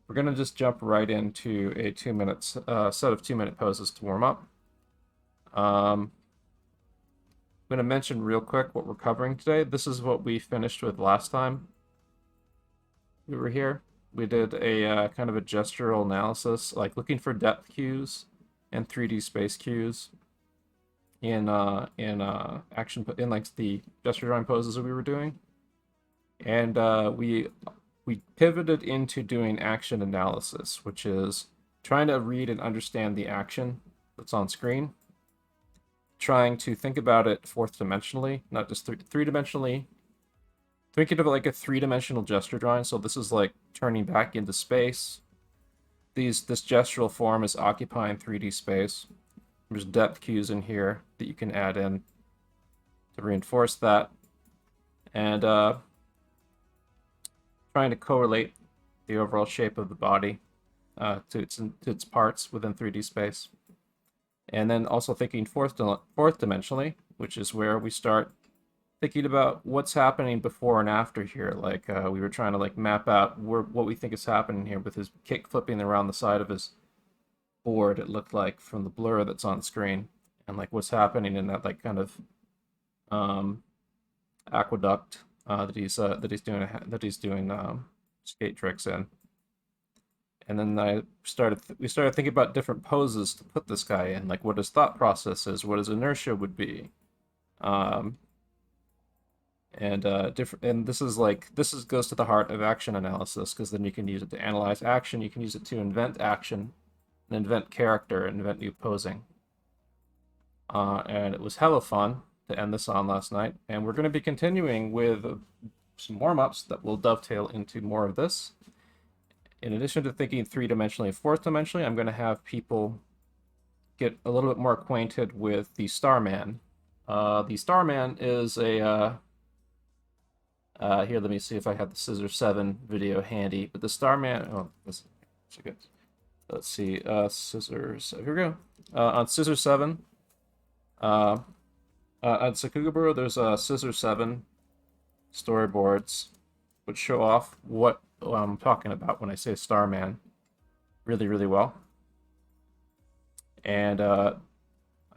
We're going to just jump right into a 2 minute set of 2 minute poses to warm up. I'm going to mention real quick what we're covering today. This is what we finished with last time we were here. We did a kind of a gestural analysis, like looking for depth cues and 3D space cues in action in like the gesture drawing poses that we were doing, and we pivoted into doing action analysis, which is trying to read and understand the action that's on screen, trying to think about it fourth dimensionally, not just three-dimensionally. Think of it like a three-dimensional gesture drawing. So this is like turning back into space. This gestural form is occupying 3D space. There's depth cues in here that you can add in to reinforce that. And trying to correlate the overall shape of the body to its parts within 3D space. And then also thinking fourth dimensionally, which is where we start thinking about what's happening before and after here. Like we were trying to like map out what we think is happening here with his kick flipping around the side of his board, it looked like, from the blur that's on screen, and like what's happening in that like kind of aqueduct that he's doing skate tricks in. And then we started thinking about different poses to put this guy in, like what his thought process is, what his inertia would be, and this goes to the heart of action analysis, because then you can use it to analyze action, you can use it to invent action, and invent character, and invent new posing. And it was hella fun to end this on last night, and we're going to be continuing with some warm-ups that will dovetail into more of this. In addition to thinking three-dimensionally and fourth-dimensionally, I'm going to have people get a little bit more acquainted with the Starman. The Starman is a... here, let me see if I have the Scissor 7 video handy. But the Starman... Oh, this is good. Let's see. Scissors... Here we go. On Scissor 7... at Sakugaburo, there's Scissor 7 storyboards, which show off what I'm talking about when I say Starman really, really well. And I'm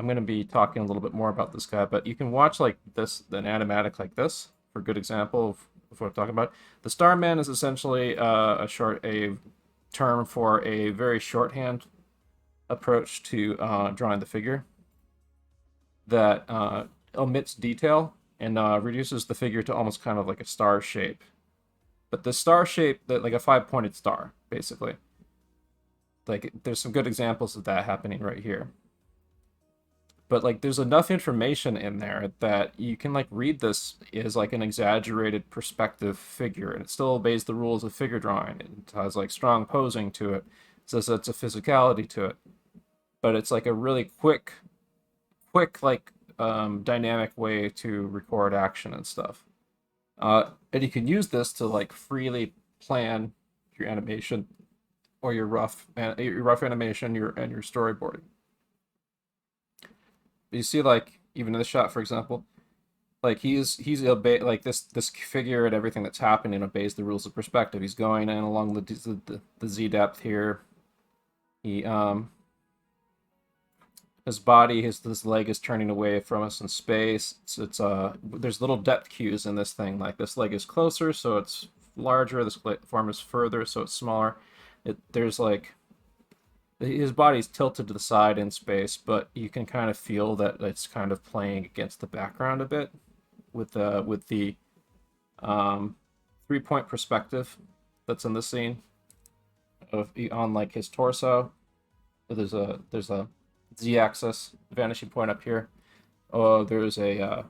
going to be talking a little bit more about this guy, but you can watch like this, an animatic like this, for a good example of what I'm talking about. The Starman is essentially a term for a very shorthand approach to drawing the figure that omits detail and reduces the figure to almost kind of like a star shape. But the star shape, like a 5-pointed star, basically. Like, there's some good examples of that happening right here. But like, there's enough information in there that you can like read this as like an exaggerated perspective figure, and it still obeys the rules of figure drawing. It has like strong posing to it. It says it's a physicality to it. But it's like a really quick like dynamic way to record action and stuff. And you can use this to like freely plan your animation or your rough animation, and your storyboarding. You see, like, even in this shot, for example, like he's like this figure and everything that's happening obeys the rules of perspective. He's going in along the Z depth here. He his body, this leg is turning away from us in space. There's little depth cues in this thing. Like, this leg is closer, so it's larger. This form is further, so it's smaller. There's like, his body's tilted to the side in space, but you can kind of feel that it's kind of playing against the background a bit with the 3-point perspective that's in the scene on like his torso. There's a Z-axis vanishing point up here. Oh, there's a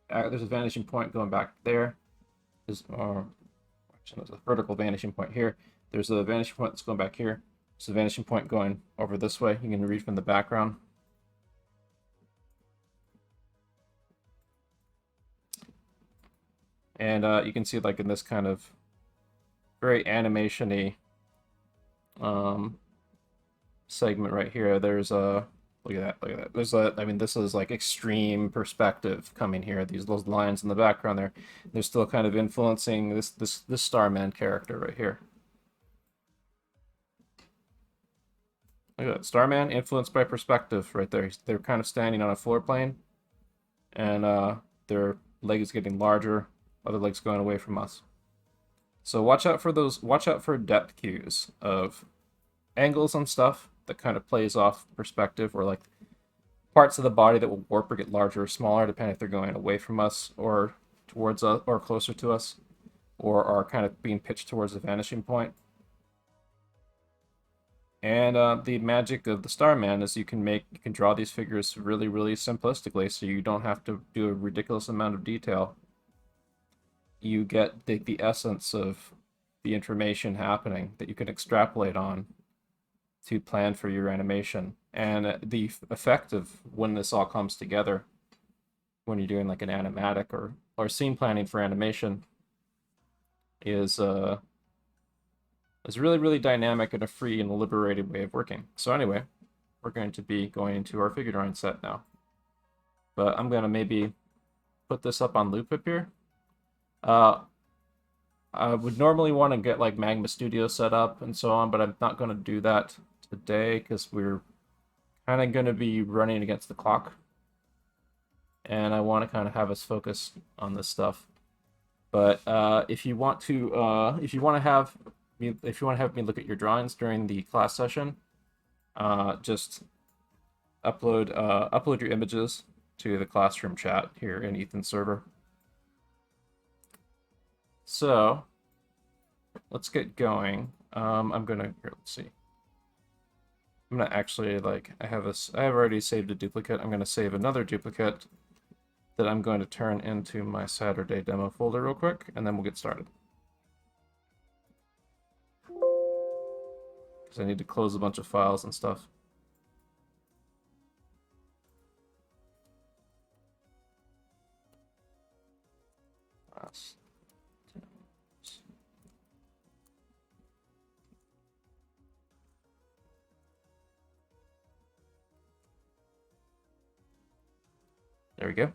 vanishing point going back there. Actually, there's a vertical vanishing point here. There's a vanishing point that's going back here. There's a vanishing point going over this way. You can read from the background. And you can see, like, in this kind of very animation-y segment right here, there's a look at that. There's I mean, this is like extreme perspective coming here. Those lines in the background there, they're still kind of influencing this Starman character right here. Look at that. Starman influenced by perspective right there. They're kind of standing on a floor plane, and their leg is getting larger, other legs going away from us. So watch out for those, watch out for depth cues of angles and stuff that kind of plays off perspective, or like parts of the body that will warp or get larger or smaller depending if they're going away from us or towards us or closer to us, or are kind of being pitched towards the vanishing point. And the magic of the Starman is you can draw these figures really, really simplistically, so you don't have to do a ridiculous amount of detail. You get the essence of the information happening that you can extrapolate on to plan for your animation. And the effect of when this all comes together, when you're doing like an animatic or scene planning for animation, is really, really dynamic and a free and liberated way of working. So anyway, we're going to be going into our figure drawing set now. But I'm going to maybe put this up on loop up here. I would normally want to get like Magma Studio set up and so on, but I'm not going to do that today because we're kind of going to be running against the clock. And I want to kind of have us focus on this stuff. But if you want to have me look at your drawings during the class session, just upload your images to the classroom chat here in Ethan's server. So let's get going. I'm gonna here, let's see. I'm gonna actually I have already saved a duplicate. I'm gonna save another duplicate that I'm going to turn into my Saturday demo folder real quick, and then we'll get started. Because I need to close a bunch of files and stuff. There we go.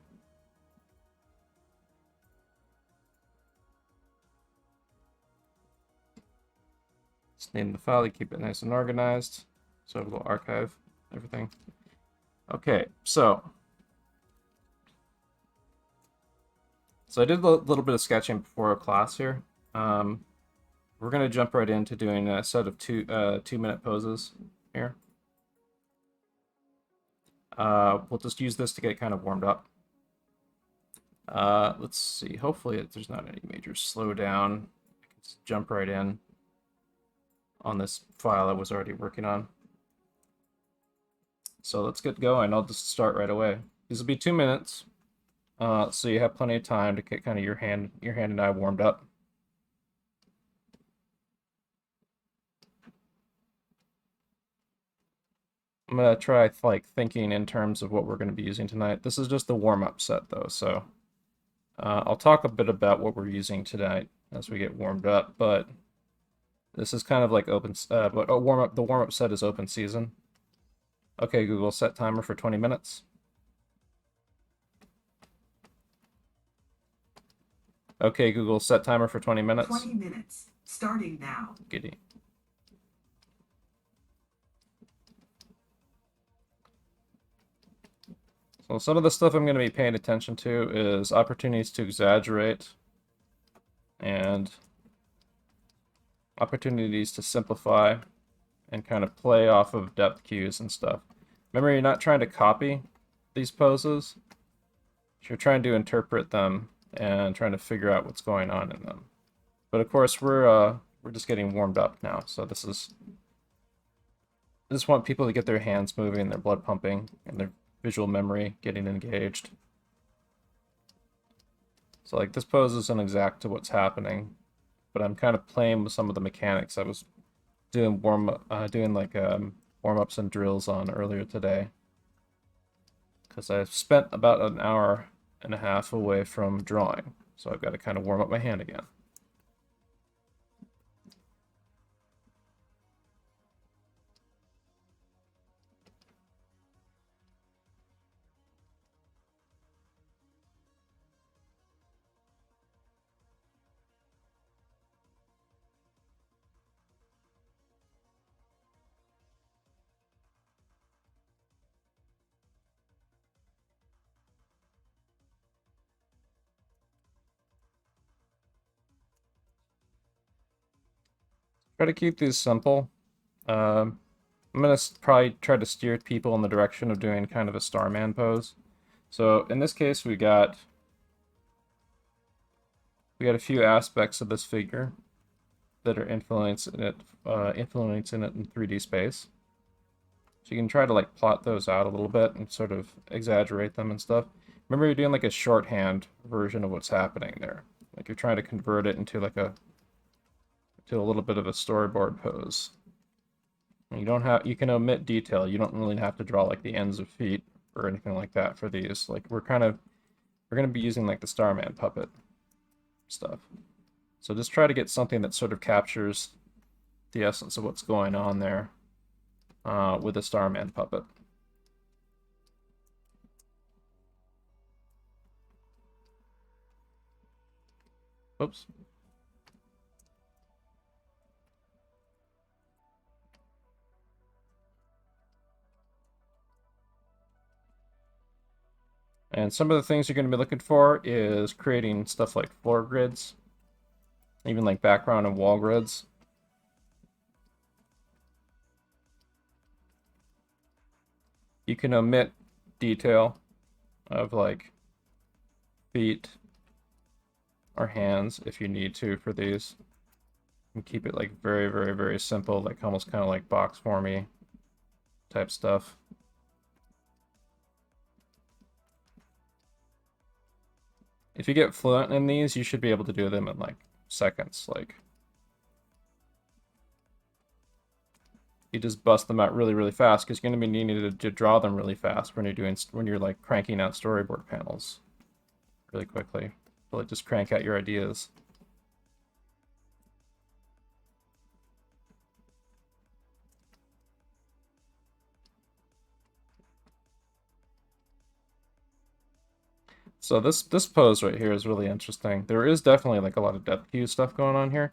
Just name the file to keep it nice and organized. So we'll archive everything. Okay, so I did a little bit of sketching before class here. We're going to jump right into doing a set of 2-minute poses here. We'll just use this to get kind of warmed up. Let's see. Hopefully there's not any major slowdown. I can just jump right in on this file I was already working on. So let's get going. I'll just start right away. These will be 2 minutes, so you have plenty of time to get kind of your hand and eye warmed up. I'm gonna try thinking in terms of what we're gonna be using tonight. This is just the warm-up set though, so I'll talk a bit about what we're using tonight as we get warmed up. But this is kind of like open. But the warm-up set is open season. Okay, Google, set timer for 20 minutes. Okay, Google, set timer for 20 minutes. 20 minutes, starting now. Giddy. So some of the stuff I'm going to be paying attention to is opportunities to exaggerate and opportunities to simplify and kind of play off of depth cues and stuff. Remember, you're not trying to copy these poses. You're trying to interpret them and trying to figure out what's going on in them. But of course, we're just getting warmed up now. So I just want people to get their hands moving, their blood pumping, and their visual memory getting engaged. So like this pose isn't exact to what's happening, but I'm kind of playing with some of the mechanics I was doing warm-ups and drills on earlier today, because I spent about an hour and a half away from drawing, so I've got to kind of warm up my hand again. Try to keep these simple. I'm going to probably try to steer people in the direction of doing kind of a Starman pose. So in this case, we got a few aspects of this figure that are influencing it in 3D space. So you can try to like plot those out a little bit and sort of exaggerate them and stuff. Remember, you're doing like a shorthand version of what's happening there. Like you're trying to convert it into like a little bit of a storyboard pose. You can omit detail. You don't really have to draw like the ends of feet or anything like that for these. Like we're gonna be using like the Starman puppet stuff. So just try to get something that sort of captures the essence of what's going on there with the Starman puppet. Oops. And some of the things you're going to be looking for is creating stuff like floor grids, even like background and wall grids. You can omit detail of like feet or hands if you need to for these. And keep it like very, very, very simple, like almost kind of like box formy type stuff. If you get fluent in these, you should be able to do them in like seconds. Like you just bust them out really, really fast because you're going to be needing to draw them really fast when you're like cranking out storyboard panels really quickly. So like just crank out your ideas. So this pose right here is really interesting. There is definitely like a lot of depth cue stuff going on here,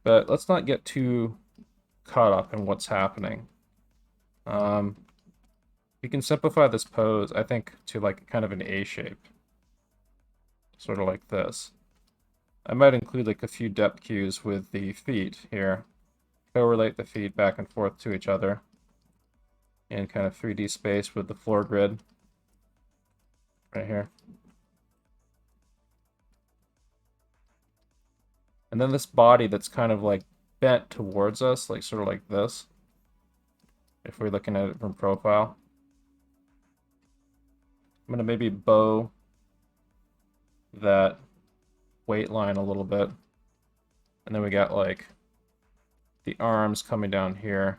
but let's not get too caught up in what's happening. You can simplify this pose, I think, to like kind of an A shape, sort of like this. I might include like a few depth cues with the feet here, correlate the feet back and forth to each other in kind of 3D space with the floor grid right here. And then this body that's kind of like bent towards us, like sort of like this, if we're looking at it from profile. I'm going to maybe bow that weight line a little bit. And then we got like the arms coming down here.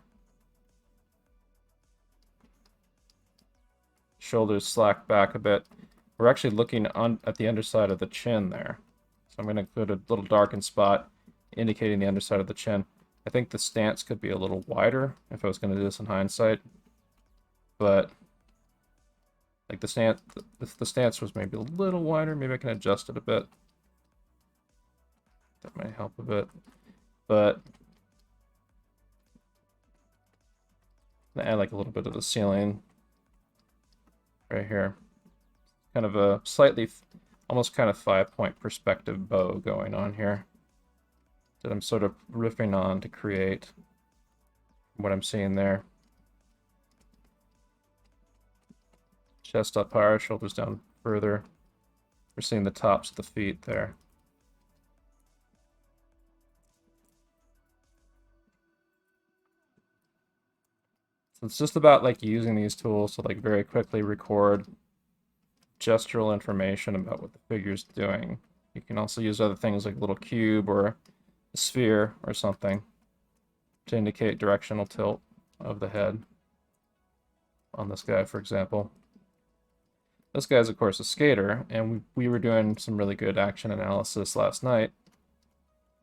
Shoulders slack back a bit. We're actually looking at the underside of the chin there. So I'm going to include a little darkened spot indicating the underside of the chin. I think the stance could be a little wider if I was going to do this in hindsight. But like the stance was maybe a little wider. Maybe I can adjust it a bit. That might help a bit. But I'm gonna add like a little bit of the ceiling right here. Kind of a slightly, almost kind of 5-point perspective bow going on here that I'm sort of riffing on to create what I'm seeing there. Chest up higher, shoulders down further. We're seeing the tops of the feet there. So it's just about like using these tools to like very quickly record gestural information about what the figure's doing. You can also use other things like a little cube or a sphere or something to indicate directional tilt of the head on this guy, for example. This guy's, of course, a skater, and we were doing some really good action analysis last night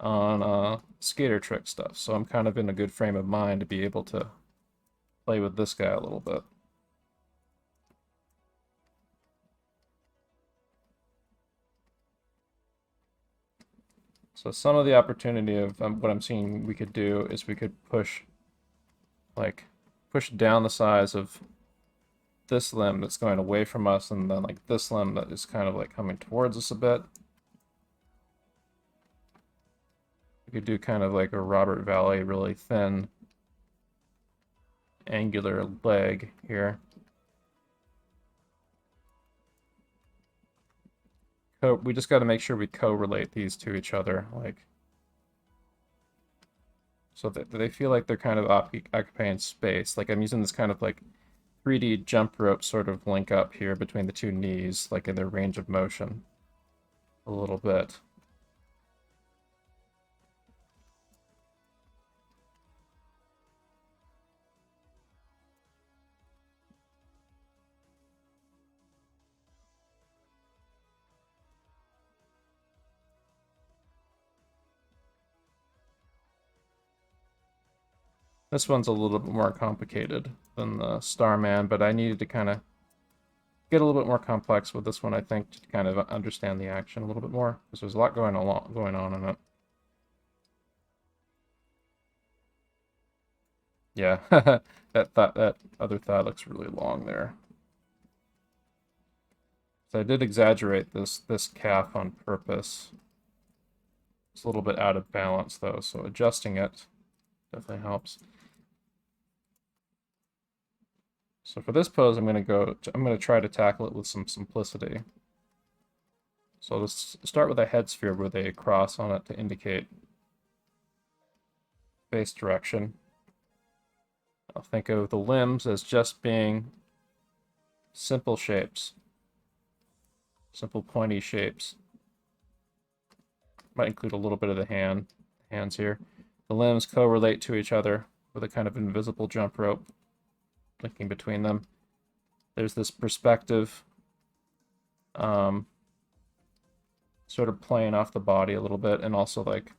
on skater trick stuff, so I'm kind of in a good frame of mind to be able to play with this guy a little bit. So some of the opportunity of what I'm seeing we could do is we could push down the size of this limb that's going away from us, and then like this limb that is kind of like coming towards us a bit. You could do kind of like a Robert Valley, really thin, angular leg here. We just got to make sure we correlate these to each other, like, so that they feel like they're kind of occupying space. Like I'm using this kind of like 3D jump rope sort of link up here between the two knees, like in their range of motion a little bit. This one's a little bit more complicated than the Starman, but I needed to kind of get a little bit more complex with this one, I think, to kind of understand the action a little bit more, because there's a lot going on in it. Yeah, that other thigh looks really long there. So I did exaggerate this calf on purpose. It's a little bit out of balance though, so adjusting it definitely helps. So for this pose, I'm gonna try to tackle it with some simplicity. So I'll just start with a head sphere with a cross on it to indicate face direction. I'll think of the limbs as just being simple shapes. Simple pointy shapes. Might include a little bit of the hands here. The limbs correlate to each other with a kind of invisible jump rope linking between them. There's this perspective sort of playing off the body a little bit, and also like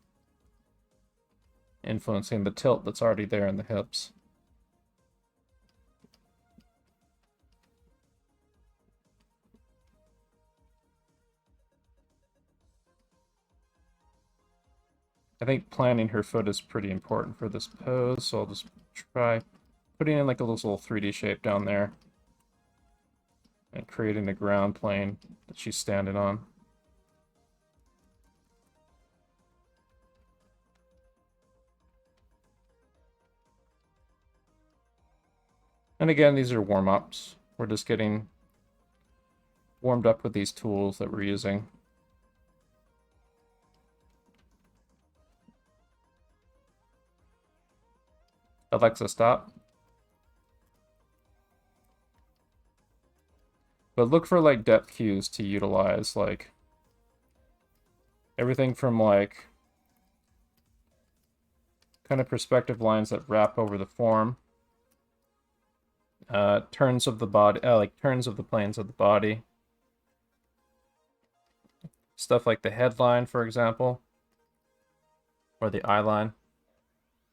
influencing the tilt that's already there in the hips. I think planning her foot is pretty important for this pose, so I'll just try putting in like a little 3D shape down there and creating the ground plane that she's standing on. And again, these are warm-ups. We're just getting warmed up with these tools that we're using. Alexa, stop. But look for like depth cues to utilize, like everything from like kind of perspective lines that wrap over the form, turns of the body, like turns of the planes of the body, stuff like the headline, for example, or the eye line,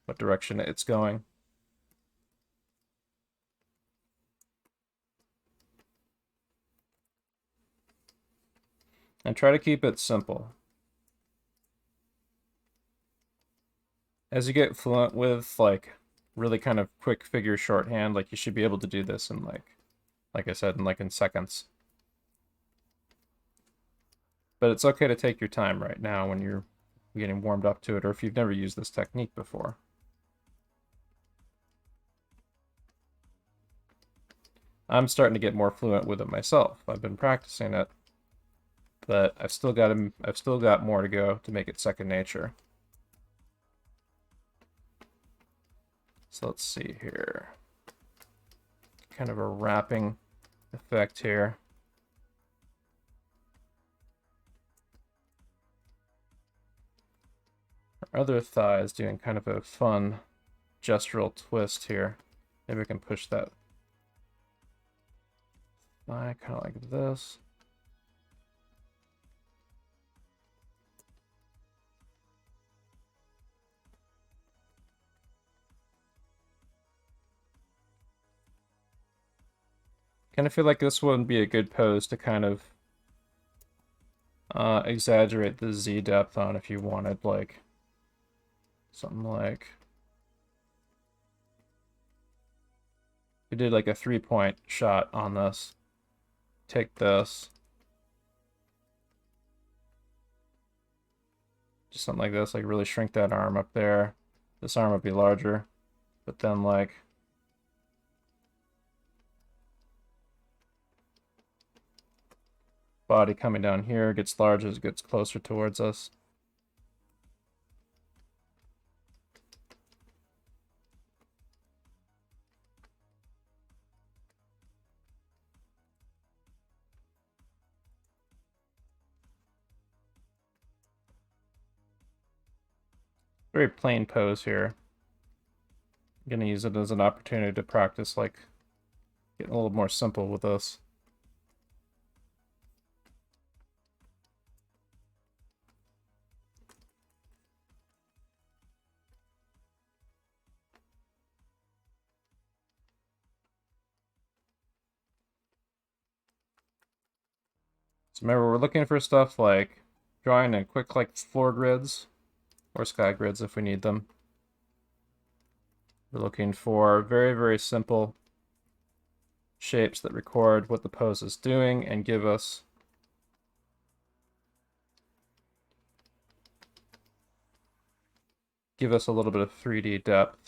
what direction it's going. And try to keep it simple. As you get fluent with like really kind of quick figure shorthand, like you should be able to do this in like I said, in seconds. But it's okay to take your time right now when you're getting warmed up to it, or if you've never used this technique before. I'm starting to get more fluent with it myself. I've been practicing it, but I've still got more to go to make it second nature. So let's see here. Kind of a wrapping effect here. Our other thigh is doing kind of a fun gestural twist here. Maybe we can push that thigh kind of like this. Kind of feel like this would be a good pose to kind of exaggerate the Z depth on if you wanted, like something like we did like a 3-point shot on this. Take this, Just something like this, like really shrink that arm up there. This arm would be larger, but then like body coming down here gets larger as it gets closer towards us. Very plain pose here. I'm gonna use it as an opportunity to practice like getting a little more simple with this. So remember, we're looking for stuff like drawing in quick like floor grids or sky grids if we need them. We're looking for very, very simple shapes that record what the pose is doing and give us a little bit of 3D depth.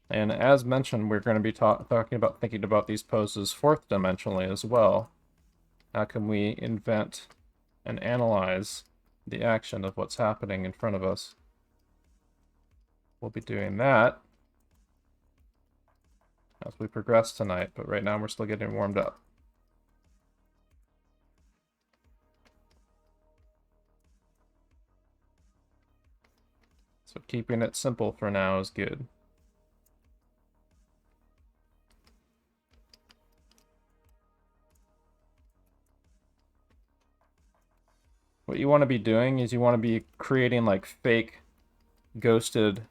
And as mentioned, we're going to be thinking about these poses fourth dimensionally as well. How can we invent and analyze the action of what's happening in front of us? We'll be doing that as we progress tonight, but right now we're still getting warmed up. So keeping it simple for now is good. What you want to be doing is you want to be creating like fake ghosted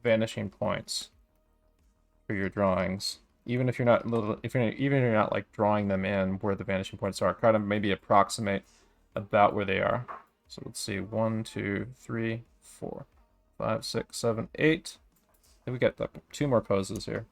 vanishing points for your drawings. Even if you're not even if you're not like drawing them in where the vanishing points are, kind of maybe approximate about where they are. So let's see, 1, 2, 3, 4, 5, 6, 7, 8. And we got 2 more poses here.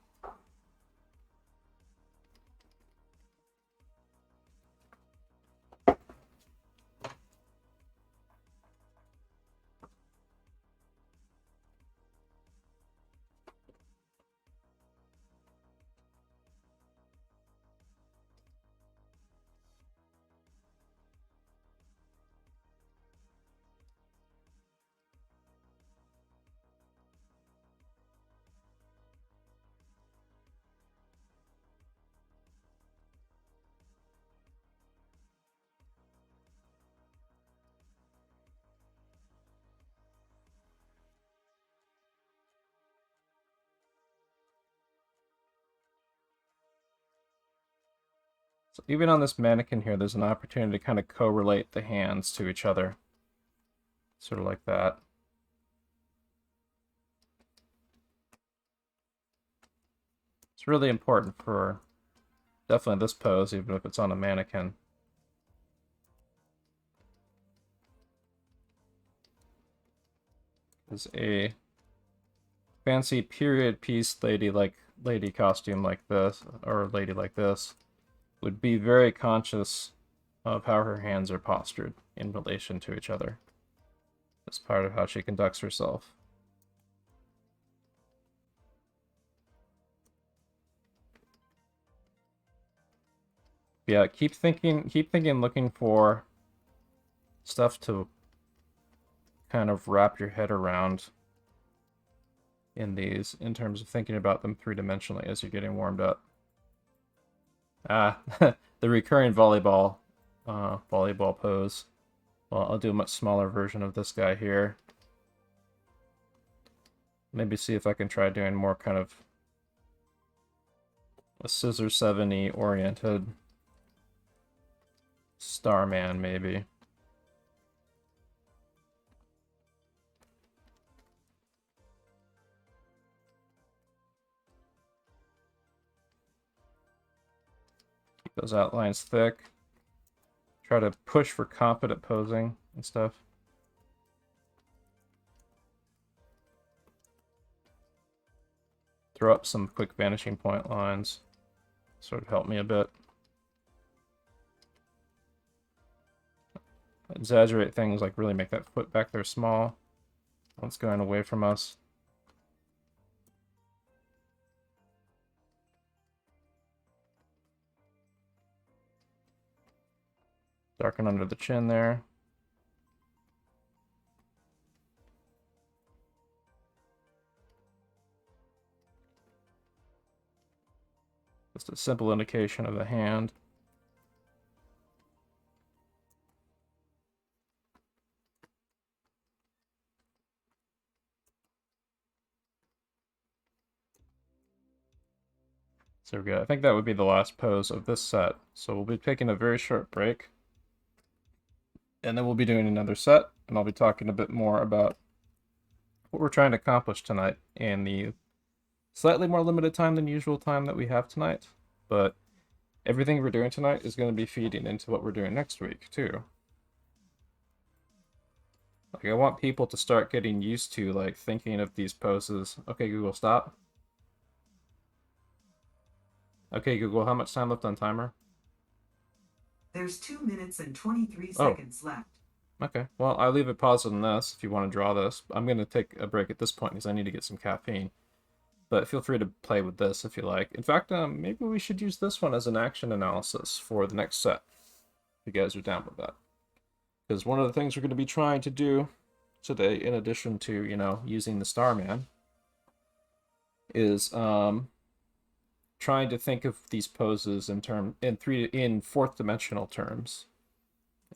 So even on this mannequin here, there's an opportunity to kind of correlate the hands to each other. Sort of like that. It's really important for definitely this pose, even if it's on a mannequin. Is a fancy period piece lady costume like this, or lady like this, would be very conscious of how her hands are postured in relation to each other. That's part of how she conducts herself. Yeah, keep thinking, looking for stuff to kind of wrap your head around in these, in terms of thinking about them three-dimensionally as you're getting warmed up. The recurring volleyball pose. Well, I'll do a much smaller version of this guy here. Maybe see if I can try doing more kind of a Scissor 7-y oriented Starman, maybe. Keep those outlines thick. Try to push for confident posing and stuff. Throw up some quick vanishing point lines. Sort of help me a bit. exaggerate things, like really make that foot back there small. It's going away from us. Darken under the chin there. Just a simple indication of the hand. So we go. I think that would be the last pose of this set. So we'll be taking a very short break. And then we'll be doing another set, and I'll be talking a bit more about what we're trying to accomplish tonight in the slightly more limited time than usual time that we have tonight. But everything we're doing tonight is going to be feeding into what we're doing next week, too. Like, I want people to start getting used to, like, thinking of these poses. Okay, Google, stop. Okay, Google, how much time left on timer? There's 2 minutes and 23 Oh. seconds left. Okay, well, I'll leave it paused on this if you want to draw this. I'm going to take a break at this point because I need to get some caffeine. But feel free to play with this if you like. In fact, maybe we should use this one as an action analysis for the next set. If you guys are down with that. Because one of the things we're going to be trying to do today, in addition to, you know, using the Starman, is trying to think of these poses in fourth dimensional terms.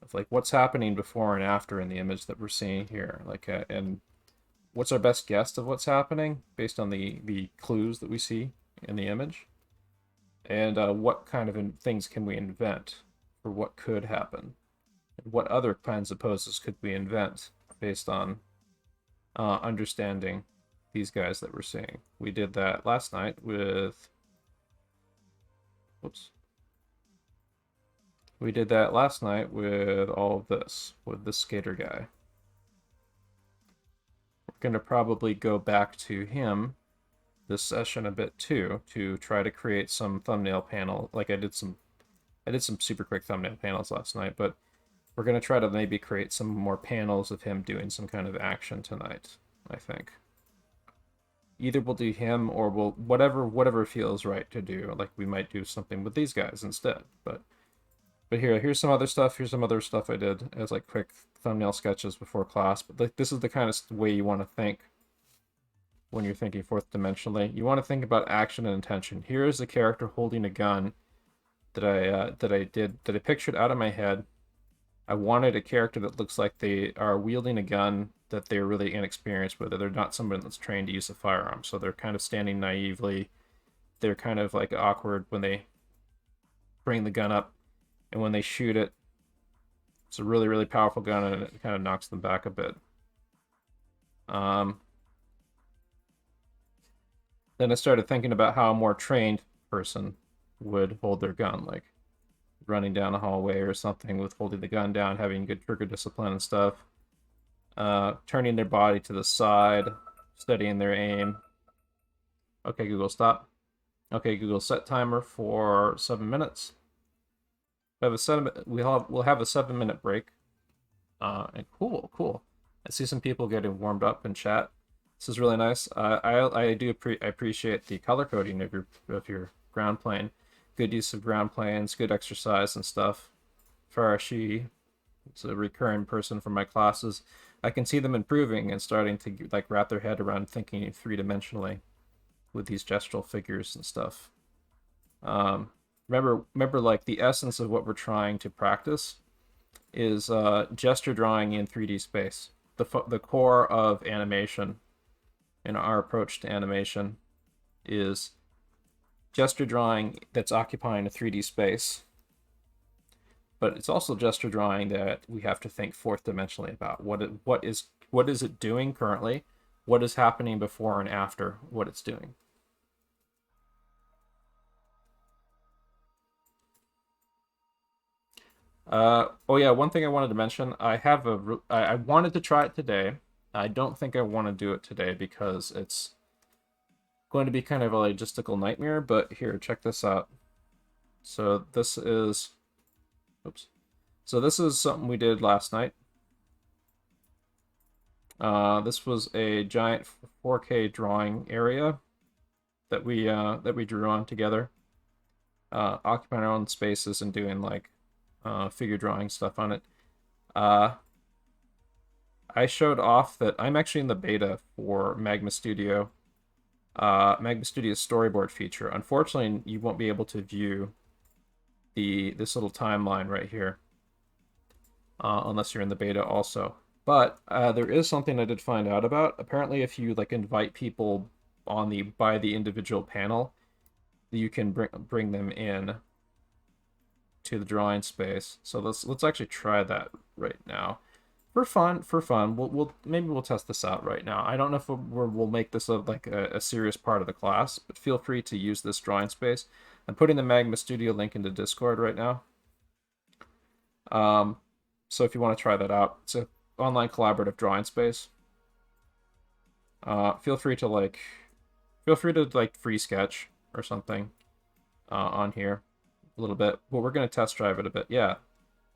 Of like what's happening before and after in the image that we're seeing here. Like and what's our best guess of what's happening based on the clues that we see in the image, and what kind of things can we invent for what could happen, and what other kinds of poses could we invent based on understanding these guys that we're seeing. We did that last night with we did that last night with all of this, with the skater guy. We're going to probably go back to him this session a bit too, to try to create some thumbnail panel. Like I did some super quick thumbnail panels last night, but we're going to try to maybe create some more panels of him doing some kind of action tonight, I think. Either we'll do him or we'll whatever feels right to do. Like we might do something with these guys instead, but here's some other stuff. Here's some other stuff I did as like quick thumbnail sketches before class. But like this is the kind of way you want to think when you're thinking fourth dimensionally. You want to think about action and intention. Here is a character holding a gun that I pictured out of my head. I wanted a character that looks like they are wielding a gun that they're really inexperienced with. They're not somebody that's trained to use a firearm, so they're kind of standing naively. They're kind of like awkward when they bring the gun up. And when they shoot it, it's a really, really powerful gun, and it kind of knocks them back a bit. Then I started thinking about how a more trained person would hold their gun, like running down a hallway or something with holding the gun down, having good trigger discipline and stuff. Turning their body to the side, studying their aim. Okay, Google, stop. Okay, Google, set timer for 7 minutes. We'll have a 7-minute break. And cool. I see some people getting warmed up in chat. This is really nice. I appreciate the color coding of your ground plane. Good use of ground planes, good exercise and stuff. Farashi, it's a recurring person from my classes. I can see them improving and starting to like wrap their head around thinking three-dimensionally with these gestural figures and stuff. Remember, like the essence of what we're trying to practice is gesture drawing in 3D space. The core of animation in our approach to animation is gesture drawing that's occupying a 3D space. But it's also gesture drawing that we have to think fourth dimensionally about. What is it doing currently? What is happening before and after what it's doing? Oh yeah, one thing I wanted to mention. I wanted to try it today. I don't think I want to do it today because it's going to be kind of a logistical nightmare, but here, check this out. So this is, oops. So this is something we did last night. This was a giant 4K drawing area that we drew on together, occupying our own spaces and doing like figure drawing stuff on it. I showed off that I'm actually in the beta for Magma Studio. Magma Studio's storyboard feature. Unfortunately, you won't be able to view this little timeline right here unless you're in the beta also. But there is something I did find out about. Apparently, if you like invite people by the individual panel, you can bring them in to the drawing space. So let's actually try that right now. For fun, maybe we'll test this out right now. I don't know if we'll make this like a serious part of the class, but feel free to use this drawing space. I'm putting the Magma Studio link into Discord right now. So if you want to try that out, it's an online collaborative drawing space. Feel free to like free sketch or something on here a little bit. But we're gonna test drive it a bit. Yeah.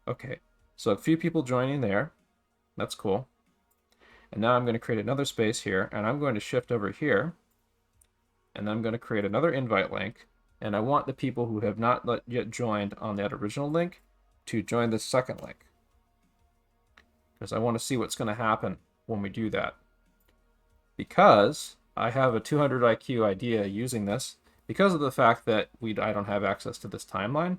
Okay. So a few people joining there. That's cool. And now I'm going to create another space here, and I'm going to shift over here, and I'm going to create another invite link, and I want the people who have not yet joined on that original link to join this second link, because I want to see what's going to happen when we do that. Because I have a 200 IQ idea using this, because of the fact that I don't have access to this timeline.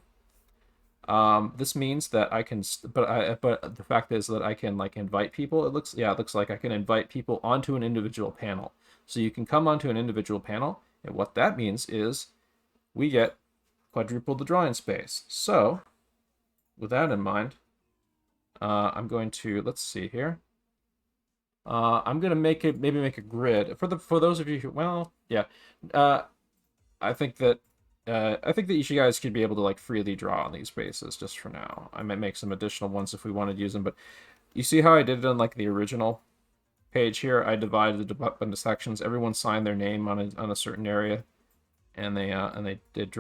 This means that I can, but the fact is that I can like invite people. It looks like I can invite people onto an individual panel. So you can come onto an individual panel, and what that means is we get quadruple the drawing space. So with that in mind, I'm going to, let's see here. I'm gonna maybe make a grid for those of you who, well, yeah. I think that you guys could be able to like freely draw on these spaces just for now. I might make some additional ones if we wanted to use them, but you see how I did it on like the original page here? I divided it up into sections. Everyone signed their name on a certain area, and they did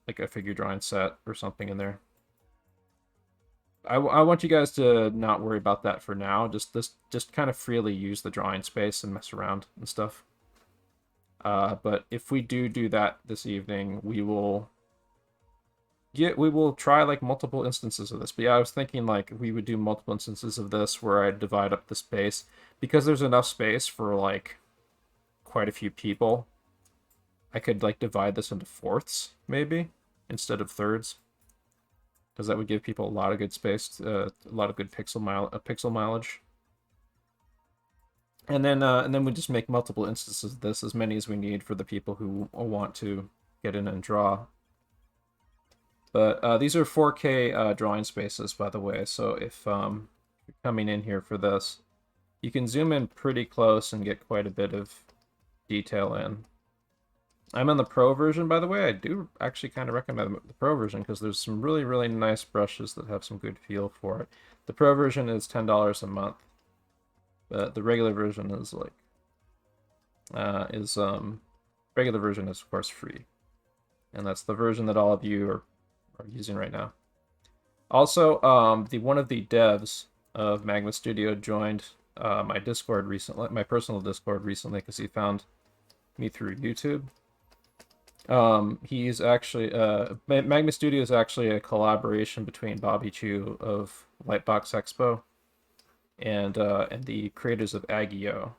like a figure drawing set or something in there. I want you guys to not worry about that for now. Just kind of freely use the drawing space and mess around and stuff. But if we do that this evening, we will try like multiple instances of this. But yeah, I was thinking like we would do multiple instances of this where I'd divide up the space, because there's enough space for like quite a few people. I could like divide this into fourths maybe instead of thirds, because that would give people a lot of good space, a lot of good pixel mileage. And then we just make multiple instances of this, as many as we need for the people who want to get in and draw. But these are 4K drawing spaces, by the way. So if you're coming in here for this, you can zoom in pretty close and get quite a bit of detail in. I'm in the Pro version, by the way. I do actually kind of recommend the Pro version because there's some really, really nice brushes that have some good feel for it. The Pro version is $10 a month. But the regular version is like regular version is of course free, and that's the version that all of you are using right now. Also, one of the devs of Magma Studio joined my Discord recently, my personal Discord recently, because he found me through YouTube. He's actually Magma Studio is actually a collaboration between Bobby Chu of Lightbox Expo and the creators of Agio,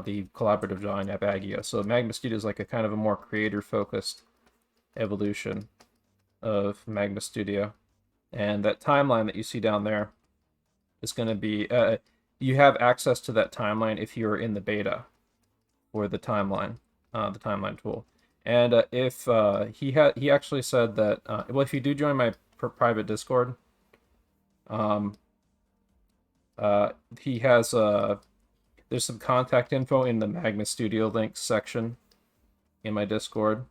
the collaborative drawing app Agio. So Magma Studio is like a kind of a more creator-focused evolution of Magma Studio. And that timeline that you see down there is going to be, you have access to that timeline if you're in the beta for the timeline tool. And if he actually said that, well, if you do join my private Discord, he has there's some contact info in the Magma Studio links section in my Discord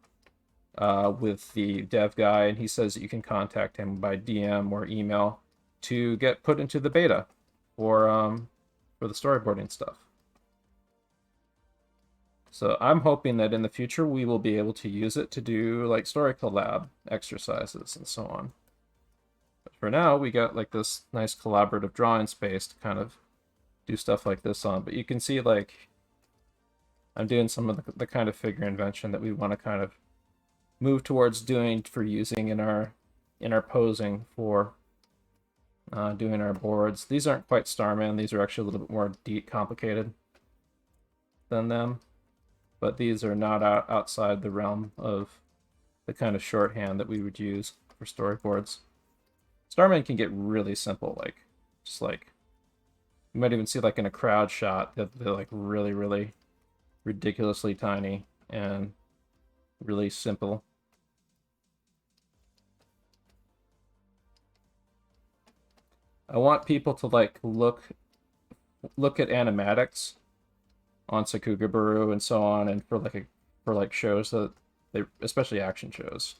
with the dev guy, and he says that you can contact him by DM or email to get put into the beta for the storyboarding stuff. So I'm hoping that in the future we will be able to use it to do like story collab exercises and so on. But for now, we got like this nice collaborative drawing space to kind of do stuff like this on. But you can see like I'm doing some of the kind of figure invention that we want to kind of move towards doing for using in our posing for doing our boards. These aren't quite Starman. These are actually a little bit more complicated than them, but these are not outside the realm of the kind of shorthand that we would use for storyboards. Starman can get really simple, like just like you might even see like in a crowd shot that they're like really, really ridiculously tiny and really simple. I want people to like look at animatics on Sakugabaru and so on, and for like shows that they, especially action shows.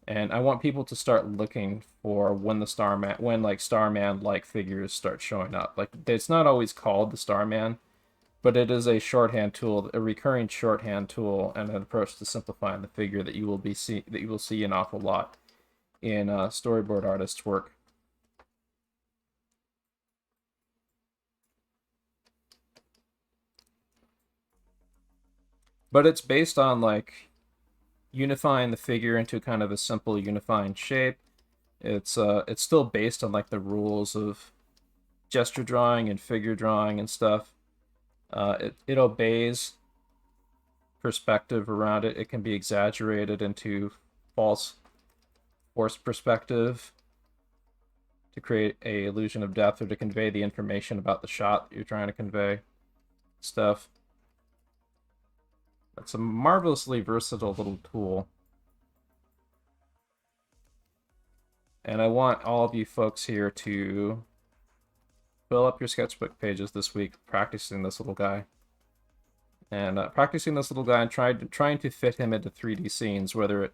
And I want people to start looking for when like Starman like figures start showing up. Like it's not always called the Starman, but it is a shorthand tool, a recurring shorthand tool, and an approach to simplifying the figure that you will see an awful lot in storyboard artists' work. But it's based on like unifying the figure into kind of a simple unifying shape. It's still based on like the rules of gesture drawing and figure drawing and stuff. It obeys perspective around it. It can be exaggerated into forced perspective to create a illusion of depth or to convey the information about the shot that you're trying to convey. Stuff. It's a marvelously versatile little tool. And I want all of you folks here to fill up your sketchbook pages this week practicing this little guy. And practicing this little guy and trying to fit him into 3D scenes, whether it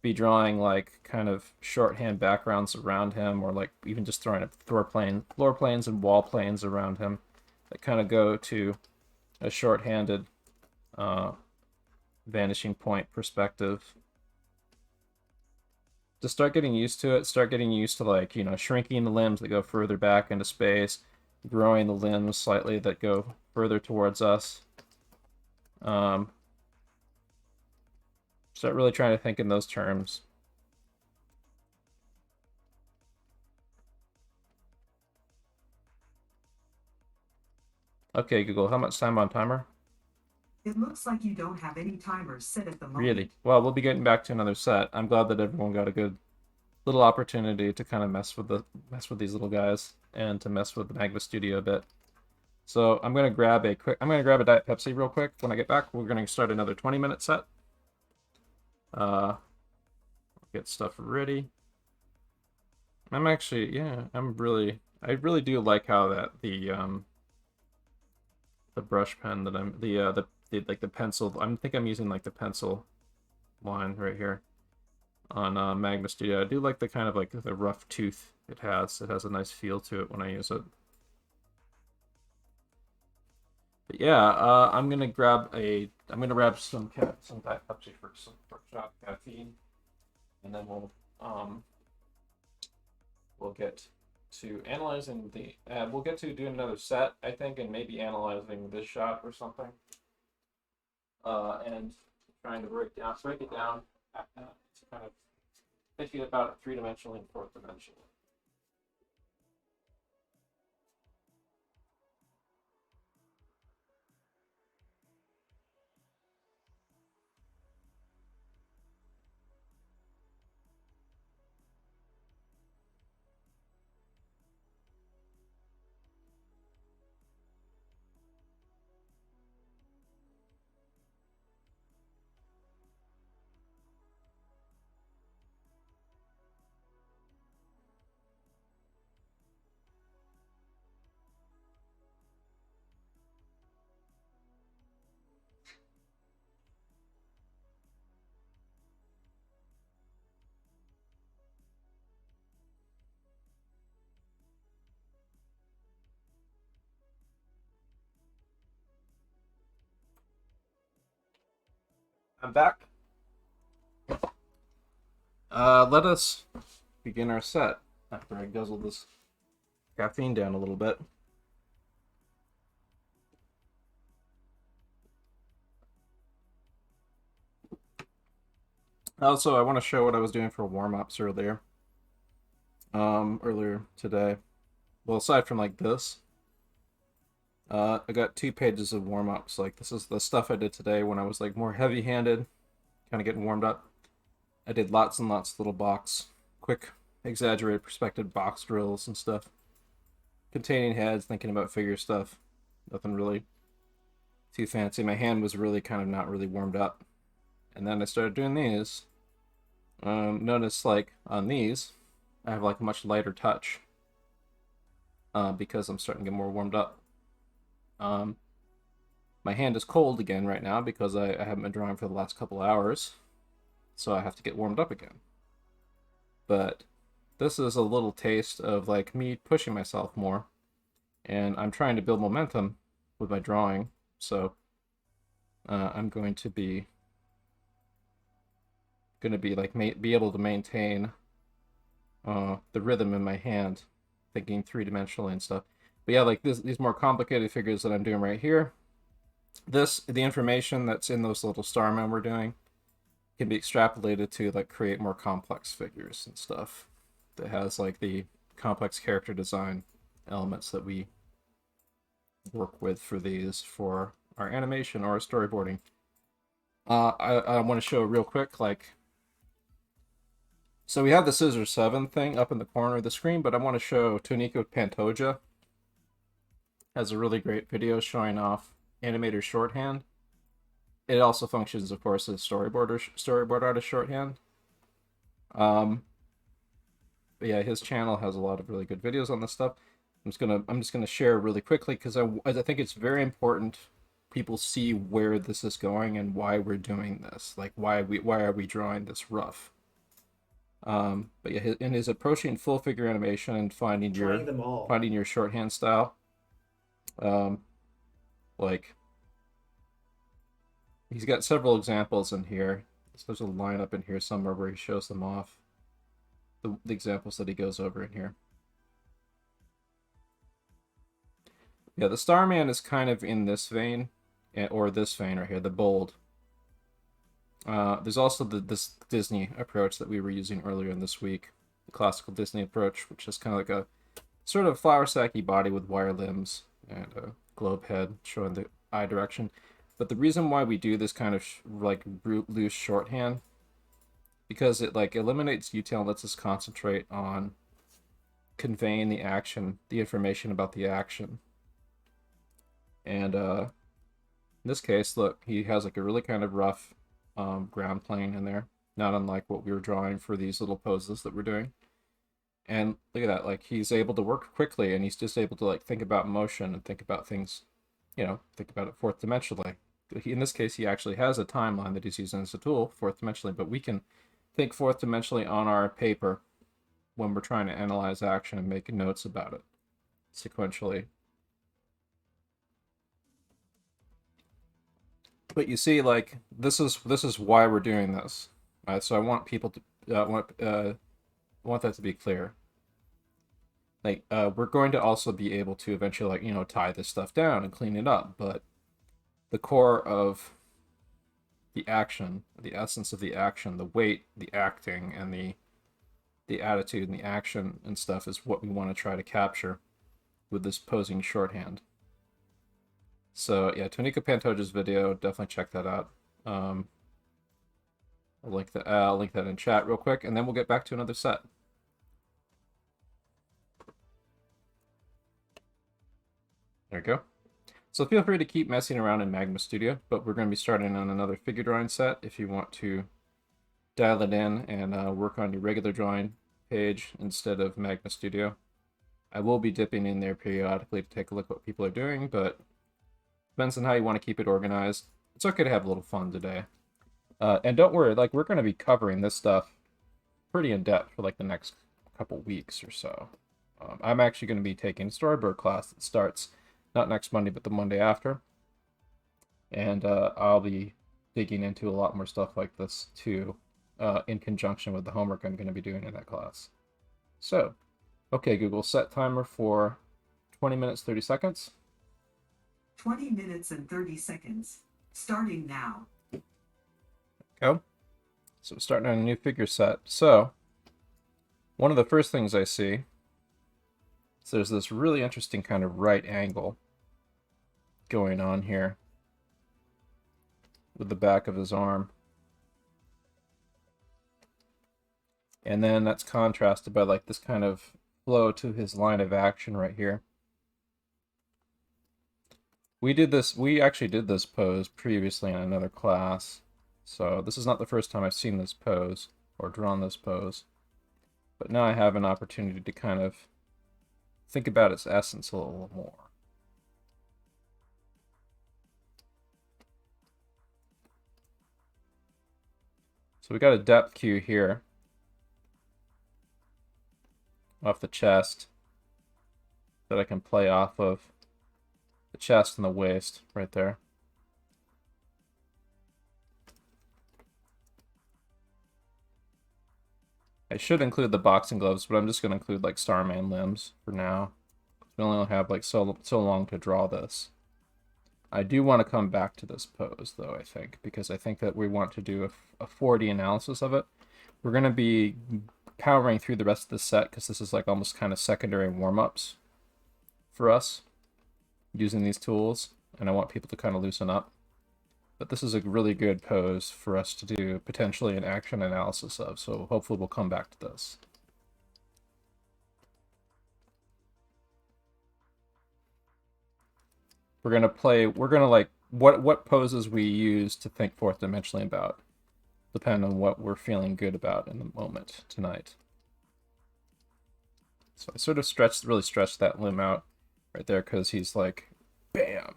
be drawing like kind of shorthand backgrounds around him, or like even just throwing up floor planes and wall planes around him that kind of go to a shorthanded vanishing point perspective. To start getting used to it, start getting used to like, you know, shrinking the limbs that go further back into space, growing the limbs slightly that go further towards us. Start really trying to think in those terms. Okay, Google, how much time on timer? It looks like you don't have any timers set at the moment. Really? Well, we'll be getting back to another set. I'm glad that everyone got a good little opportunity to kind of mess with these little guys and to mess with the Magma Studio a bit. So I'm gonna grab a Diet Pepsi real quick. When I get back, we're gonna start another 20-minute set. Get stuff ready. I'm actually, yeah, I really do like how that the brush pen that I'm like the pencil. I think I'm using like the pencil line right here on Magma Studio. I do like the kind of like the rough tooth it has. It has a nice feel to it when I use it. But yeah, I'm gonna grab some Diet Pepsi for some shot caffeine, and then we'll get to analyzing the. We'll get to doing another set, I think, and maybe analyzing this shot or something. And trying to break it down, to kind of thinking about it 3-dimensionally and 4th-dimensionally. I'm back. Let us begin our set. after I guzzle this caffeine down a little bit. Also, I want to show what I was doing for warm-ups earlier. Earlier today. Well, aside from like this, I got 2 pages of warm-ups. Like this is the stuff I did today when I was like more heavy-handed, kind of getting warmed up. I did lots and lots of little quick, exaggerated perspective box drills and stuff. Containing heads, thinking about figure stuff. Nothing really too fancy. My hand was really kind of not really warmed up. And then I started doing these. Notice like on these, I have like a much lighter touch because I'm starting to get more warmed up. My hand is cold again right now because I haven't been drawing for the last couple hours, so I have to get warmed up again. But this is a little taste of like me pushing myself more, and I'm trying to build momentum with my drawing, so I'm going to be like be able to maintain the rhythm in my hand, thinking 3-dimensionally and stuff. But yeah, like these more complicated figures that I'm doing right here, the information that's in those little starmen we're doing can be extrapolated to like create more complex figures and stuff that has like the complex character design elements that we work with for our animation or our storyboarding. I want to show real quick, like, so we have the Scissor 7 thing up in the corner of the screen, but I want to show Tonico Pantoja has a really great video showing off animator shorthand. It also functions, of course, as storyboard artist shorthand. But yeah, his channel has a lot of really good videos on this stuff. I'm just gonna share really quickly because I think it's very important people see where this is going and why we're doing this. Like why are we drawing this rough? But yeah, in his approaching full figure animation and finding your shorthand style, like he's got several examples in here. There's a line up in here somewhere where he shows them off. The examples that he goes over in here. Yeah, the Starman is kind of in this vein, or this vein right here, the bold. There's also this Disney approach that we were using earlier in this week, the classical Disney approach, which is kind of like a sort of flower sacky body with wire limbs and a globe head showing the eye direction. But the reason why we do this kind of like loose shorthand, because it like eliminates detail and lets us concentrate on conveying the action, the information about the action. And in this case, look, he has like a really kind of rough ground plane in there, not unlike what we were drawing for these little poses that we're doing. And look at that, like he's able to work quickly, and he's just able to like think about motion and think about things, you know, think about it fourth dimensionally. In this case, he actually has a timeline that he's using as a tool, fourth dimensionally, but we can think fourth dimensionally on our paper when we're trying to analyze action and make notes about it sequentially. But you see, like this is why we're doing this. So I want people to want that to be clear. Like we're going to also be able to eventually, like, you know, tie this stuff down and clean it up, but the core of the action, the essence of the action, the weight, the acting, and the attitude and the action and stuff is what we want to try to capture with this posing shorthand. So yeah, Tonico Pantoja's video, definitely check that out. I'll link that in chat real quick, and then we'll get back to another set. There we go. So feel free to keep messing around in Magma Studio, but we're going to be starting on another figure drawing set if you want to dial it in and work on your regular drawing page instead of Magma Studio. I will be dipping in there periodically to take a look at what people are doing, but depends on how you want to keep it organized. It's okay to have a little fun today. And don't worry, like we're going to be covering this stuff pretty in depth for like the next couple weeks or so. I'm actually going to be taking a storyboard class that starts not next Monday, but the Monday after. And I'll be digging into a lot more stuff like this too, in conjunction with the homework I'm going to be doing in that class. So, Okay, Google, set timer for 20 minutes, 30 seconds. 20 minutes and 30 seconds. Starting now. Go. So starting on a new figure set. So one of the first things I see is there's this really interesting kind of right angle going on here with the back of his arm. And then that's contrasted by like this kind of flow to his line of action right here. We actually did this pose previously in another class. So this is not the first time I've seen this pose or drawn this pose. But now I have an opportunity to kind of think about its essence a little more. So we got a depth cue here off the chest that I can play off of the chest and the waist right there. I should include the boxing gloves, but I'm just going to include like Starman limbs for now. We only have like so long to draw this. I do want to come back to this pose though, I think, because I think that we want to do a 4D analysis of it. We're going to be powering through the rest of the set because this is like almost kind of secondary warm-ups for us using these tools, and I want people to kind of loosen up. But this is a really good pose for us to do potentially an action analysis of, so hopefully we'll come back to this. We're gonna like what poses we use to think fourth dimensionally about, depending on what we're feeling good about in the moment tonight. So I sort of really stretched that limb out right there because he's like, bam.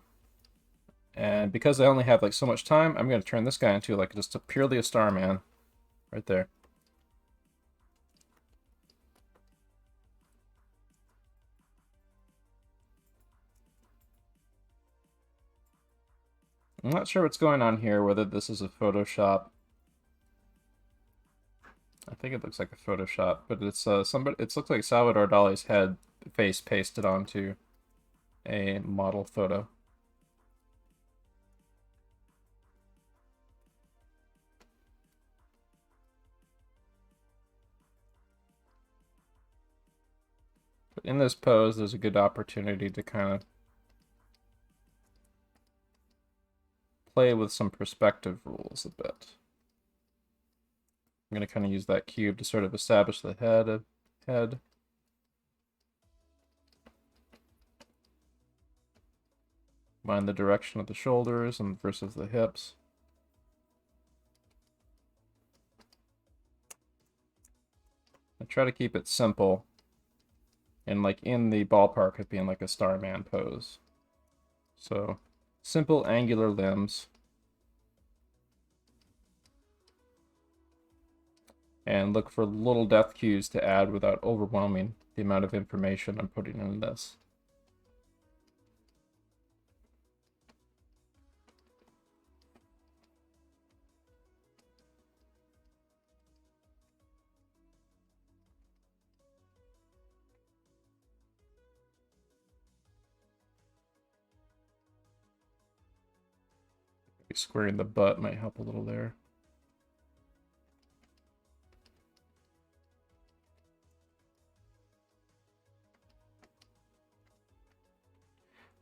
And because I only have like so much time, I'm going to turn this guy into like just purely a Starman right there. I'm not sure what's going on here, whether this is a Photoshop. I think it looks like a Photoshop, but it's it looks like Salvador Dali's head face pasted onto a model photo. But in this pose, there's a good opportunity to kind of play with some perspective rules a bit. I'm going to kind of use that cube to sort of establish the head. Mind the direction of the shoulders and versus the hips. I try to keep it simple and like in the ballpark of being like a Starman pose. So simple angular limbs. And look for little depth cues to add without overwhelming the amount of information I'm putting in this. Squaring the butt might help a little there.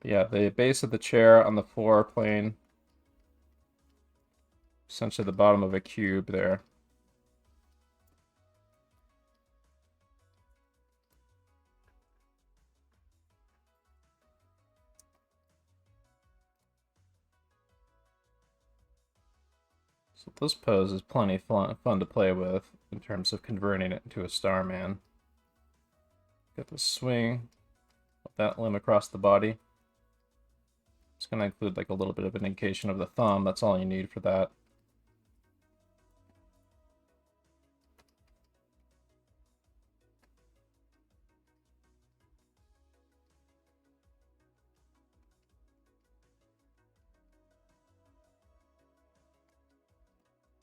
Yeah, the base of the chair on the floor plane, essentially the bottom of a cube there. So this pose is plenty fun to play with in terms of converting it into a Starman. Get the swing of that limb across the body. It's going to include like a little bit of an indication of the thumb. That's all you need for that.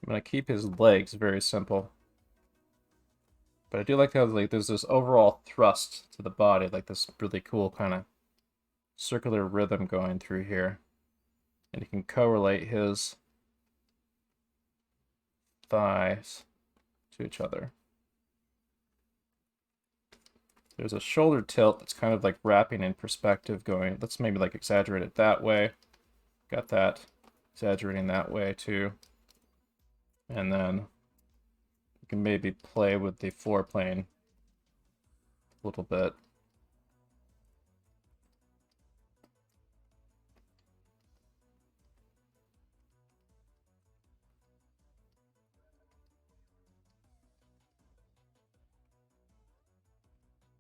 I'm going to keep his legs very simple. But I do like how like there's this overall thrust to the body, like this really cool kind of circular rhythm going through here. And you can correlate his thighs to each other. There's a shoulder tilt that's kind of like wrapping in perspective going. Let's maybe like exaggerate it that way. Got that. Exaggerating that way too. And then you can maybe play with the floor plane a little bit.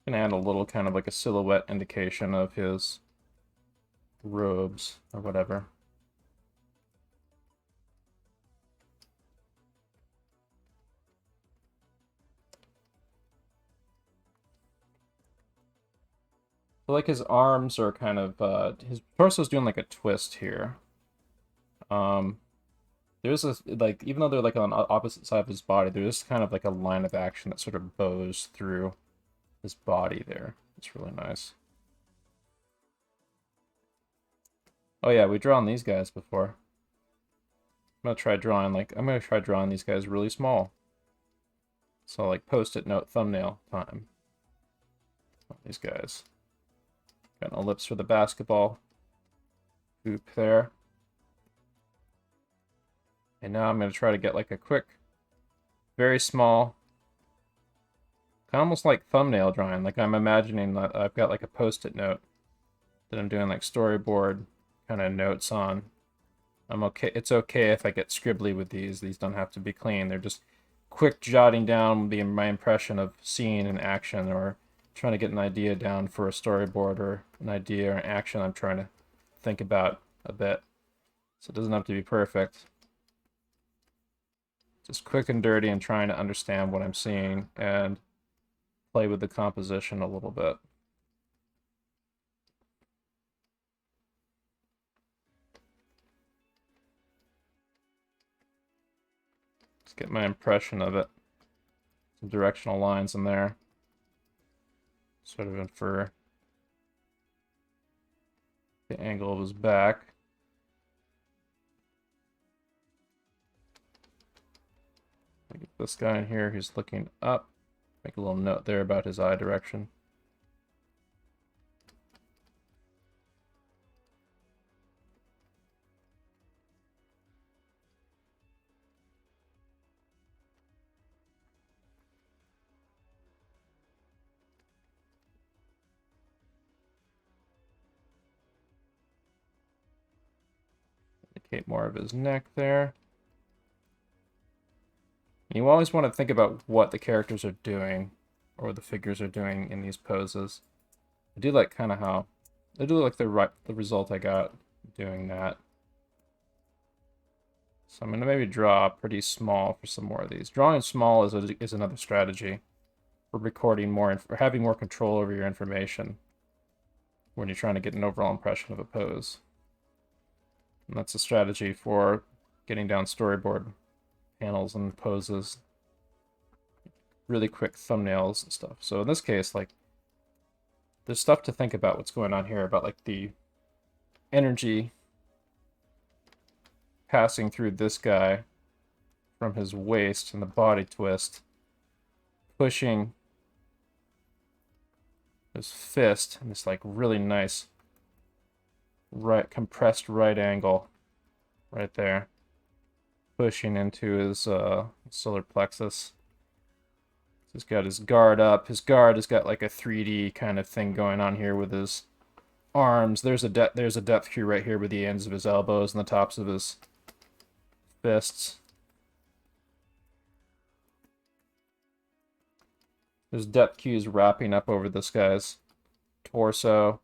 And add a little kind of like a silhouette indication of his robes or whatever. So like his arms are kind of his torso's doing like a twist here. There's a like even though they're like on the opposite side of his body, there's kind of like a line of action that sort of bows through his body there. It's really nice. Oh yeah, we drawn these guys before. I'm gonna try drawing these guys really small. So like post-it note thumbnail time. These guys. Got an ellipse for the basketball hoop there. And now I'm gonna try to get like a quick, very small, kind of almost like thumbnail drawing. Like I'm imagining that I've got like a post-it note that I'm doing like storyboard kind of notes on. I'm okay. It's okay if I get scribbly with these. These don't have to be clean. They're just quick jotting down my impression of scene and action, or trying to get an idea down for a storyboard, or an idea or an action I'm trying to think about a bit. So it doesn't have to be perfect. Just quick and dirty and trying to understand what I'm seeing and play with the composition a little bit. Let's get my impression of it. Some directional lines in there. Sort of infer the angle of his back. Get this guy in here who's looking up. Make a little note there about his eye direction. Indicate more of his neck there. You always want to think about what the characters are doing, or the figures are doing in these poses. I do like kind of how, I do like the result I got doing that. So I'm going to maybe draw pretty small for some more of these. Drawing small is another strategy for recording more, for having more control over your information when you're trying to get an overall impression of a pose. And that's a strategy for getting down storyboard panels and poses, really quick thumbnails and stuff. So in this case, like, there's stuff to think about what's going on here, about like the energy passing through this guy from his waist and the body twist, pushing his fist in this like really nice compressed right angle right there, pushing into his solar plexus. He's got his guard up. His guard has got like a 3D kind of thing going on here with his arms. There's a depth cue right here with the ends of his elbows and the tops of his fists. There's depth cues wrapping up over this guy's torso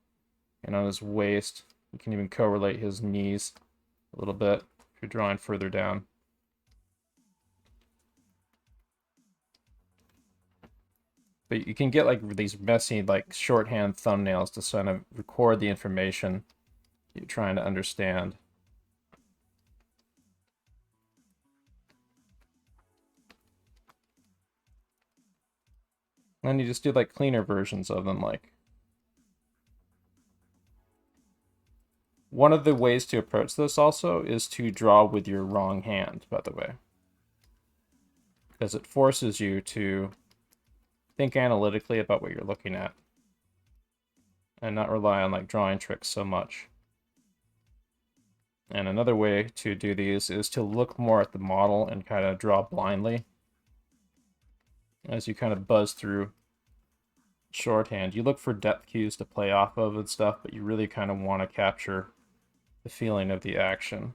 and on his waist. You can even correlate his knees a little bit if you're drawing further down. But you can get like these messy like shorthand thumbnails to sort of record the information you're trying to understand. then you just do like cleaner versions of them. Like, one of the ways to approach this also is to draw with your wrong hand, by the way, because it forces you to think analytically about what you're looking at and not rely on like drawing tricks so much. And another way to do these is to look more at the model and kind of draw blindly as you kind of buzz through shorthand. You look for depth cues to play off of and stuff, but you really kind of want to capture the feeling of the action.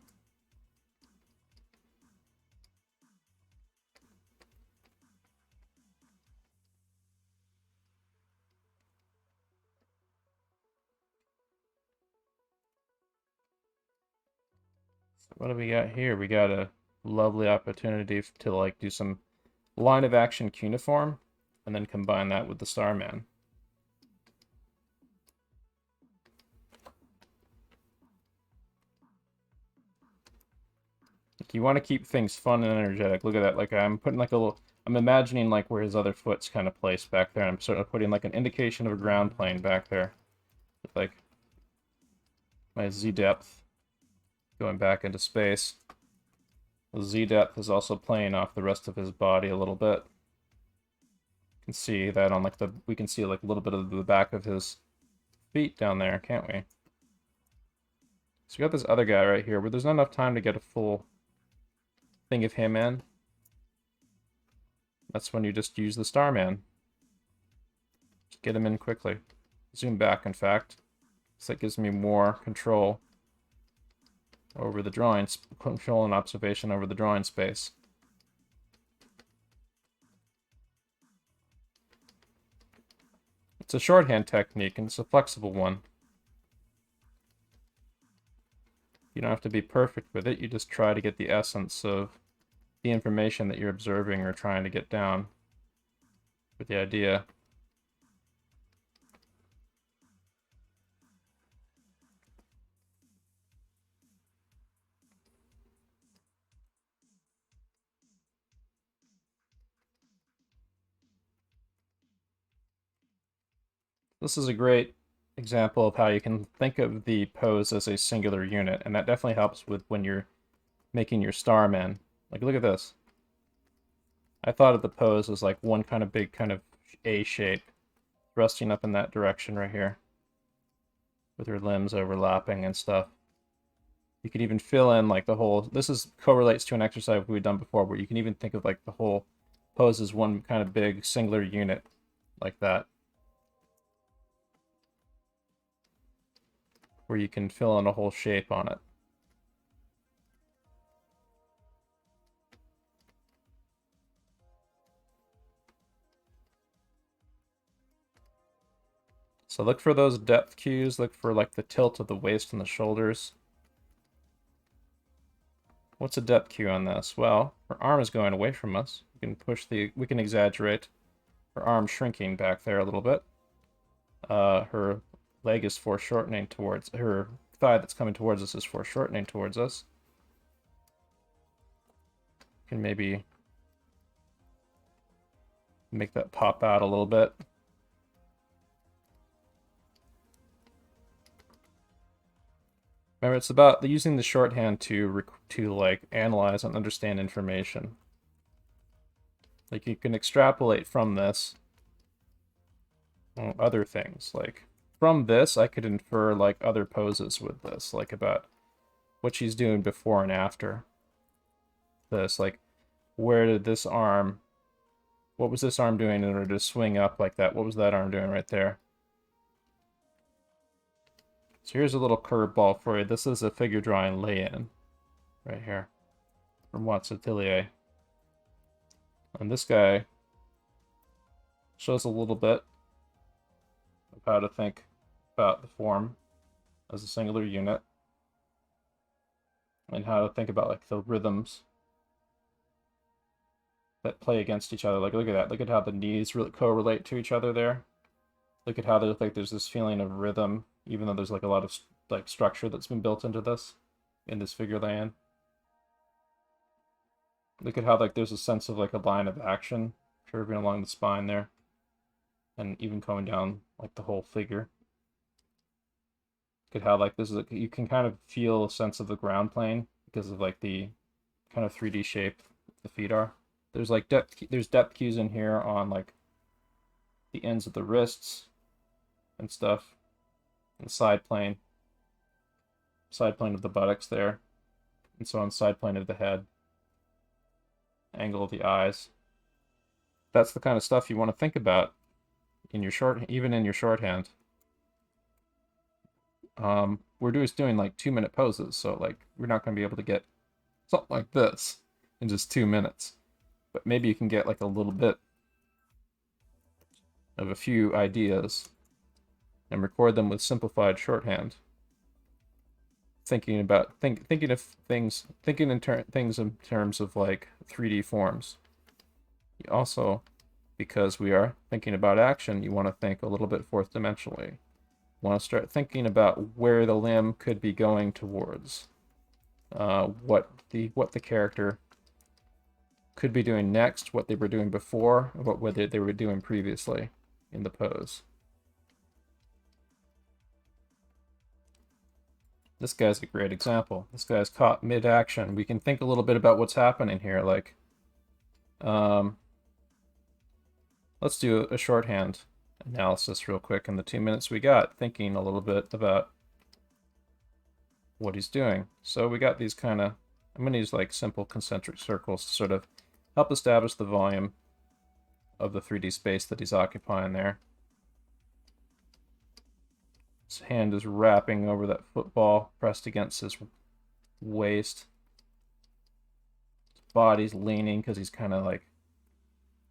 So what do we got here? We got a lovely opportunity to like do some line of action cuneiform and then combine that with the Starman. You want to keep things fun and energetic. Look at that. Like I'm putting like a little, I'm imagining like where his other foot's kind of placed back there. I'm sort of putting like an indication of a ground plane back there. With like my Z depth going back into space. The Z depth is also playing off the rest of his body a little bit. You can see that on like the, we can see like a little bit of the back of his feet down there, can't we? So we got this other guy right here, where there's not enough time to get a full thing of him in. That's when you just use the Starman. Just get him in quickly. Zoom back, in fact. So that gives me more control over the drawing, control and observation over the drawing space. It's a shorthand technique, and it's a flexible one. You don't have to be perfect with it, you just try to get the essence of the information that you're observing or trying to get down with the idea. This is a great example of how you can think of the pose as a singular unit, and that definitely helps with when you're making your Starman. Like, look at this. I thought of the pose as like one kind of big kind of A shape, thrusting up in that direction right here, with her limbs overlapping and stuff. You could even fill in like the whole, this is correlates to an exercise we've done before, where you can even think of like the whole pose as one kind of big singular unit like that, where you can fill in a whole shape on it. So look for those depth cues, look for like the tilt of the waist and the shoulders. What's a depth cue on this? Well, her arm is going away from us. We can push the, we can exaggerate her arm shrinking back there a little bit. Her leg is foreshortening towards, her thigh that's coming towards us is foreshortening towards us. Can maybe make that pop out a little bit. Remember, it's about using the shorthand to like analyze and understand information. Like you can extrapolate from this other things. Like from this, I could infer like other poses with this, like about what she's doing before and after this. Like, where did this arm? What was this arm doing in order to swing up like that? What was that arm doing right there? So here's a little curveball for you. This is a figure drawing lay-in right here from Watts Atelier. And this guy shows a little bit of how to think about the form as a singular unit and how to think about like the rhythms that play against each other. Like, look at that. Look at how the knees really correlate to each other there. Look at how there's like there's this feeling of rhythm, even though there's like a lot of like structure that's been built into this in this figure land. Look at how like there's a sense of like a line of action curving along the spine there. and even going down like the whole figure. Could have like this is you can kind of feel a sense of the ground plane because of like the kind of 3D shape the feet are. There's like depth cues in here on like the ends of the wrists and stuff, and side plane of the buttocks there, and so on side plane of the head, angle of the eyes. That's the kind of stuff you want to think about in your even in your shorthand. We're just doing like 2-minute poses, so like we're not going to be able to get something like this in just 2 minutes. But maybe you can get like a little bit of a few ideas and record them with simplified shorthand. Thinking in things in terms of like 3D forms. You also, because we are thinking about action, you want to think a little bit fourth dimensionally. You want to start thinking about where the limb could be going towards, what the character could be doing next, what they were doing before, what they were doing previously in the pose. This guy's a great example. This guy's caught mid-action. We can think a little bit about what's happening here. Like, let's do a shorthand analysis real quick in the 2 minutes we got, thinking a little bit about what he's doing. So we got these kind of, I'm going to use like simple concentric circles to sort of help establish the volume of the 3D space that he's occupying there. His hand is wrapping over that football pressed against his waist. His body's leaning because he's kind of like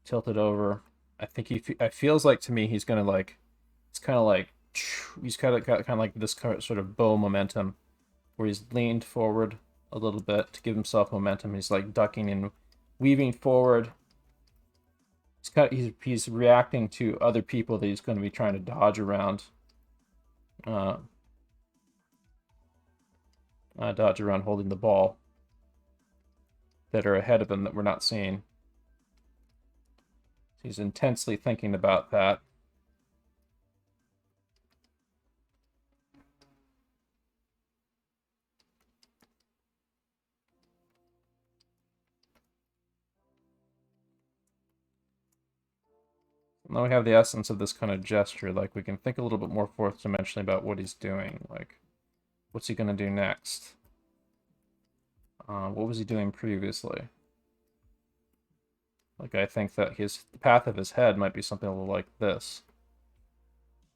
tilted over. I think it feels like to me he's gonna like, it's kind of like, he's kind of like this sort of bow momentum where he's leaned forward a little bit to give himself momentum. He's like ducking and weaving forward. He's reacting to other people that he's going to be trying to dodge around. Dodge around holding the ball that are ahead of him that we're not seeing. He's intensely thinking about that. Now we have the essence of this kind of gesture. Like we can think a little bit more fourth dimensionally about what he's doing. Like, what's he going to do next? What was he doing previously? Like, I think that the path of his head might be something a little like this.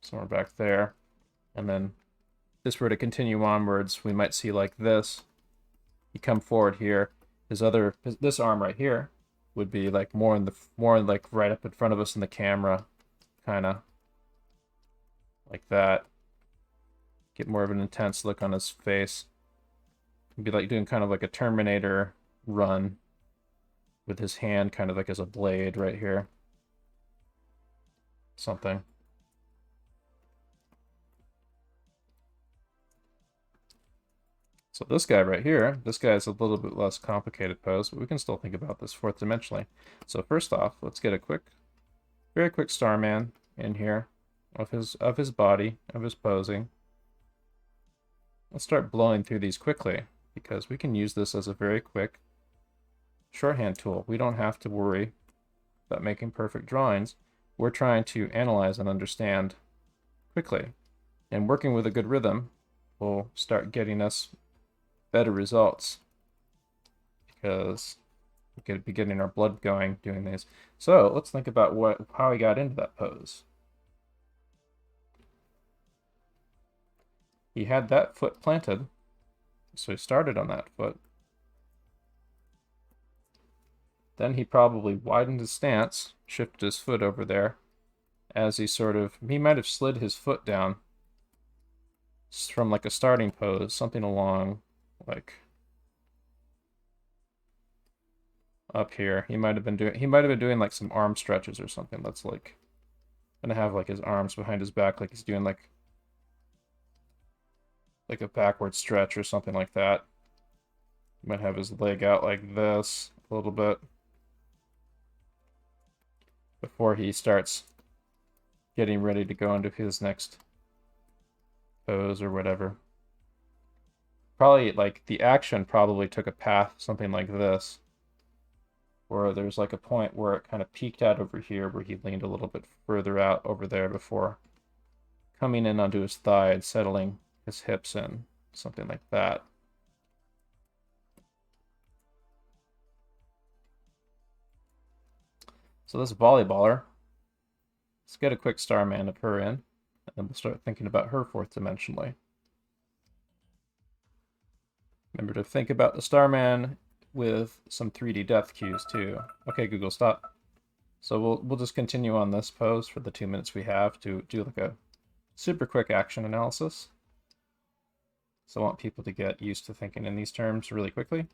Somewhere back there. And then if this were to continue onwards, we might see like this. You come forward here. This arm right here would be like more like right up in front of us in the camera, kind of like that. Get more of an intense look on his face. It'd be like doing kind of like a Terminator run with his hand kind of like as a blade right here. Something. So this guy right here, this guy is a little bit less complicated pose, but we can still think about this fourth dimensionally. So first off, let's get a very quick Starman in here of his body, of his posing. Let's start blowing through these quickly because we can use this as a very quick shorthand tool. We don't have to worry about making perfect drawings. We're trying to analyze and understand quickly. And working with a good rhythm will start getting us better results because we could be getting our blood going doing these. So let's think about how he got into that pose. He had that foot planted, so he started on that foot. Then he probably widened his stance, shifted his foot over there, as he might have slid his foot down from like a starting pose, something along like up here. He might have been doing like some arm stretches or something. That's like gonna have like his arms behind his back, like he's doing like a backward stretch or something like that. He might have his leg out like this a little bit before he starts getting ready to go into his next pose or whatever. Probably like the action probably took a path something like this, where there's like a point where it kind of peaked out over here where he leaned a little bit further out over there before coming in onto his thigh and settling his hips in, something like that. So this volleyballer, let's get a quick Starman of her in, and then we'll start thinking about her fourth dimensionally. Remember to think about the Starman with some 3D depth cues too. Okay, Google, stop. So we'll just continue on this pose for the 2 minutes we have to do like a super quick action analysis. So I want people to get used to thinking in these terms really quickly.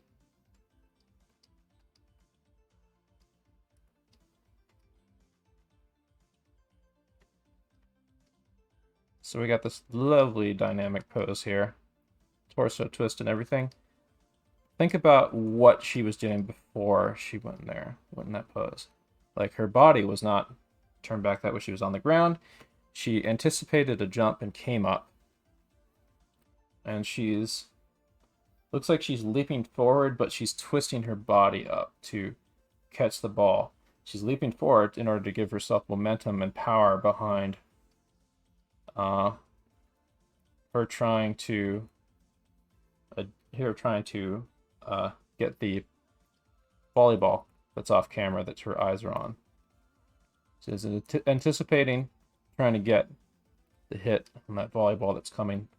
So we got this lovely dynamic pose here. Torso twist and everything. Think about what she was doing before she went in there, went in that pose. Like her body was not turned back that way. She was on the ground. She anticipated a jump and came up. And looks like she's leaping forward, but she's twisting her body up to catch the ball. She's leaping forward in order to give herself momentum and power behind her trying to get the volleyball that's off camera that her eyes are on. She's anticipating trying to get the hit on that volleyball that's coming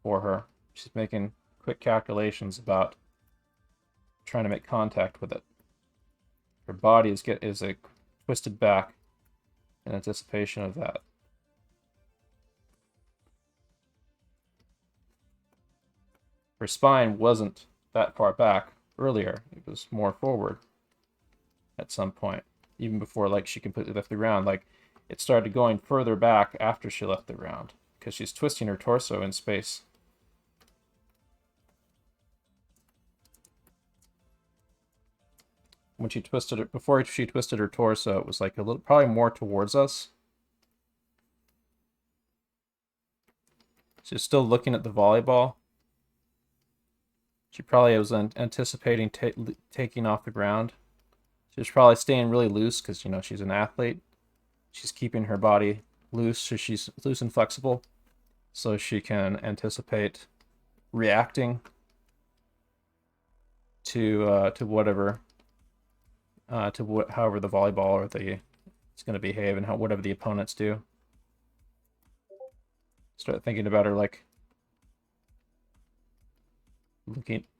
for her. She's making quick calculations about trying to make contact with it. Her body is twisted back in anticipation of that. Her spine wasn't that far back earlier. It was more forward at some point, even before like she completely left the ground. Like it started going further back after she left the ground because she's twisting her torso in space. When she twisted it, before she twisted her torso, it was like a little, probably more towards us. She's still looking at the volleyball. She probably was anticipating taking off the ground. She was probably staying really loose because, you know, she's an athlete. She's keeping her body loose, so she's loose and flexible, so she can anticipate reacting to whatever, however the volleyball or it's going to behave and whatever the opponents do. Start thinking about her like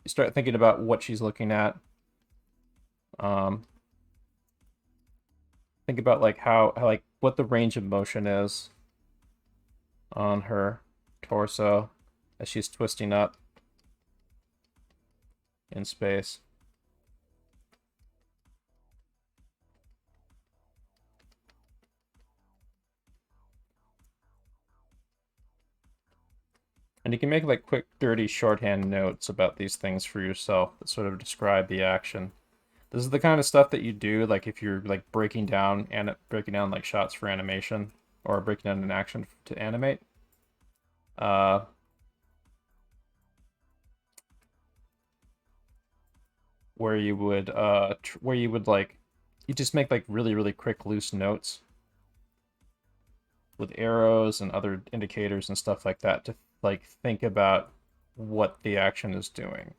start thinking about what she's looking at. Think about like how like what the range of motion is on her torso as she's twisting up in space. And you can make like quick, dirty shorthand notes about these things for yourself that sort of describe the action. This is the kind of stuff that you do like if you're like breaking down like shots for animation or breaking down an action to animate. Where you would like you just make like really quick loose notes with arrows and other indicators and stuff like that to like think about what the action is doing.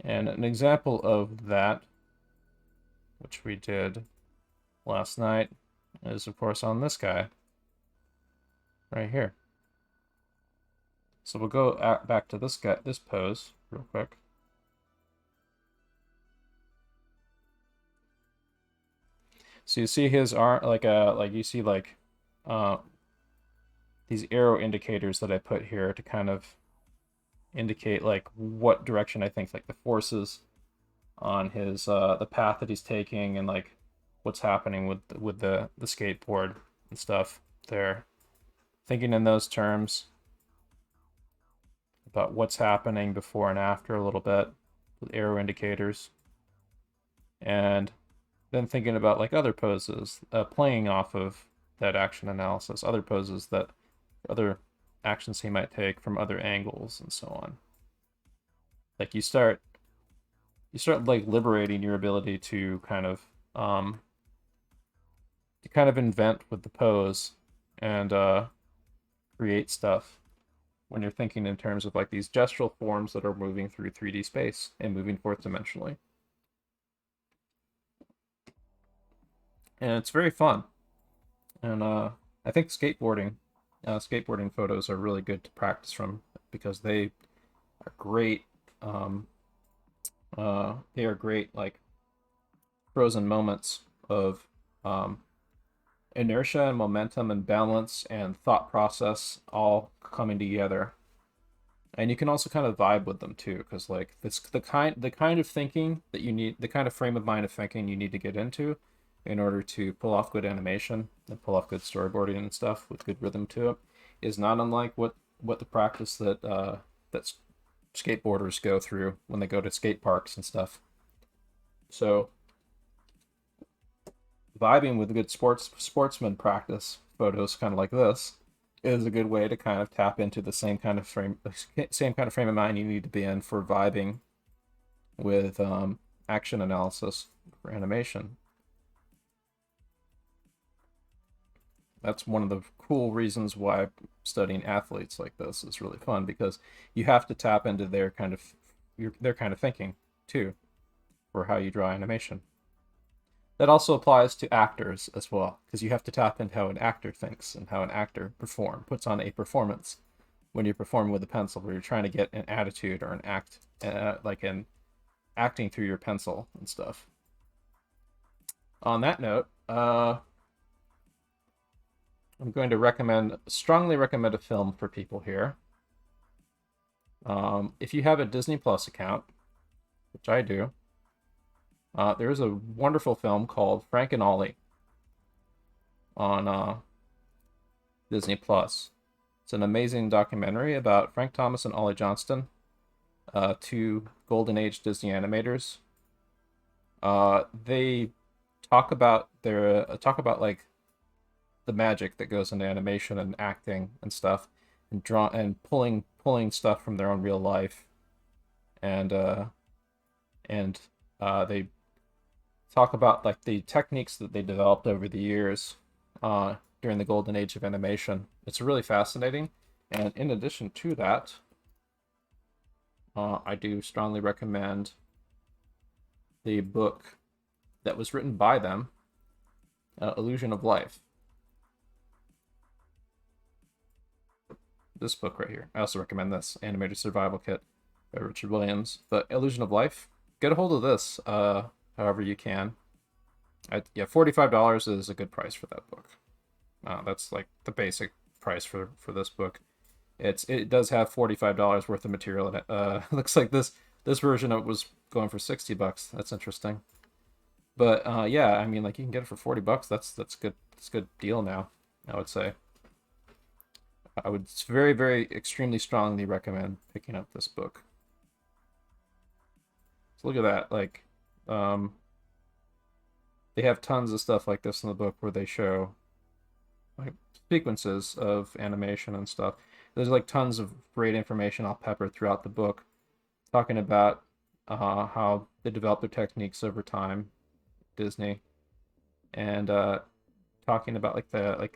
And an example of that, which we did last night, is of course on this guy right here. So we'll go back to this pose real quick. So you see his arm, like you see like these arrow indicators that I put here to kind of indicate like what direction I think like the forces on his the path that he's taking and like what's happening with the skateboard and stuff there. Thinking in those terms about what's happening before and after a little bit with arrow indicators. And then thinking about like other poses, playing off of that action analysis, other poses that other actions he might take from other angles and so on. Like you start like liberating your ability to kind of invent with the pose and create stuff when you're thinking in terms of like these gestural forms that are moving through 3D space and moving fourth dimensionally. And it's very fun. And I think skateboarding photos are really good to practice from because they are great. Um, they are great like frozen moments of um, inertia and momentum and balance and thought process all coming together. And you can also kind of vibe with them too, because like this the kind of thinking that you need, the kind of frame of mind of thinking you need to get into in order to pull off good animation and pull off good storyboarding and stuff with good rhythm to it is not unlike what the practice that skateboarders go through when they go to skate parks and stuff. So vibing with good sportsman practice photos, kind of like this, is a good way to kind of tap into the same kind of frame of mind you need to be in for vibing with action analysis for animation. That's one of the cool reasons why studying athletes like this is really fun, because you have to tap into their kind of thinking too for how you draw animation. That also applies to actors as well, because you have to tap into how an actor thinks and how an actor puts on a performance when you're performing with a pencil, where you're trying to get an attitude or an act, like an acting through your pencil and stuff. On that note, I'm going to strongly recommend a film for people here. If you have a Disney Plus account, which I do, there's a wonderful film called Frank and Ollie on Disney Plus. It's an amazing documentary about Frank Thomas and Ollie Johnston, two golden age Disney animators. They talk about like the magic that goes into animation and acting and stuff, and pulling stuff from their own real life, and they talk about like the techniques that they developed over the years during the golden age of animation. It's really fascinating, and in addition to that, I do strongly recommend the book that was written by them, Illusion of Life. This book right here. I also recommend this Animated Survival Kit by Richard Williams. But Illusion of Life, get a hold of this however you can. Yeah, $45 is a good price for that book. That's like the basic price for this book. It does have $45 worth of material in it. Looks like this version of it was going for $60. That's interesting. But yeah, I mean, like you can get it for $40. That's good. That's a good deal now, I would say. I would very, very, extremely strongly recommend picking up this book. So look at that. Like, they have tons of stuff like this in the book where they show like sequences of animation and stuff. There's like tons of great information all peppered throughout the book, talking about how they developed their techniques over time, Disney, and talking about the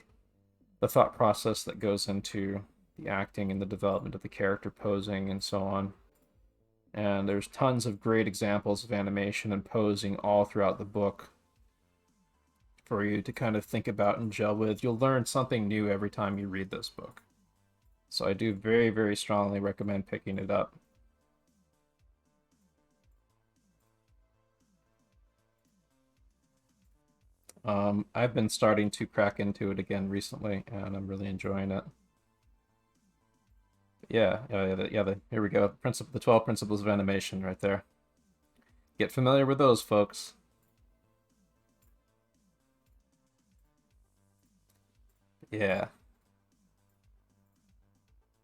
thought process that goes into the acting and the development of the character posing and so on. And there's tons of great examples of animation and posing all throughout the book for you to kind of think about and gel with. You'll learn something new every time you read this book. So I do very, very strongly recommend picking it up. I've been starting to crack into it again recently, and I'm really enjoying it. Here we go. The 12 principles of animation right there. Get familiar with those, folks. Yeah.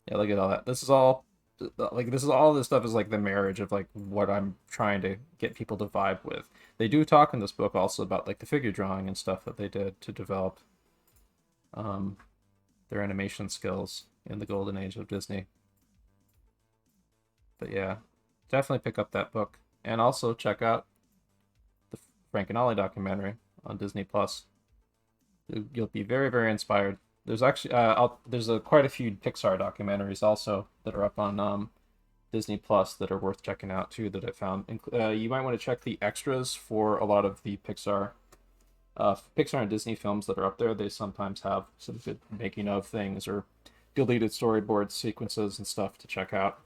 Yeah, look at all that. This is all like this is all this stuff is like the marriage of like what I'm trying to get people to vibe with. They do talk in this book also about like the figure drawing and stuff that they did to develop um, their animation skills in the golden age of Disney. But yeah, definitely pick up that book and also check out the Frank and Ollie documentary on Disney Plus. You'll be very, very inspired. There's actually there's quite a few Pixar documentaries also that are up on Disney Plus that are worth checking out too that I found. You might want to check the extras for a lot of the Pixar and Disney films that are up there. They sometimes have some good making of things or deleted storyboard sequences and stuff to check out,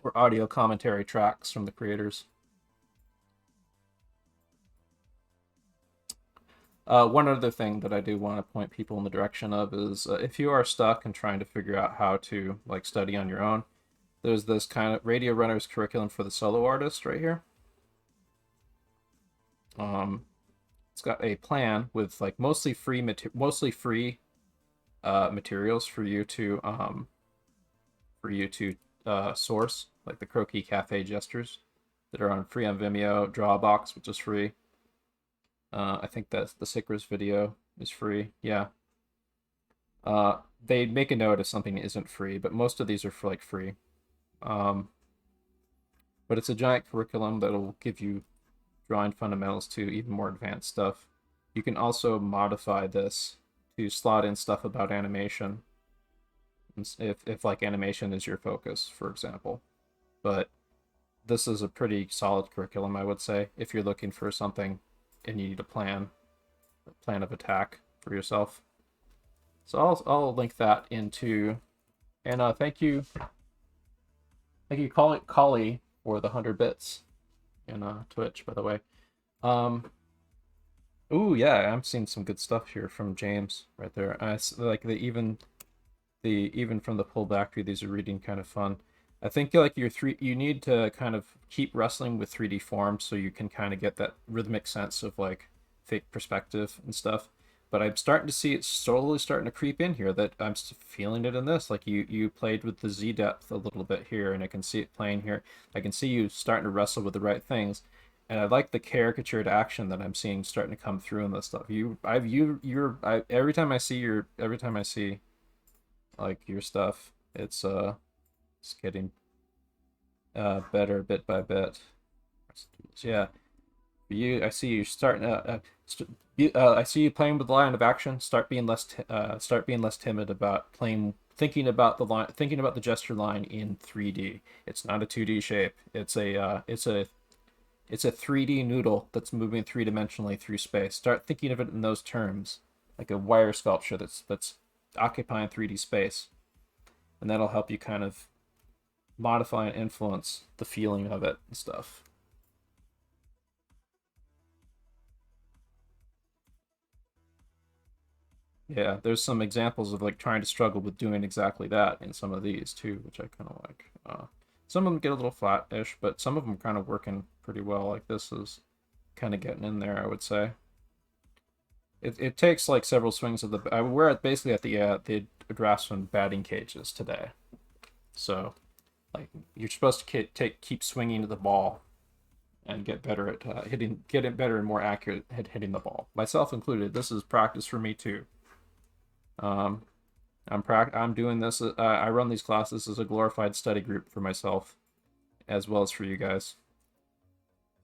or audio commentary tracks from the creators. One other thing that I do want to point people in the direction of is if you are stuck and trying to figure out how to like study on your own, there's this kind of Radio Runner's curriculum for the solo artist right here. It's got a plan with like mostly free materials for you to source, like the Croquis Cafe gestures that are free on Vimeo, Drawbox, which is free. I think that the Sicras video is free. Yeah. They make a note if something isn't free, but most of these are for like free. But it's a giant curriculum that'll give you drawing fundamentals to even more advanced stuff. You can also modify this to slot in stuff about animation, if like animation is your focus, for example. But this is a pretty solid curriculum, I would say, if you're looking for something and you need a plan of attack for yourself. So I'll link that into, and thank you, Collie for the 100 bits in Twitch, by the way. Ooh, yeah, I'm seeing some good stuff here from James right there. Like even from the pullback view, these are reading kind of fun. I think like you need to kind of keep wrestling with 3D forms so you can kind of get that rhythmic sense of like fake perspective and stuff. But I'm starting to see it slowly starting to creep in here, that I'm feeling it in this. Like you played with the Z depth a little bit here, and I can see it playing here. I can see you starting to wrestle with the right things. And I like the caricatured action that I'm seeing starting to come through in this stuff. Every time I see like your stuff, it's getting better bit by bit. Yeah, I see you starting I see you playing with the line of action. Start being less timid about thinking about the gesture line in 3D. It's not a 2D shape. It's a 3D noodle that's moving three-dimensionally through space. Start thinking of it in those terms, like a wire sculpture that's occupying 3D space, and that'll help you kind of modify and influence the feeling of it and stuff. Yeah, there's some examples of like trying to struggle with doing exactly that in some of these too, which I kind of like. Some of them get a little flat-ish, but some of them kind of working pretty well. Like this is kind of getting in there, I would say. It takes like several swings of the. We're basically at the draftsman batting cages today, so like you're supposed to keep swinging to the ball and get better at getting better and more accurate at hitting the ball. Myself included. This is practice for me too. I'm doing this. I run these classes as a glorified study group for myself, as well as for you guys.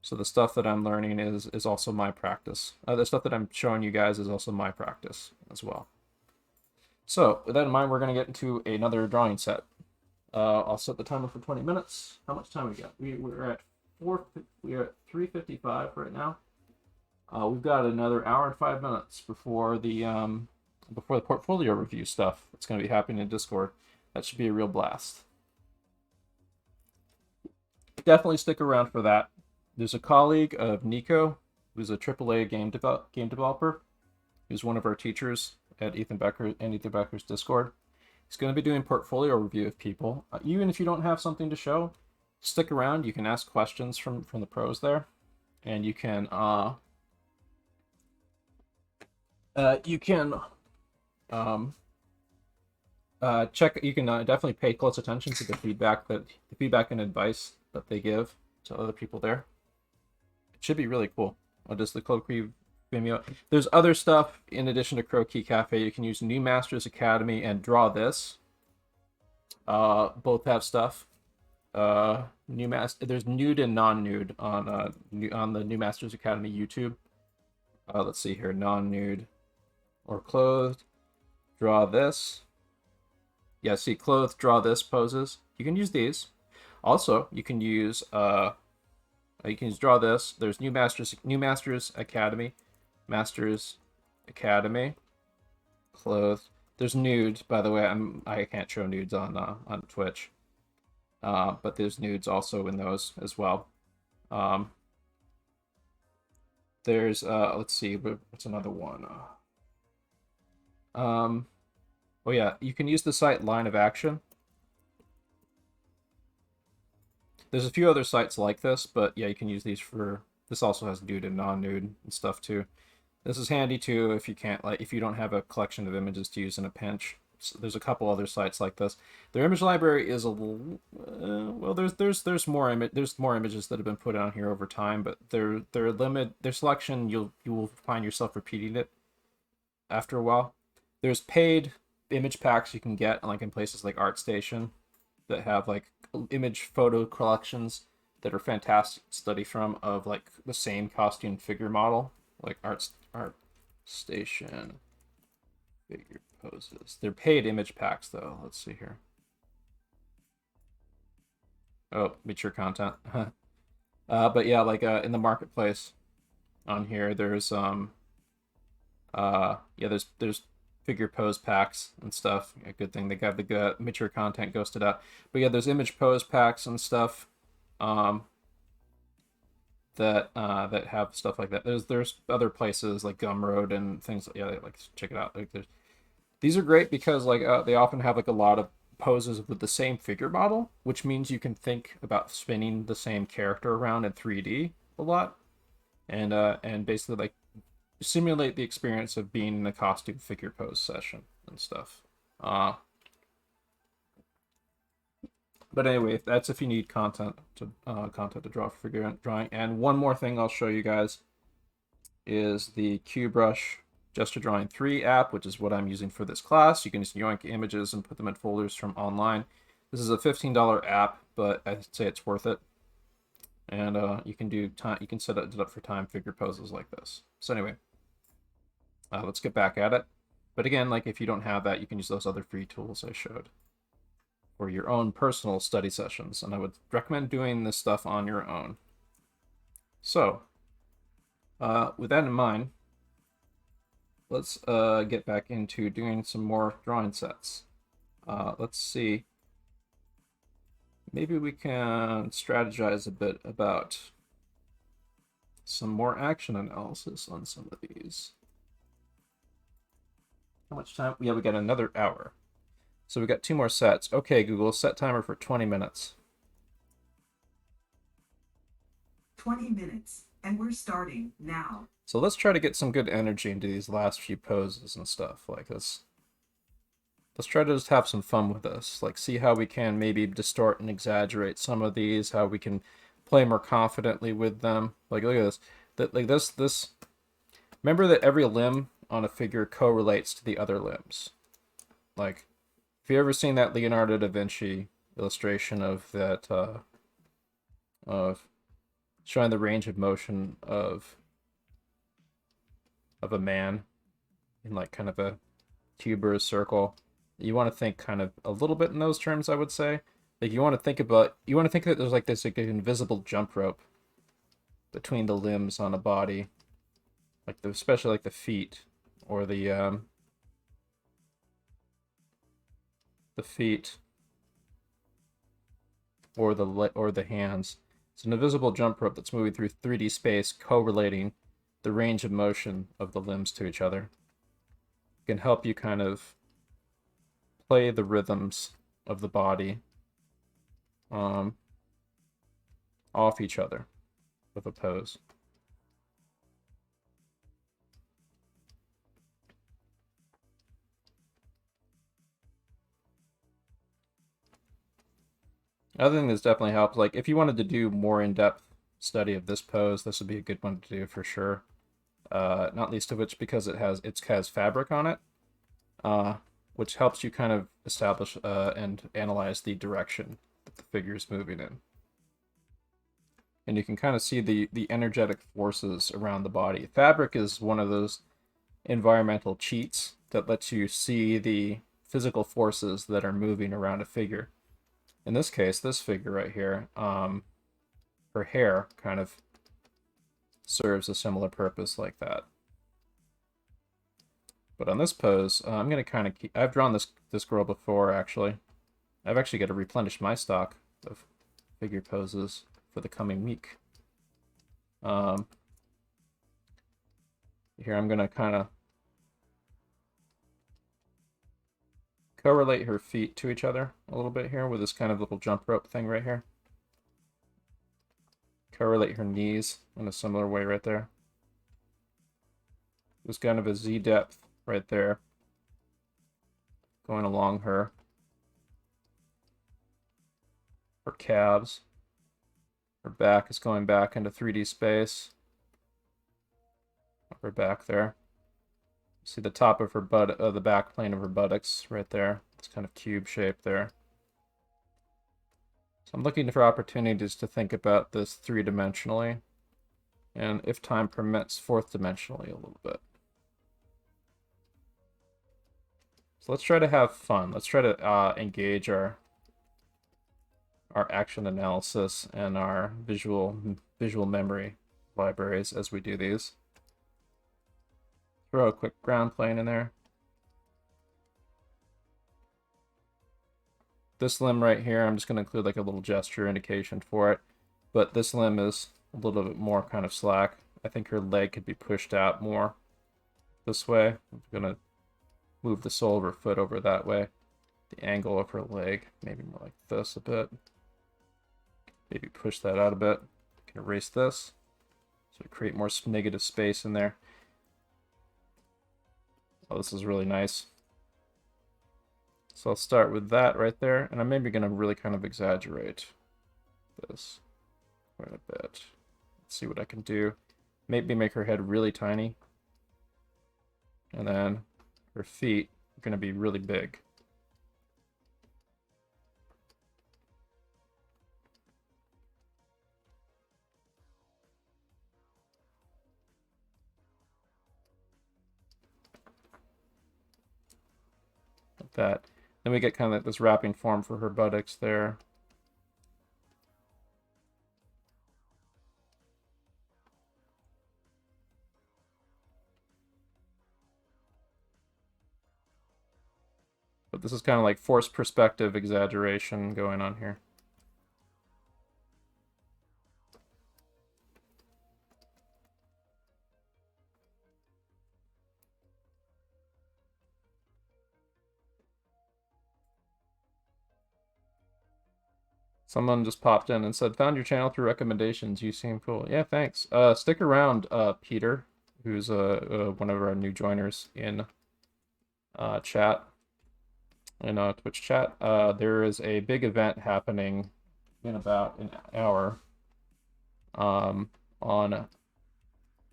So the stuff that I'm learning is also my practice. The stuff that I'm showing you guys is also my practice as well. So with that in mind, we're going to get into another drawing set. I'll set the timer for 20 minutes. How much time we got? We're at 3:55 right now. We've got another hour and 5 minutes before the portfolio review stuff that's going to be happening in Discord. That should be a real blast. Definitely stick around for that. There's a colleague of Nico, who's a AAA game developer, who's one of our teachers at Ethan Becker's Discord. He's going to be doing portfolio review of people. Even if you don't have something to show, stick around. You can ask questions from the pros there, and you can check. You can definitely pay close attention to the feedback and advice that they give to other people there. It should be really cool. Just the Code Crew Vimeo. There's other stuff in addition to Crow Key Cafe. You can use New Masters Academy and Draw This. Both have stuff. There's nude and non-nude on the New Masters Academy YouTube. Let's see here, non-nude or clothed. Draw this. Yeah, see, clothed, draw this poses. You can use these. Also, you can use draw this. There's New Masters Academy, Masters Academy, clothed. There's nude, by the way. I can't show nudes on Twitch. But there's nudes also in those as well. There's let's see, what's another one? Oh yeah, you can use the site Line of Action. There's a few other sites like this, but yeah, you can use these for. This also has nude and non-nude and stuff too. This is handy too if you don't have a collection of images to use in a pinch. So there's a couple other sites like this. Their image library is a little well. There's more images that have been put on here over time, but their selection you will find yourself repeating it after a while. There's paid image packs you can get like in places like ArtStation that have like image photo collections that are fantastic to study from of like the same costume figure model, like ArtStation figure poses. They're paid image packs though. Let's see here. Oh, mature content. But yeah, like in the marketplace on here, there's there's figure pose packs and stuff. A good thing they got the mature content ghosted out. But yeah, there's image pose packs and stuff that have stuff like that. There's other places like Gumroad and things. Yeah, like check it out. Like these are great because like they often have like a lot of poses with the same figure model, which means you can think about spinning the same character around in 3D a lot, and basically like simulate the experience of being in a costume figure pose session and stuff. But anyway, that's if you need content to draw for figure drawing. And one more thing I'll show you guys is the QBrush Gesture Drawing 3 app, which is what I'm using for this class. You can just yoink images and put them in folders from online. This is a $15 app, but I'd say it's worth it. And you can set it up for time figure poses like this. So anyway, let's get back at it. But again, like if you don't have that, you can use those other free tools I showed for your own personal study sessions. And I would recommend doing this stuff on your own. So with that in mind, let's get back into doing some more drawing sets. Let's see. Maybe we can strategize a bit about some more action analysis on some of these. How much time? Yeah, we got another hour. So we got 2 more sets. Okay, Google, set timer for 20 minutes. 20 minutes, and we're starting now. So let's try to get some good energy into these last few poses and stuff like this. Let's try to just have some fun with this. Like see how we can maybe distort and exaggerate some of these, how we can play more confidently with them. Like look at this. This remember that every limb on a figure correlates to the other limbs. Like if you ever seen that Leonardo da Vinci illustration of that of showing the range of motion of a man in like kind of a tuberous circle, you want to think kind of a little bit in those terms, I would say. Like you want to think that there's like this like invisible jump rope between the limbs on a body, like especially like the feet or the feet or the hands. It's an invisible jump rope that's moving through 3D space, correlating the range of motion of the limbs to each other. It can help you kind of play the rhythms of the body off each other with a pose. Other thing that's definitely helped, like if you wanted to do more in-depth study of this pose, this would be a good one to do for sure. Not least of which because it has fabric on it, uh, which helps you kind of establish and analyze the direction that the figure is moving in. And you can kind of see the energetic forces around the body. Fabric is one of those environmental cheats that lets you see the physical forces that are moving around a figure. In this case, this figure right here, her hair kind of serves a similar purpose like that. But on this pose, I'm going to kind of keep... I've drawn this girl before, actually. I've actually got to replenish my stock of figure poses for the coming week. Here I'm going to kind of correlate her feet to each other a little bit here with this kind of little jump rope thing right here. Correlate her knees in a similar way right there. There's kind of a Z depth right there going along her calves. Her back is going back into 3D space. Her back there. See the top of her the back plane of her buttocks right there. It's kind of cube shaped there. So I'm looking for opportunities to think about this three-dimensionally, and if time permits, fourth-dimensionally a little bit. So let's try to have fun. Let's try to engage our action analysis and our visual memory libraries as we do these. Throw a quick ground plane in there. This limb right here, I'm just going to include like a little gesture indication for it. But this limb is a little bit more kind of slack. I think her leg could be pushed out more this way. I'm going to move the sole of her foot over that way. The angle of her leg, maybe more like this a bit. Maybe push that out a bit. Can erase this. So create more negative space in there. Oh, this is really nice. So I'll start with that right there, and I'm maybe going to really kind of exaggerate this quite a bit. Let's see what I can do. Maybe make her head really tiny. And then her feet are going to be really big. Like that. Then we get kind of like this wrapping form for her buttocks there. But this is kind of like forced perspective exaggeration going on here. Someone just popped in and said, found your channel through recommendations. You seem cool. Yeah, thanks. Stick around, Peter, who's one of our new joiners in chat, in Twitch chat. There is a big event happening in about an hour on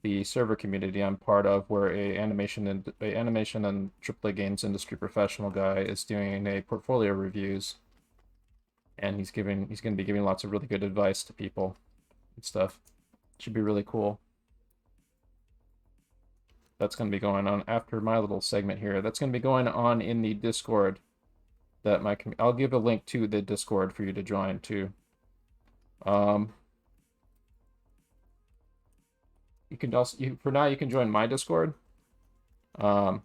the server community I'm part of, where a animation and AAA games industry professional guy is doing a portfolio reviews. And he's going to be giving lots of really good advice to people and stuff. Should be really cool. That's going to be going on after my little segment here. That's going to be going on in the Discord. I'll give a link to the Discord for you to join too. You can also for now you can join my Discord. I'll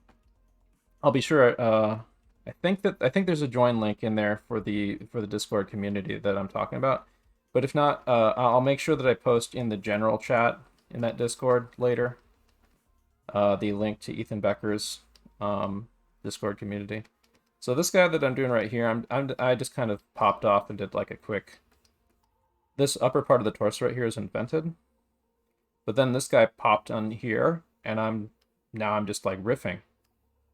be sure. I think there's a join link in there for the Discord community that I'm talking about. But if not, I'll make sure that I post in the general chat in that Discord later the link to Ethan Becker's Discord community. So this guy that I'm doing right here, I just kind of popped off and did like a quick. This upper part of the torso right here is invented, but then this guy popped on here, and I'm just like riffing.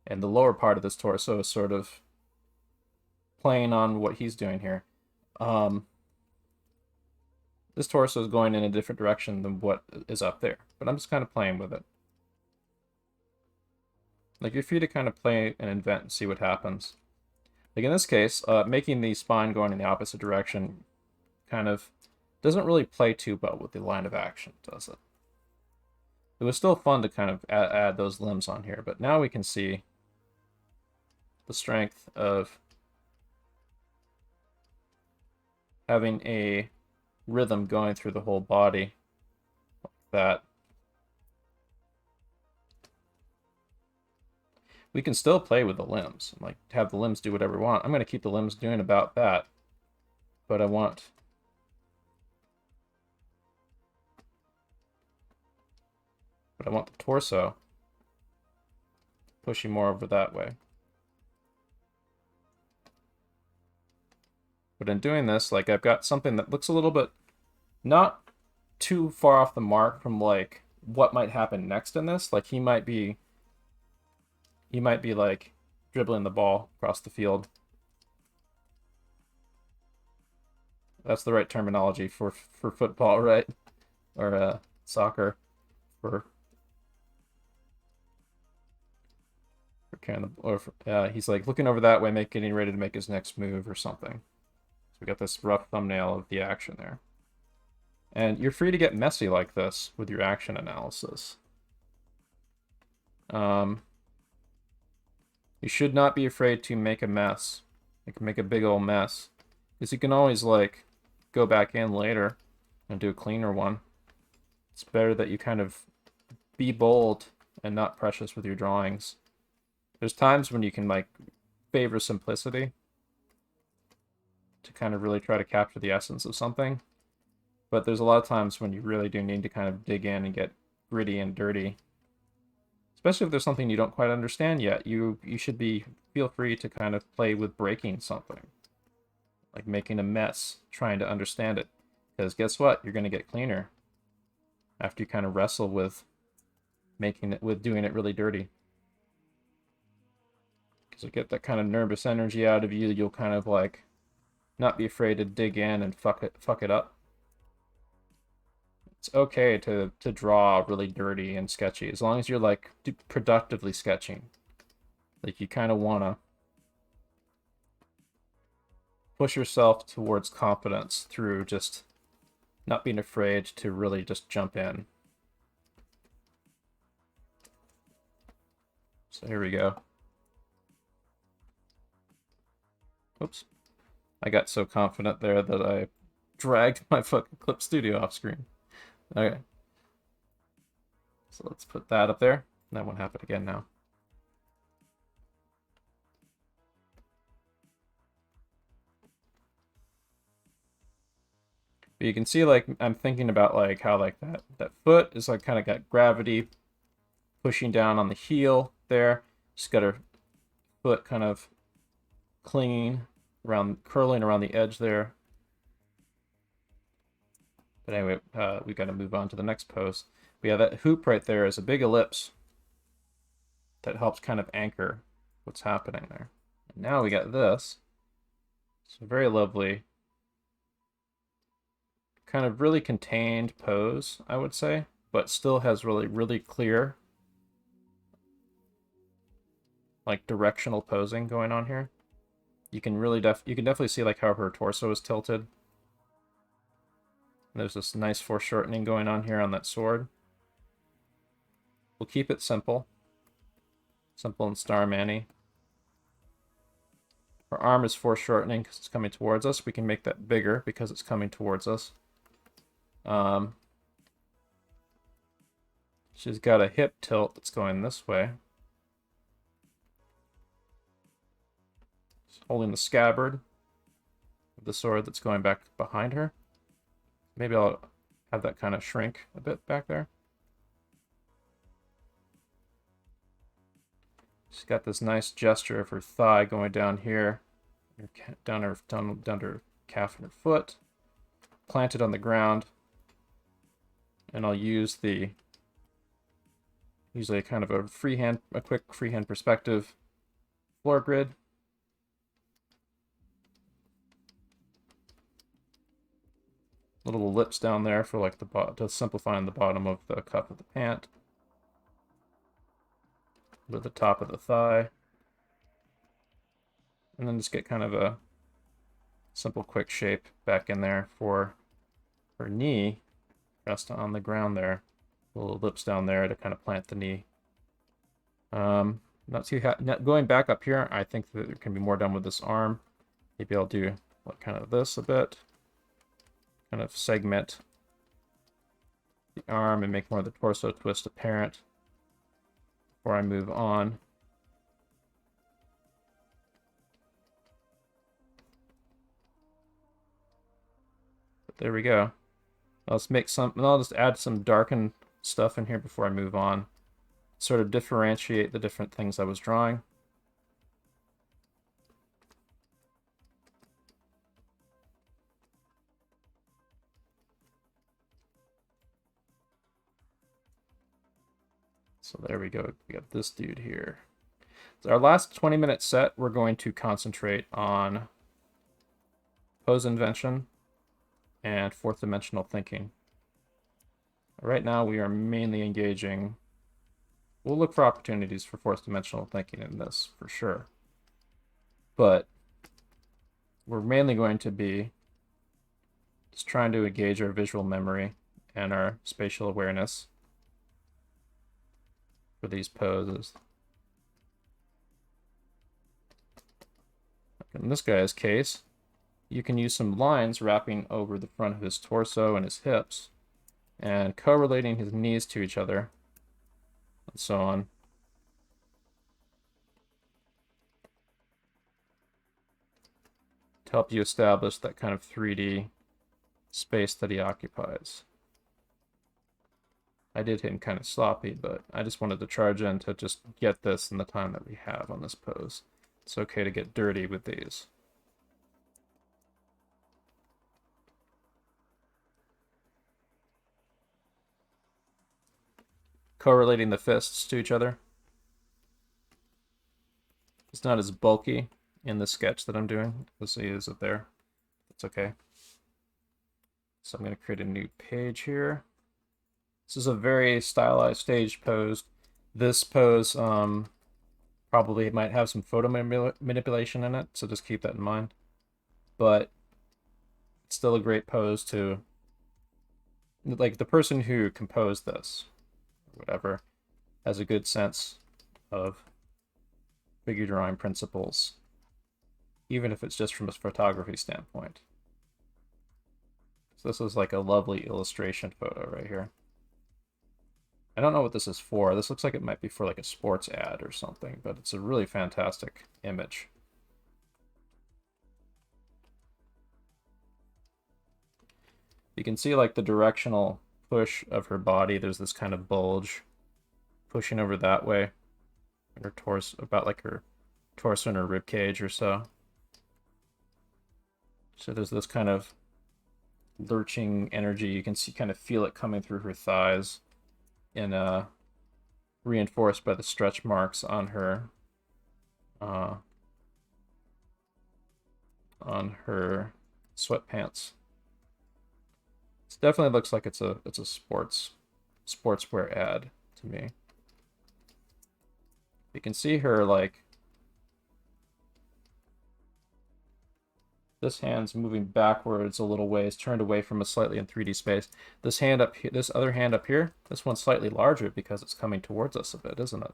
And the lower part of this torso is sort of playing on what he's doing here. this torso is going in a different direction than what is up there. But I'm just kind of playing with it. Like, you're free to kind of play and invent and see what happens. Like in this case, making the spine going in the opposite direction kind of doesn't really play too well with the line of action, does it? It was still fun to kind of add those limbs on here, but now we can see the strength of having a rhythm going through the whole body like that. We can still play with the limbs, like have the limbs do whatever we want. I'm going to keep the limbs doing about that, but I want the torso pushing more over that way. But in doing this, like, I've got something that looks a little bit not too far off the mark from like what might happen next in this. Like he might be like dribbling the ball across the field. That's the right terminology for football, right? Or soccer for carrying the, or he's like looking over that way, getting ready to make his next move or something. So we got this rough thumbnail of the action there. And you're free to get messy like this with your action analysis. You should not be afraid to make a mess. Like, make a big old mess. Because you can always, like, go back in later and do a cleaner one. It's better that you kind of be bold and not precious with your drawings. There's times when you can, like, favor simplicity to kind of really try to capture the essence of something. But there's a lot of times when you really do need to kind of dig in and get gritty and dirty. Especially if there's something you don't quite understand yet. You should feel free to kind of play with breaking something. Like making a mess, trying to understand it. Because guess what? You're going to get cleaner after you kind of wrestle with doing it really dirty. Because you get that kind of nervous energy out of you, you'll kind of like not be afraid to dig in and fuck it up. It's okay to draw really dirty and sketchy, as long as you're like productively sketching. Like you kind of want to push yourself towards confidence through just not being afraid to really just jump in. So here we go. Oops. I got so confident there that I dragged my fucking Clip Studio off screen. Okay. So let's put that up there. That won't happen again now. But you can see, like, I'm thinking about, like, how, like, that foot is, like, kind of got gravity pushing down on the heel there. Just got her foot kind of clinging around, curling around the edge there. But anyway, we've got to move on to the next pose. We have that hoop right there is a big ellipse that helps kind of anchor what's happening there. And now we got this. It's a very lovely, kind of really contained pose, I would say, but still has really, really clear, like, directional posing going on here. You can really you can definitely see like how her torso is tilted. There's this nice foreshortening going on here on that sword. We'll keep it simple. Simple and Starman-y. Her arm is foreshortening because it's coming towards us. We can make that bigger because it's coming towards us. She's got a hip tilt that's going this way. She's holding the scabbard of the sword that's going back behind her. Maybe I'll have that kind of shrink a bit back there. She's got this nice gesture of her thigh going down here, down her calf and her foot, planted on the ground. And I'll use usually kind of a quick freehand perspective floor grid. Little lips down there for like to simplify on the bottom of the cuff of the pant. With the top of the thigh. And then just get kind of a simple quick shape back in there for her knee, just on the ground there. Little lips down there to kind of plant the knee. Not too going back up here, I think that there can be more done with this arm. Maybe I'll do like kind of this a bit. Kind of segment the arm and make more of the torso twist apparent before I move on. But there we go. Let's make some, and I'll just add some darkened stuff in here before I move on. Sort of differentiate the different things I was drawing. So there we go. We got this dude here. So our last 20-minute set, we're going to concentrate on pose invention and fourth dimensional thinking. Right now, we are mainly engaging. We'll look for opportunities for fourth dimensional thinking in this, for sure. But we're mainly going to be just trying to engage our visual memory and our spatial awareness for these poses. In this guy's case, you can use some lines wrapping over the front of his torso and his hips and correlating his knees to each other and so on. To help you establish that kind of 3D space that he occupies. I did him kind of sloppy, but I just wanted to charge in to just get this in the time that we have on this pose. It's okay to get dirty with these. Correlating the fists to each other. It's not as bulky in the sketch that I'm doing as he is up there. It's okay. So I'm going to create a new page here. This is a very stylized stage pose. This pose probably might have some photo manipulation in it, so just keep that in mind. But it's still a great pose to, like, the person who composed this, or whatever, has a good sense of figure drawing principles, even if it's just from a photography standpoint. So this is like a lovely illustration photo right here. I don't know what this is for. This looks like it might be for like a sports ad or something, but it's a really fantastic image. You can see like the directional push of her body. There's this kind of bulge pushing over that way. And her torso, about like her torso and her rib cage or so. So there's this kind of lurching energy. You can see, kind of feel it coming through her thighs. And reinforced by the stretch marks on her sweatpants. It definitely looks like it's a sportswear ad to me. You can see her like this hand's moving backwards a little ways, turned away from us slightly in 3D space. This hand up here, this other hand up here, this one's slightly larger because it's coming towards us a bit, isn't it?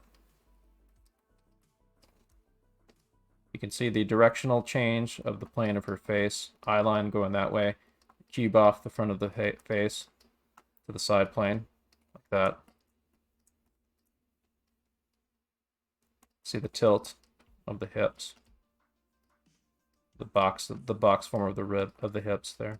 You can see the directional change of the plane of her face, eye line going that way, cube off the front of the face to the side plane, like that. See the tilt of the hips. The box form of the rib of the hips there.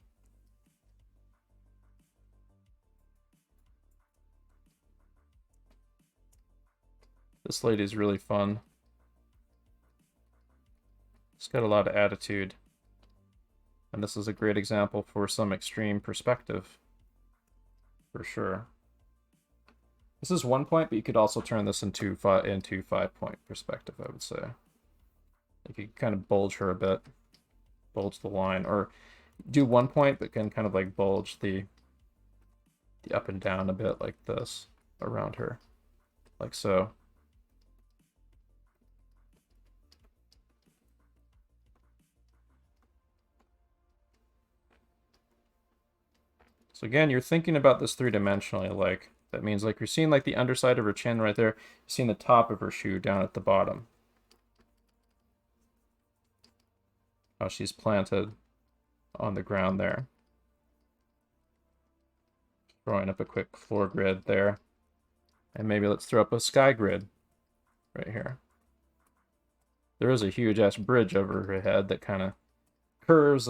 This lady's really fun. She's got a lot of attitude. And this is a great example for some extreme perspective. For sure. This is 1 point, but you could also turn this into 5-point perspective, I would say. You could kind of bulge her a bit. Bulge the line, or do one point, but can kind of like bulge the up and down a bit like this around her, like so. So again, you're thinking about this three-dimensionally, like that means like you're seeing like the underside of her chin right there, you're seeing the top of her shoe down at the bottom. How she's planted on the ground there. Throwing up a quick floor grid there. And maybe let's throw up a sky grid right here. There is a huge ass bridge over her head that kind of curves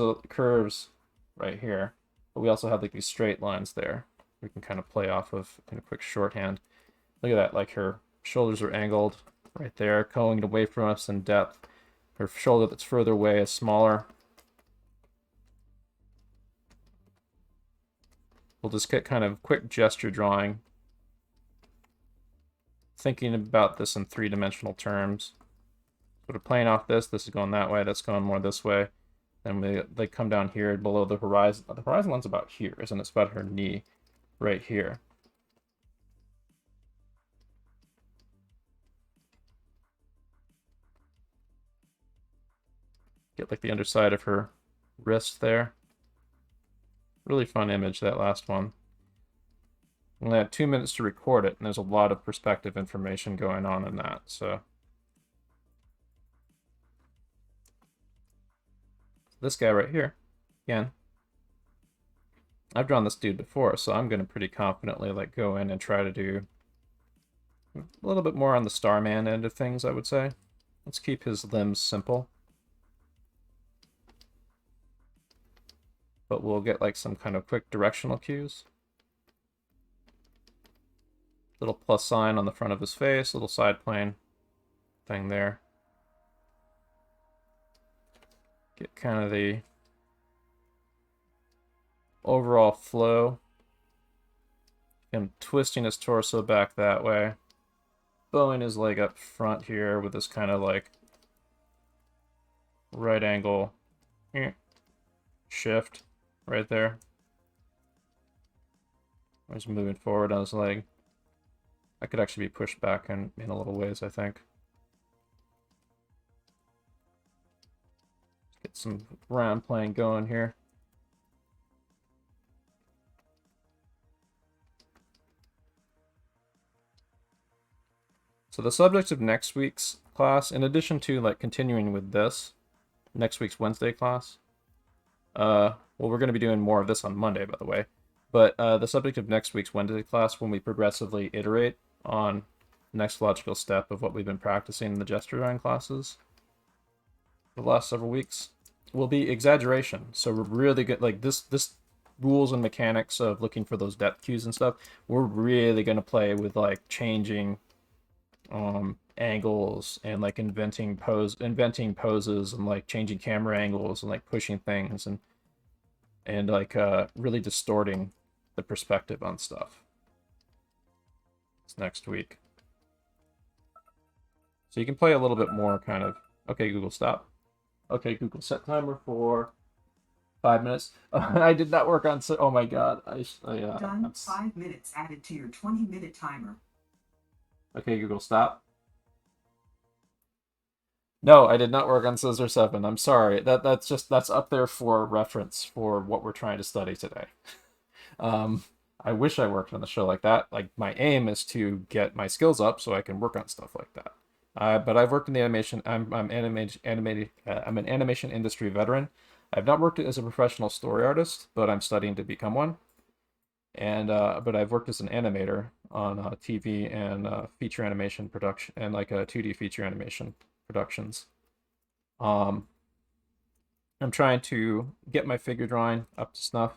right here. But we also have like these straight lines there we can kind of play off of in a quick shorthand. Look at that, like her shoulders are angled right there, going away from us in depth. Her shoulder that's further away is smaller. We'll just get kind of quick gesture drawing, thinking about this in three-dimensional terms. Sort of playing off this is going that way, that's going more this way. Then they come down here below the horizon. The horizon line's about here, isn't it? It's about her knee right here. Get like the underside of her wrist there. Really fun image, that last one. We only had 2 minutes to record it, and there's a lot of perspective information going on in that, so. This guy right here, again, I've drawn this dude before, so I'm going to pretty confidently like go in and try to do a little bit more on the Starman end of things, I would say. Let's keep his limbs simple. But we'll get like some kind of quick directional cues. Little plus sign on the front of his face, little side plane thing there. Get kind of the overall flow. Him twisting his torso back that way. Bowing his leg up front here with this kind of like right angle shift right there. He's moving forward on his leg. I could actually be pushed back in a little ways, I think. Get some round playing going here. So the subject of next week's class, in addition to like continuing with this, next week's Wednesday class, well, we're going to be doing more of this on Monday, by the way, but the subject of next week's Wednesday class, when we progressively iterate on the next logical step of what we've been practicing in the gesture drawing classes the last several weeks, will be exaggeration. So we're really good, like this rules and mechanics of looking for those depth cues and stuff, we're really going to play with like changing angles and like inventing poses and like changing camera angles and like pushing things and like really distorting the perspective on stuff. It's next week. So you can play a little bit more kind of, okay, Google, stop. Okay, Google, set timer for 5 minutes. I did not work on, oh my God. Done. 5 minutes added to your 20-minute timer. Okay, Google, stop. No, I did not work on Scissor 7. I'm sorry. That's up there for reference for what we're trying to study today. I wish I worked on a show like that. Like my aim is to get my skills up so I can work on stuff like that. But I've worked in the animation. I'm an animation industry veteran. I've not worked as a professional story artist, but I'm studying to become one. And but I've worked as an animator on TV and feature animation production and like a 2D feature animation productions. I'm trying to get my figure drawing up to snuff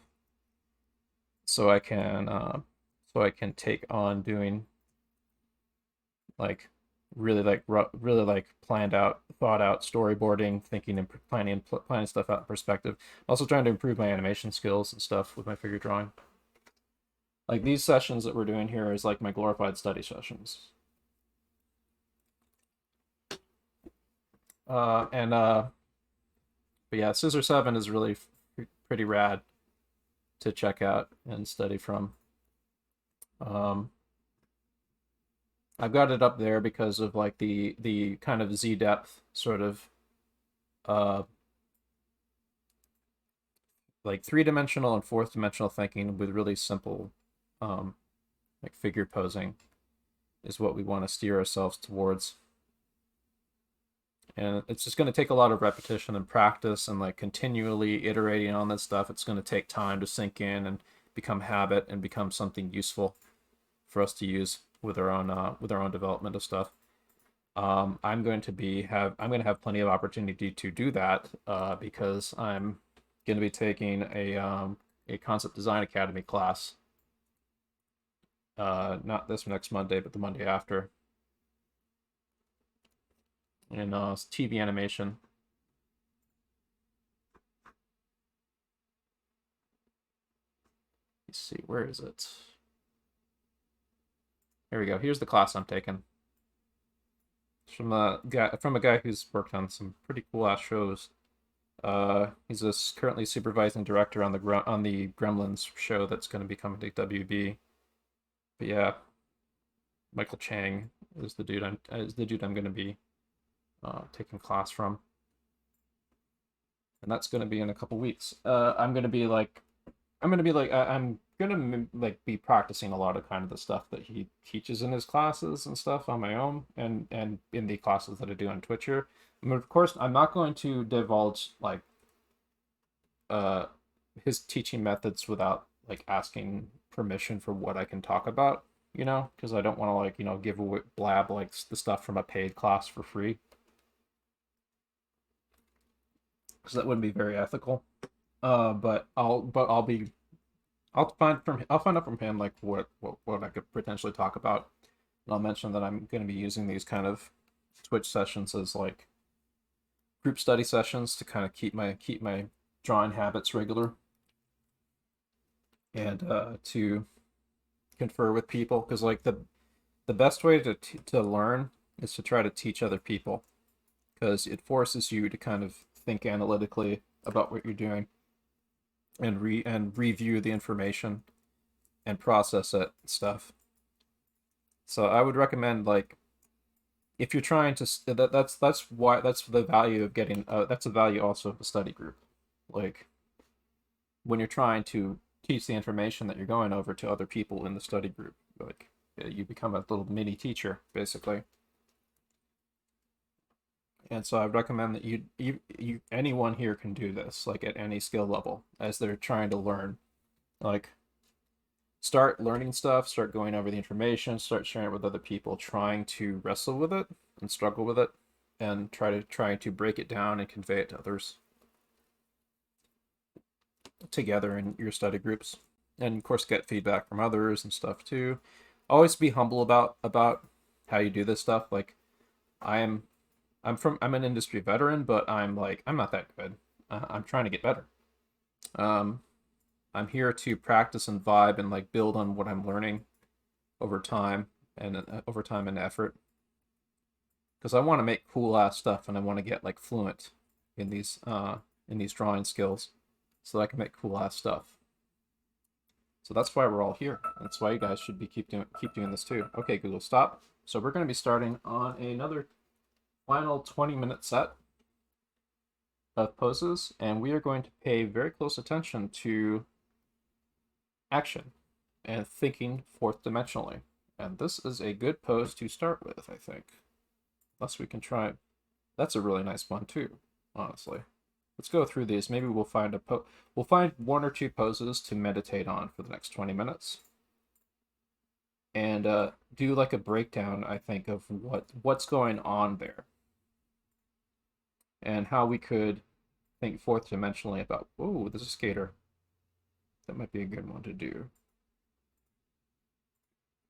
so I can take on doing like really like planned out, thought out storyboarding, thinking and planning stuff out in perspective. Also trying to improve my animation skills and stuff with my figure drawing. Like these sessions that we're doing here is like my glorified study sessions. But yeah, Scissor 7 is really pretty rad to check out and study from. I've got it up there because of like the kind of Z depth sort of uh like three-dimensional and fourth-dimensional thinking with really simple um like figure posing is what we want to steer ourselves towards. And it's just going to take a lot of repetition and practice and like continually iterating on this stuff. It's going to take time to sink in and become habit and become something useful for us to use with our own development of stuff. I'm going to have plenty of opportunity to do that because I'm going to be taking a Concept Design Academy class. Not this next Monday, but the Monday after. In TV animation. Let's see, where is it? Here we go. Here's the class I'm taking. It's from a guy who's worked on some pretty cool ass shows. He's currently supervising director on the Gremlins show that's going to be coming to WB. But yeah, Michael Chang is the dude I'm going to be taking class from, and that's going to be in a couple weeks. I'm going to be be practicing a lot of kind of the stuff that he teaches in his classes and stuff on my own, and in the classes that I do on Twitch here. I mean, of course, I'm not going to divulge like his teaching methods without like asking permission for what I can talk about, because I don't want to like give away blab like the stuff from a paid class for free, because that wouldn't be very ethical. But I'll find out from him like what I could potentially talk about, and I'll mention that I'm going to be using these kind of Twitch sessions as like group study sessions to kind of keep my drawing habits regular, and to confer with people, because like the best way to learn is to try to teach other people, because it forces you to kind of think analytically about what you're doing and review the information and process it and stuff. So I would recommend, like, if you're trying to that's the value of getting that's the value also of a study group. Like, when you're trying to teach the information that you're going over to other people in the study group, like, you become a little mini teacher basically. And so I recommend that anyone here can do this, like at any skill level, as they're trying to learn. Like, start learning stuff, start going over the information, start sharing it with other people, trying to wrestle with it and struggle with it, and try to break it down and convey it to others together in your study groups. And of course, get feedback from others and stuff too. Always be humble about how you do this stuff. Like, I'm an industry veteran, but I'm not that good. I'm trying to get better. I'm here to practice and vibe and like build on what I'm learning over time and effort, because I want to make cool ass stuff, and I want to get like fluent in these drawing skills so that I can make cool ass stuff. So that's why we're all here. That's why you guys should be keep doing this too. Okay, Google, stop. So we're going to be starting on another final 20-minute set of poses, and we are going to pay very close attention to action and thinking fourth dimensionally. And this is a good pose to start with, I think. Unless we can try. That's a really nice one too, honestly. Let's go through these. Maybe we'll find one or two poses to meditate on for the next 20 minutes. And do like a breakdown, I think, of what's going on there, and how we could think fourth dimensionally about, oh, there's a skater. That might be a good one to do.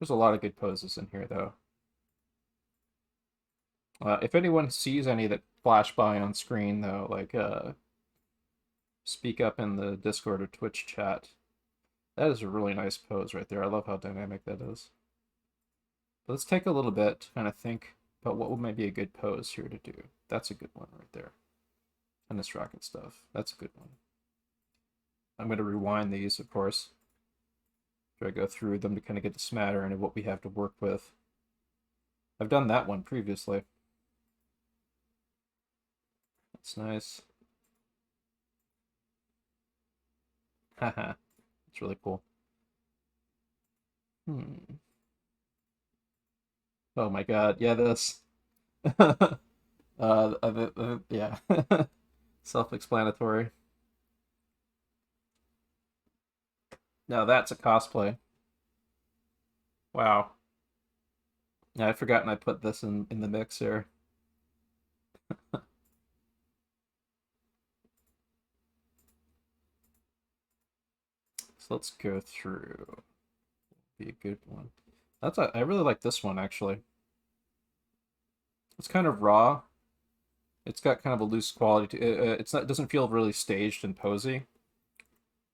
There's a lot of good poses in here, though. If anyone sees any that flash by on screen, though, like, speak up in the Discord or Twitch chat. That is a really nice pose right there. I love how dynamic that is. But let's take a little bit to kind of think about what might be a good pose here to do. That's a good one right there. Tennis racket stuff. That's a good one. I'm going to rewind these, of course, after I go through them to kind of get the smattering of what we have to work with. I've done that one previously. That's nice. Haha, it's really cool. Oh my God, yeah, this. Yeah, self-explanatory. Now that's a cosplay. Wow. Yeah, I'd forgotten I put this in the mix here. So let's go through. Be a good one. I really like this one actually. It's kind of raw. It's got kind of a loose quality to it. It doesn't feel really staged and posy.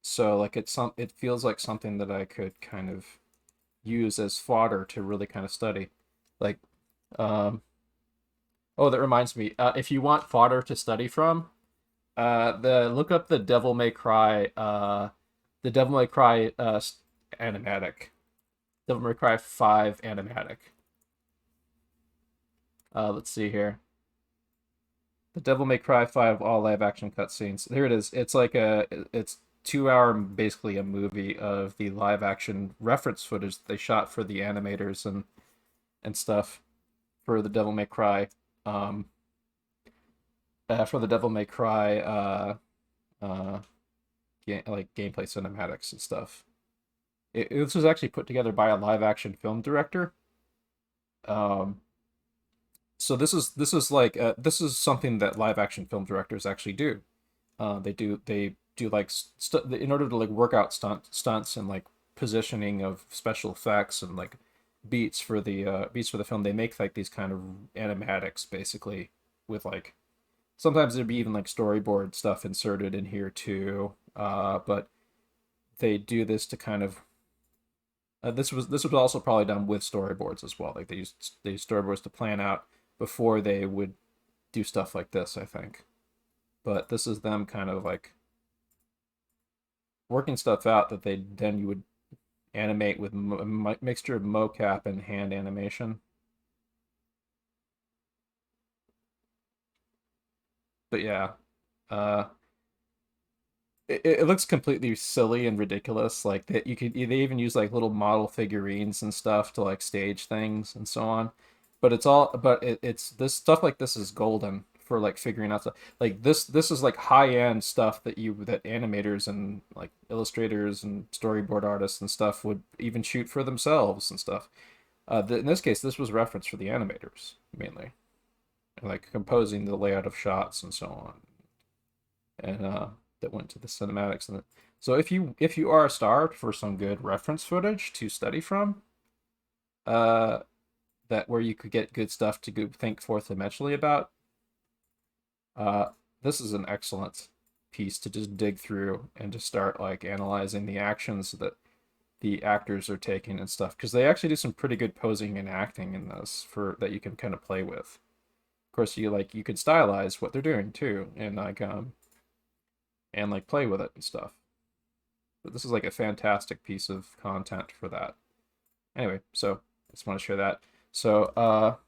So like it feels like something that I could kind of use as fodder to really kind of study. Like oh, that reminds me. If you want fodder to study from, the look up the Devil May Cry animatic. Devil May Cry 5 animatic. Let's see here. The Devil May Cry 5 all live action cutscenes. Here it is. It's 2 hour basically a movie of the live action reference footage that they shot for the animators and stuff for the Devil May Cry um for the Devil May Cry like gameplay cinematics and stuff. This was actually put together by a live action film director. Um so this is something that live action film directors actually do. They do like in order to like work out stunts and like positioning of special effects and like beats for the film. They make like these kind of animatics basically with like sometimes there'd be even like storyboard stuff inserted in here too. But they do this to kind of this was also probably done with storyboards as well. Like they use storyboards to plan out before they would do stuff like this, I think. But this is them kind of like working stuff out that they then you would animate with a mixture of mocap and hand animation. But yeah, uh, it looks completely silly and ridiculous. Like that, they even use like little model figurines and stuff to like stage things and so on. It's this stuff like this is golden for like figuring out stuff. Like this is like high end stuff that animators and like illustrators and storyboard artists and stuff would even shoot for themselves and stuff. In this case, this was reference for the animators mainly, like composing the layout of shots and so on, and that went to the cinematics. So if you are starved for some good reference footage to study from, uh, that where you could get good stuff to go think fourth dimensionally about, uh, this is an excellent piece to just dig through and to start like analyzing the actions that the actors are taking and stuff because they actually do some pretty good posing and acting in this for that you can kind of play with. Of course, you can stylize what they're doing too, and like play with it and stuff. But this is like a fantastic piece of content for that. Anyway, so I just want to share that. So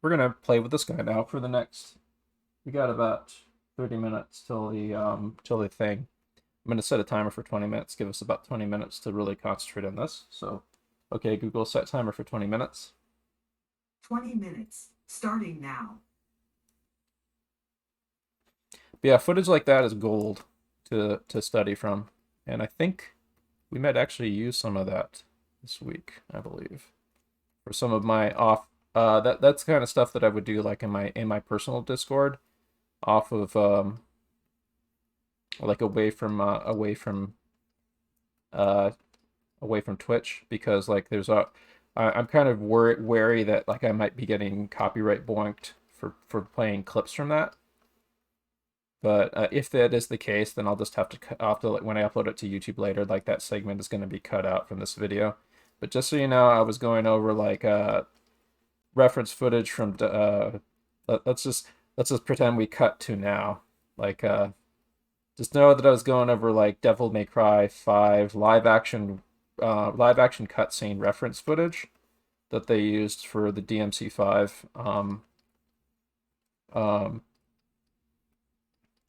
we're gonna play with this guy now for the next. We got about 30 minutes till the thing. I'm gonna set a timer for 20 minutes. Give us about 20 minutes to really concentrate on this. So, okay, Google, set timer for 20 minutes. 20 minutes, starting now. But yeah, footage like that is gold to study from, and I think we might actually use some of that this week, I believe, for some of my off. That's the kind of stuff that I would do like in my personal Discord, off of like uh away from Twitch because like I'm kind of wary that like I might be getting copyright boinked for playing clips from that. But if that is the case, then I'll just have to like, when I upload it to YouTube later, like that segment is going to be cut out from this video. But just so you know, I was going over like reference footage from let's just pretend we cut to now, like Just know that I was going over like Devil May Cry 5 live action cutscene reference footage that they used for the DMC5 um,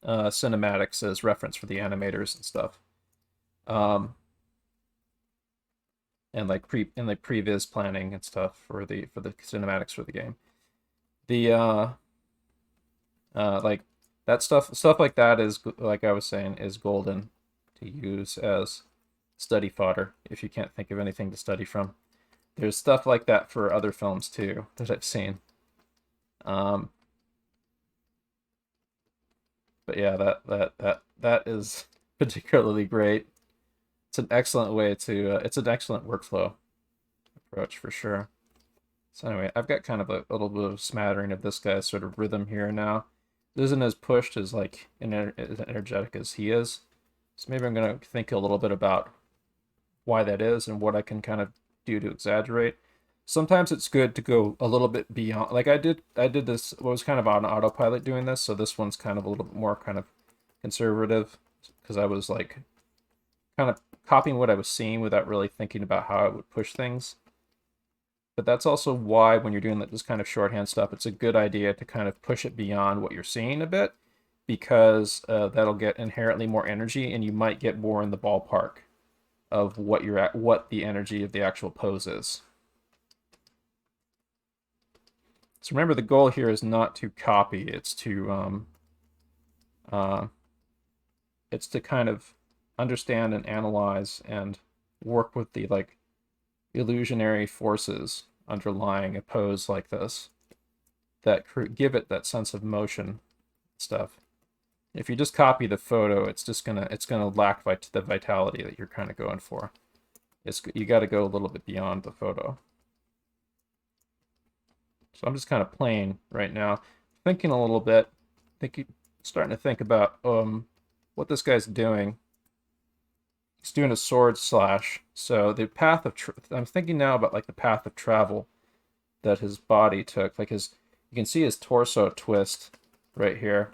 cinematics as reference for the animators and stuff. Um, and like previs planning and stuff for the cinematics for the game. The like that stuff like that is, like I was saying, is golden to use as study fodder if you can't think of anything to study from. There's stuff like that for other films too that I've seen. Um, but yeah, that is particularly great. It's an excellent way to it's an excellent workflow approach for sure. So anyway, I've got kind of a little bit of smattering of this guy's sort of rhythm here now. It isn't as pushed as like as energetic as he is. So maybe I'm gonna think a little bit about why that is and what I can kind of do to exaggerate. Sometimes it's good to go a little bit beyond. Like I did this, was kind of on autopilot doing this, so this one's kind of a little bit more kind of conservative because I was like kind of copying what I was seeing without really thinking about how I would push things. But that's also why when you're doing this kind of shorthand stuff, it's a good idea to kind of push it beyond what you're seeing a bit, because that'll get inherently more energy and you might get more in the ballpark of what you're at, what the energy of the actual pose is. So remember, the goal here is not to copy, it's to kind of understand and analyze and work with the like illusionary forces underlying a pose like this that give it that sense of motion stuff. If you just copy the photo, it's gonna lack the vitality that you're kind of going for. You got to go a little bit beyond the photo. So I'm just kind of playing right now, thinking a little bit, starting to think about what this guy's doing. He's doing a sword slash. So the path of I'm thinking now about like the path of travel that his body took. Like you can see his torso twist right here.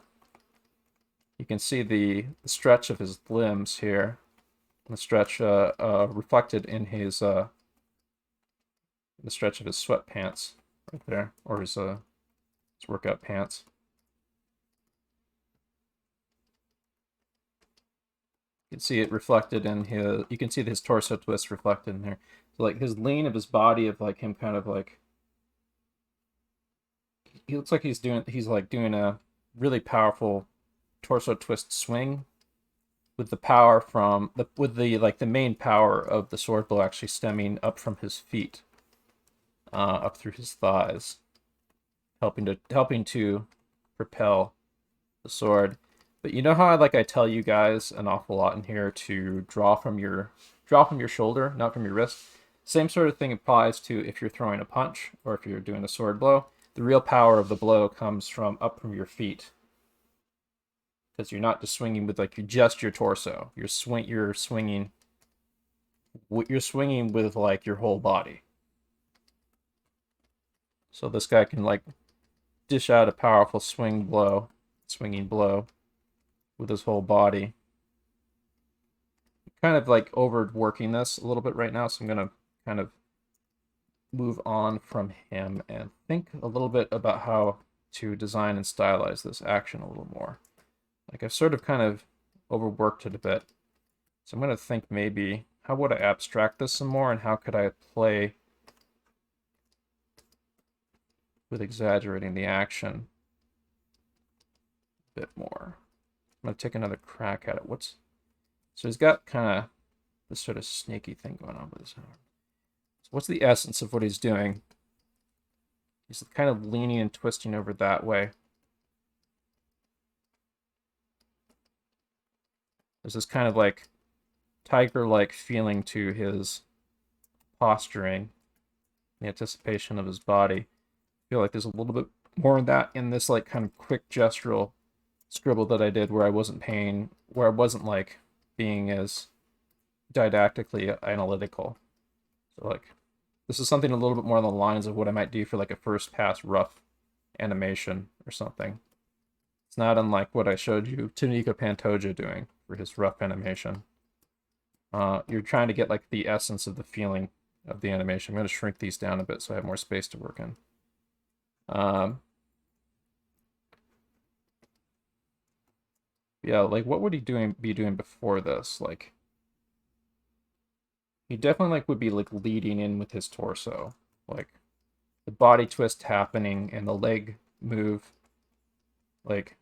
You can see the stretch of his limbs here. The stretch reflected in the stretch of his sweatpants right there, or his workout pants. You can see it reflected in his. You can see his torso twist reflected in there. So like his lean of his body, of like him kind of like. He looks like he's like doing a really powerful torso twist swing, with the power from the main power of the sword blow actually stemming up from his feet, up through his thighs, helping to propel the sword. But you know how I tell you guys an awful lot in here to draw from your shoulder, not from your wrist. Same sort of thing applies to if you're throwing a punch or if you're doing a sword blow. The real power of the blow comes from up from your feet, because you're not just swinging with like just your torso. You're swinging with like your whole body. So this guy can like dish out a powerful swinging blow with his whole body. Kind of like overworking this a little bit right now, so I'm gonna kind of move on from him and think a little bit about how to design and stylize this action a little more. Like I've sort of kind of overworked it a bit. So I'm going to think maybe, how would I abstract this some more, and how could I play with exaggerating the action a bit more. I'm going to take another crack at it. So he's got kind of this sort of snaky thing going on with his arm. So what's the essence of what he's doing? He's kind of leaning and twisting over that way. There's this kind of like tiger-like feeling to his posturing, the anticipation of his body. I feel like there's a little bit more of that in this like kind of quick gestural scribble that I did, where I wasn't like being as didactically analytical. So like this is something a little bit more on the lines of what I might do for like a first pass rough animation or something. It's not unlike what I showed you Tanika Pantoja doing for his rough animation. You're trying to get like the essence of the feeling of the animation. I'm going to shrink these down a bit so I have more space to work in. Yeah, like what would he be doing before this? Like he definitely like would be like leading in with his torso, like the body twist happening and the leg move. Like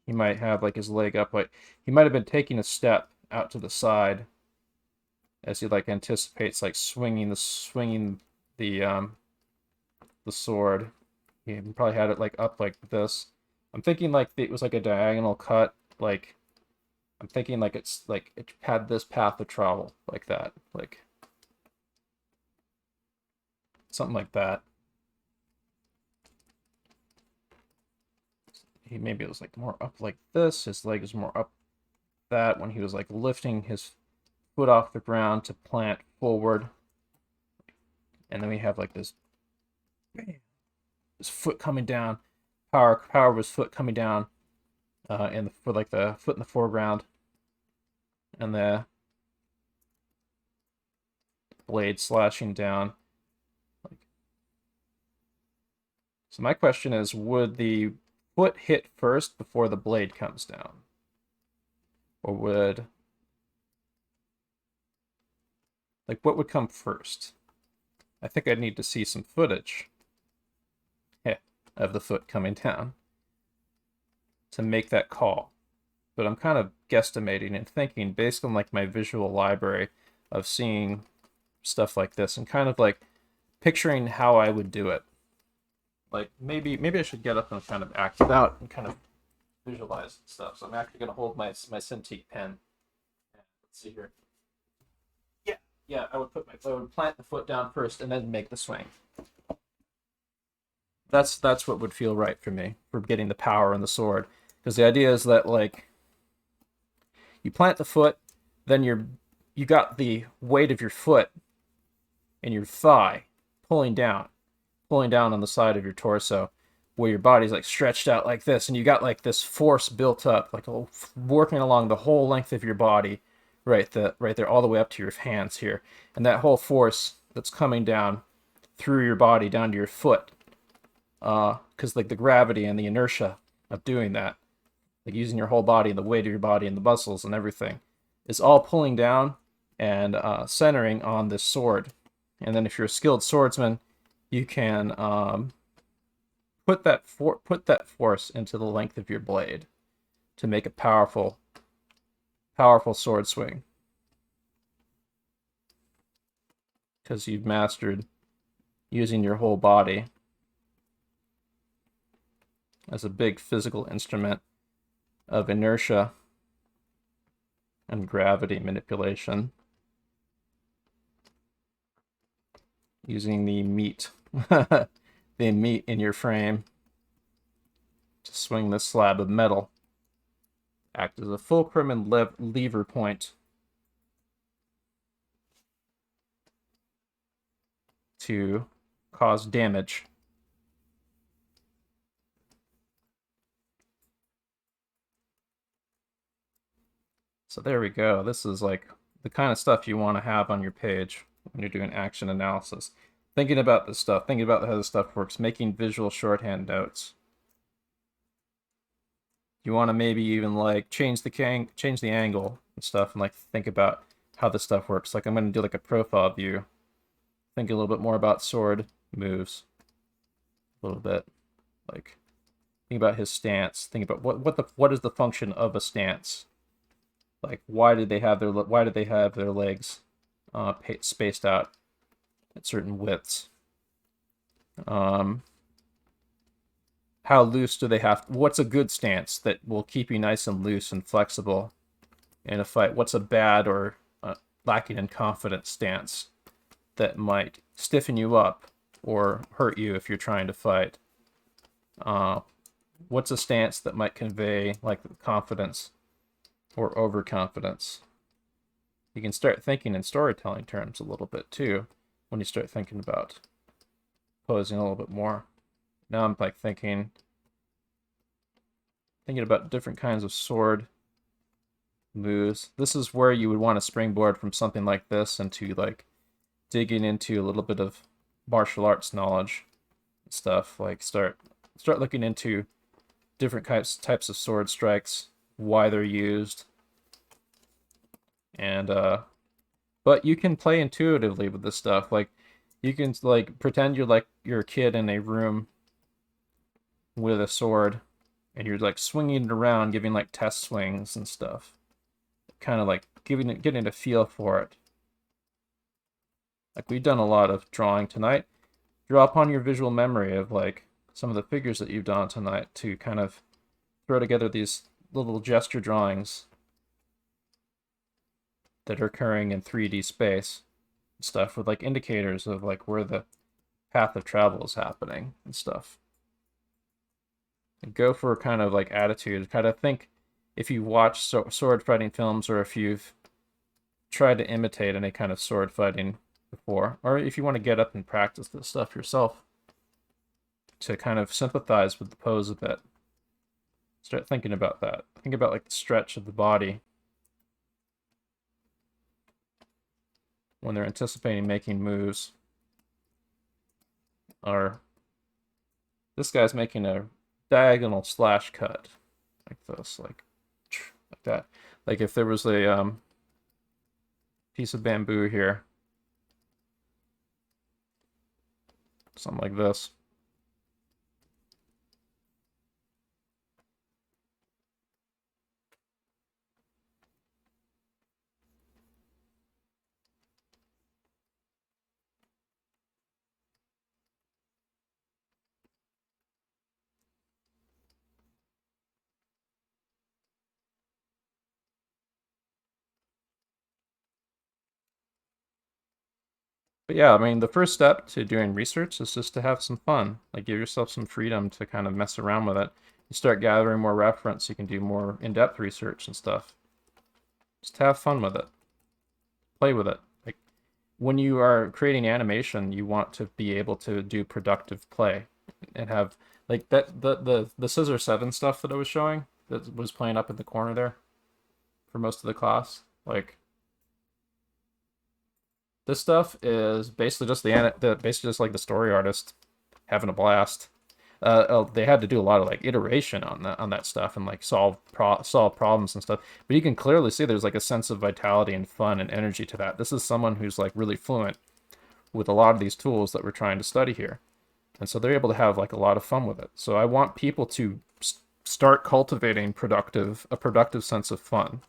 he might have like his leg up, like he might have been taking a step out to the side as he like anticipates like swinging the sword. He probably had it like up like this. I'm thinking like it was like a diagonal cut. Like I'm thinking like it's like it had this path of travel like that, like something like that. Maybe it was like more up like this. His leg is more up that when he was like lifting his foot off the ground to plant forward. And then we have like this foot coming down, power of his foot coming down, and for like the foot in the foreground, and the blade slashing down. So my question is, would the foot hit first before the blade comes down? Or would... like, what would come first? I think I'd need to see some footage of the foot coming down to make that call. But I'm kind of guesstimating and thinking based on like my visual library of seeing stuff like this and kind of like picturing how I would do it. Like maybe I should get up and kind of act it out and kind of visualize stuff. So I'm actually going to hold my Cintiq pen. Let's see here. Yeah, I would plant the foot down first and then make the swing. That's what would feel right for me for getting the power in the sword, because the idea is that like you plant the foot, then you got the weight of your foot and your thigh pulling down on the side of your torso, where your body's like stretched out like this, and you got like this force built up, like working along the whole length of your body, right there, all the way up to your hands here, and that whole force that's coming down through your body down to your foot, because like the gravity and the inertia of doing that, like using your whole body and the weight of your body and the muscles and everything, is all pulling down and centering on this sword. And then if you're a skilled swordsman, you can put that force into the length of your blade to make a powerful sword swing, because you've mastered using your whole body as a big physical instrument of inertia and gravity manipulation, using the meat the meat in your frame to swing this slab of metal, act as a fulcrum and lever point to cause damage. So there we go. This is like the kind of stuff you want to have on your page when you're doing action analysis. Thinking about this stuff, thinking about how this stuff works, making visual shorthand notes. You want to maybe even like change the angle and stuff, and like think about how this stuff works. Like I'm going to do like a profile view, think a little bit more about sword moves, a little bit, like think about his stance, think about what is the function of a stance. Like why did they have their legs spaced out at certain widths? How loose do they have? What's a good stance that will keep you nice and loose and flexible in a fight? What's a bad or lacking in confidence stance that might stiffen you up or hurt you if you're trying to fight? What's a stance that might convey like confidence or overconfidence? You can start thinking in storytelling terms a little bit too when you start thinking about posing a little bit more. Now I'm like thinking thinking about different kinds of sword moves. This is where you would want to springboard from something like this into like digging into a little bit of martial arts knowledge and stuff. Like start looking into different types of sword strikes, why they're used, and but you can play intuitively with this stuff. Like you can like pretend you're a kid in a room with a sword, and you're like swinging it around, giving like test swings and stuff, kind of like getting a feel for it. Like we've done a lot of drawing tonight. Draw upon your visual memory of like some of the figures that you've done tonight to kind of throw together these little gesture drawings that are occurring in 3D space and stuff with like indicators of like where the path of travel is happening and stuff. And go for a kind of like attitude. Kind of think if you watch sword fighting films or if you've tried to imitate any kind of sword fighting before, or if you want to get up and practice this stuff yourself, to kind of sympathize with the pose a bit. Start thinking about that. Think about like the stretch of the body when they're anticipating making moves. Or this guy's making a diagonal slash cut like this, like that. Like if there was a piece of bamboo here, something like this. But yeah, I mean, the first step to doing research is just to have some fun. Like, give yourself some freedom to kind of mess around with it. You start gathering more reference, you can do more in-depth research and stuff. Just have fun with it. Play with it. Like, when you are creating animation, you want to be able to do productive play and have like that the Scissor 7 stuff that I was showing that was playing up in the corner there for most of the class. Like, this stuff is basically just basically just like the story artist having a blast. They had to do a lot of like iteration on that stuff and like solve problems and stuff. But you can clearly see there's like a sense of vitality and fun and energy to that. This is someone who's like really fluent with a lot of these tools that we're trying to study here, and so they're able to have like a lot of fun with it. So I want people to start cultivating a productive sense of fun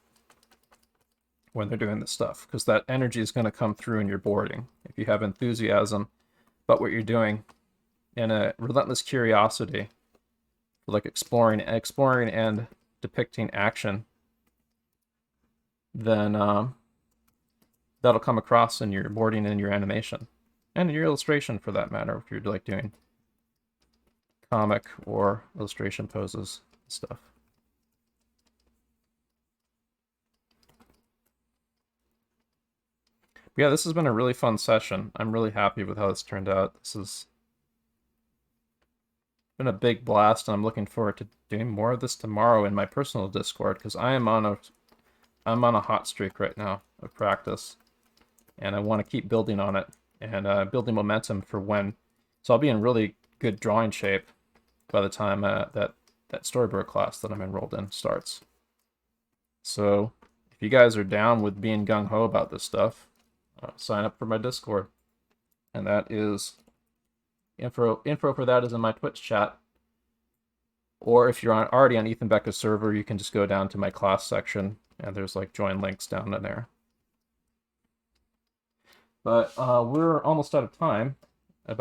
when they're doing this stuff, because that energy is going to come through in your boarding if you have enthusiasm about what you're doing and a relentless curiosity, like exploring and depicting action. Then that'll come across in your boarding and your animation and in your illustration, for that matter, if you're like doing comic or illustration poses and stuff. Yeah, this has been a really fun session. I'm really happy with how this turned out. This has been a big blast, and I'm looking forward to doing more of this tomorrow in my personal Discord, because I'm on a hot streak right now of practice, and I want to keep building on it and building momentum for when. So I'll be in really good drawing shape by the time that storyboard class that I'm enrolled in starts. So if you guys are down with being gung-ho about this stuff, sign up for my Discord, and that is info for that is in my Twitch chat. Or if you're already on Ethan Becca's server, you can just go down to my class section, and there's like join links down in there. But we're almost out of time. We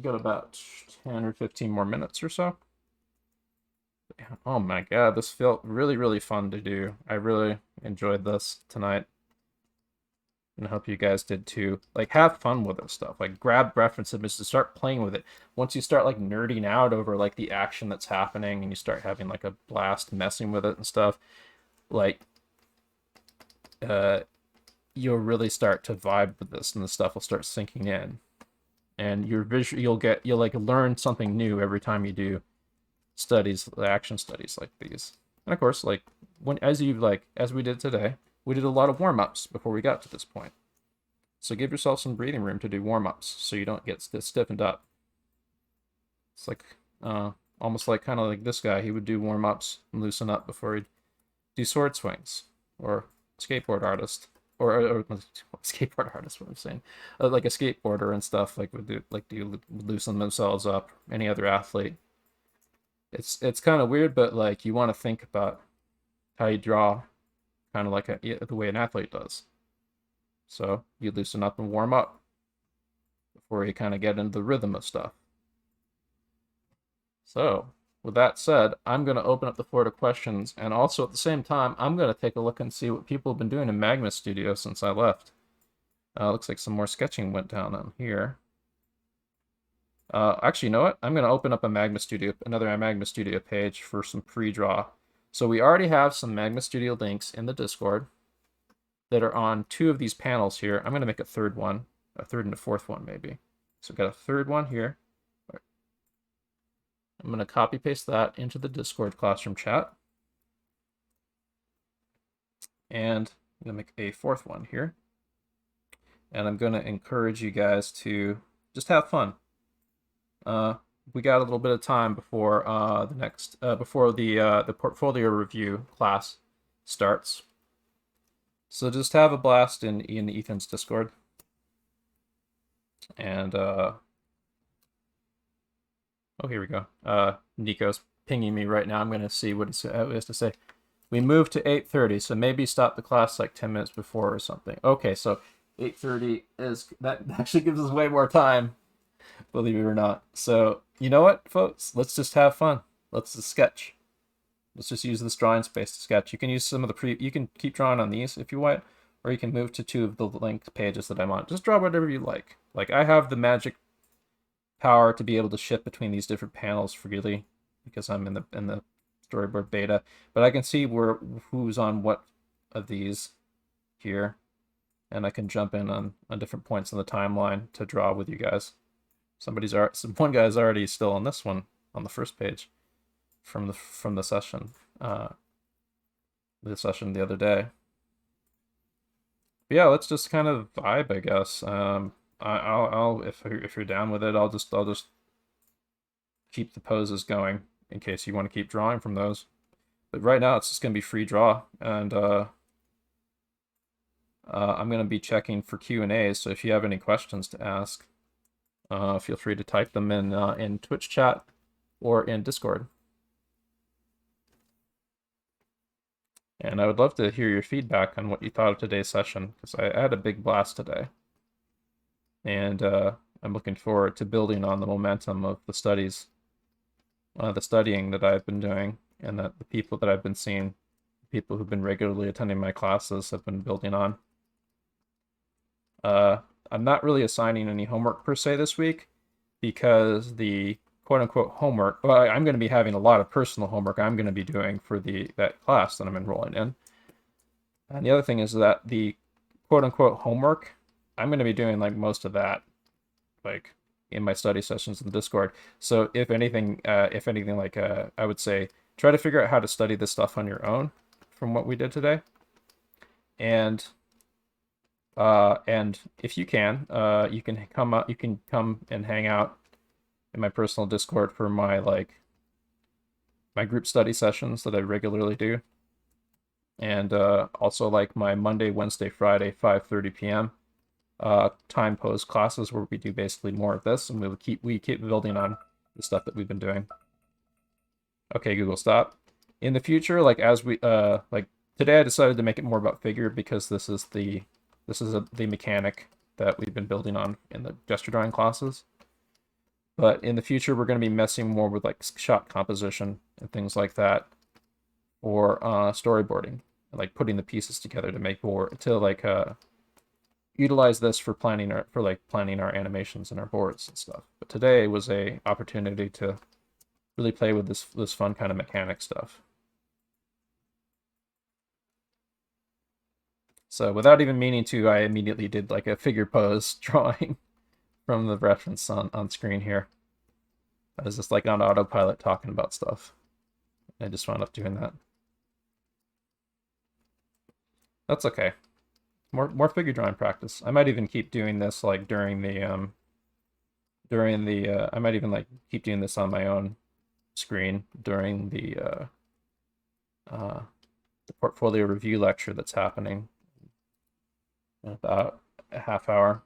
got about 10 or 15 more minutes or so. Oh my god, this felt really, really fun to do. I really enjoyed this tonight. And I hope you guys did too. Like, have fun with this stuff. Like, grab reference images to start playing with it. Once you start like nerding out over like the action that's happening and you start having like a blast messing with it and stuff, like you'll really start to vibe with this and the stuff will start sinking in. and you'll like learn something new every time you do studies, action studies like these. And of course, like as we did today, we did a lot of warm-ups before we got to this point. So give yourself some breathing room to do warm-ups so you don't get stiffened up. It's like almost like kind of like this guy. He would do warm-ups and loosen up before he'd do sword swings, or skateboard artist, or skateboard artist. What I'm saying, like a skateboarder and stuff, like would loosen themselves up. Any other athlete. It's kind of weird, but like you want to think about how you draw, kind of like the way an athlete does. So you loosen up and warm up before you kind of get into the rhythm of stuff. So with that said, I'm going to open up the floor to questions, and also at the same time, I'm going to take a look and see what people have been doing in Magma Studio since I left. Looks like some more sketching went down on here. Actually, you know what? I'm going to open up another Magma Studio page for some pre-draw. So we already have some Magma Studio links in the Discord that are on 2 of these panels here. I'm going to make a third one, a third and a fourth one maybe. So we've got a third one here. I'm going to copy paste that into the Discord classroom chat. And I'm going to make a fourth one here. And I'm going to encourage you guys to just have fun. We got a little bit of time before the portfolio review class starts. So just have a blast in Ethan's Discord. And oh, here we go. Nico's pinging me right now. I'm going to see what he has to say. We moved to 8:30, so maybe stop the class like 10 minutes before or something. Okay, so 8:30 that actually gives us way more time, believe it or not. So you know what, folks? Let's just have fun. Let's just sketch. Let's just use this drawing space to sketch. You can use some of the you can keep drawing on these if you want, or you can move to 2 of the linked pages that I'm on. Just draw whatever you like. Like I have the magic power to be able to shift between these different panels freely because I'm in the storyboard beta, but I can see who's on what of these here, and I can jump in on different points in the timeline to draw with you guys. One guy's already still on this one on the first page from the session the other day. But yeah, let's just kind of vibe, I guess. I'll if you're down with it, I'll just keep the poses going in case you want to keep drawing from those. But right now it's just gonna be free draw, and I'm gonna be checking for Q&As. So if you have any questions to ask, feel free to type them in Twitch chat or in Discord. And I would love to hear your feedback on what you thought of today's session, because I had a big blast today. And I'm looking forward to building on the momentum of the studying that I've been doing, and that the people that I've been seeing, people who've been regularly attending my classes, have been building on. I'm not really assigning any homework per se this week, because the quote-unquote homework, well, I'm going to be having a lot of personal homework I'm going to be doing for that class that I'm enrolling in. And the other thing is that the quote-unquote homework, I'm going to be doing like most of that, like in my study sessions in the Discord. So if anything, like I would say, try to figure out how to study this stuff on your own from what we did today. And if you can, you can come and hang out in my personal Discord for my group study sessions that I regularly do. And also like my Monday, Wednesday, Friday, 5:30 p.m. Time pose classes where we do basically more of this, and we keep building on the stuff that we've been doing. Okay, Google, stop. In the future, like as we like today, I decided to make it more about figure because this is the mechanic that we've been building on in the gesture drawing classes. But in the future, we're going to be messing more with like shot composition and things like that, or storyboarding, like putting the pieces together to make more utilize this for planning our animations and our boards and stuff. But today was a opportunity to really play with this fun kind of mechanic stuff. So without even meaning to, I immediately did like a figure pose drawing from the reference on screen here. I was just like on autopilot talking about stuff. I just wound up doing that. That's okay. More figure drawing practice. I might even keep doing this like during the I might even like keep doing this on my own screen during the portfolio review lecture that's happening in about a half hour.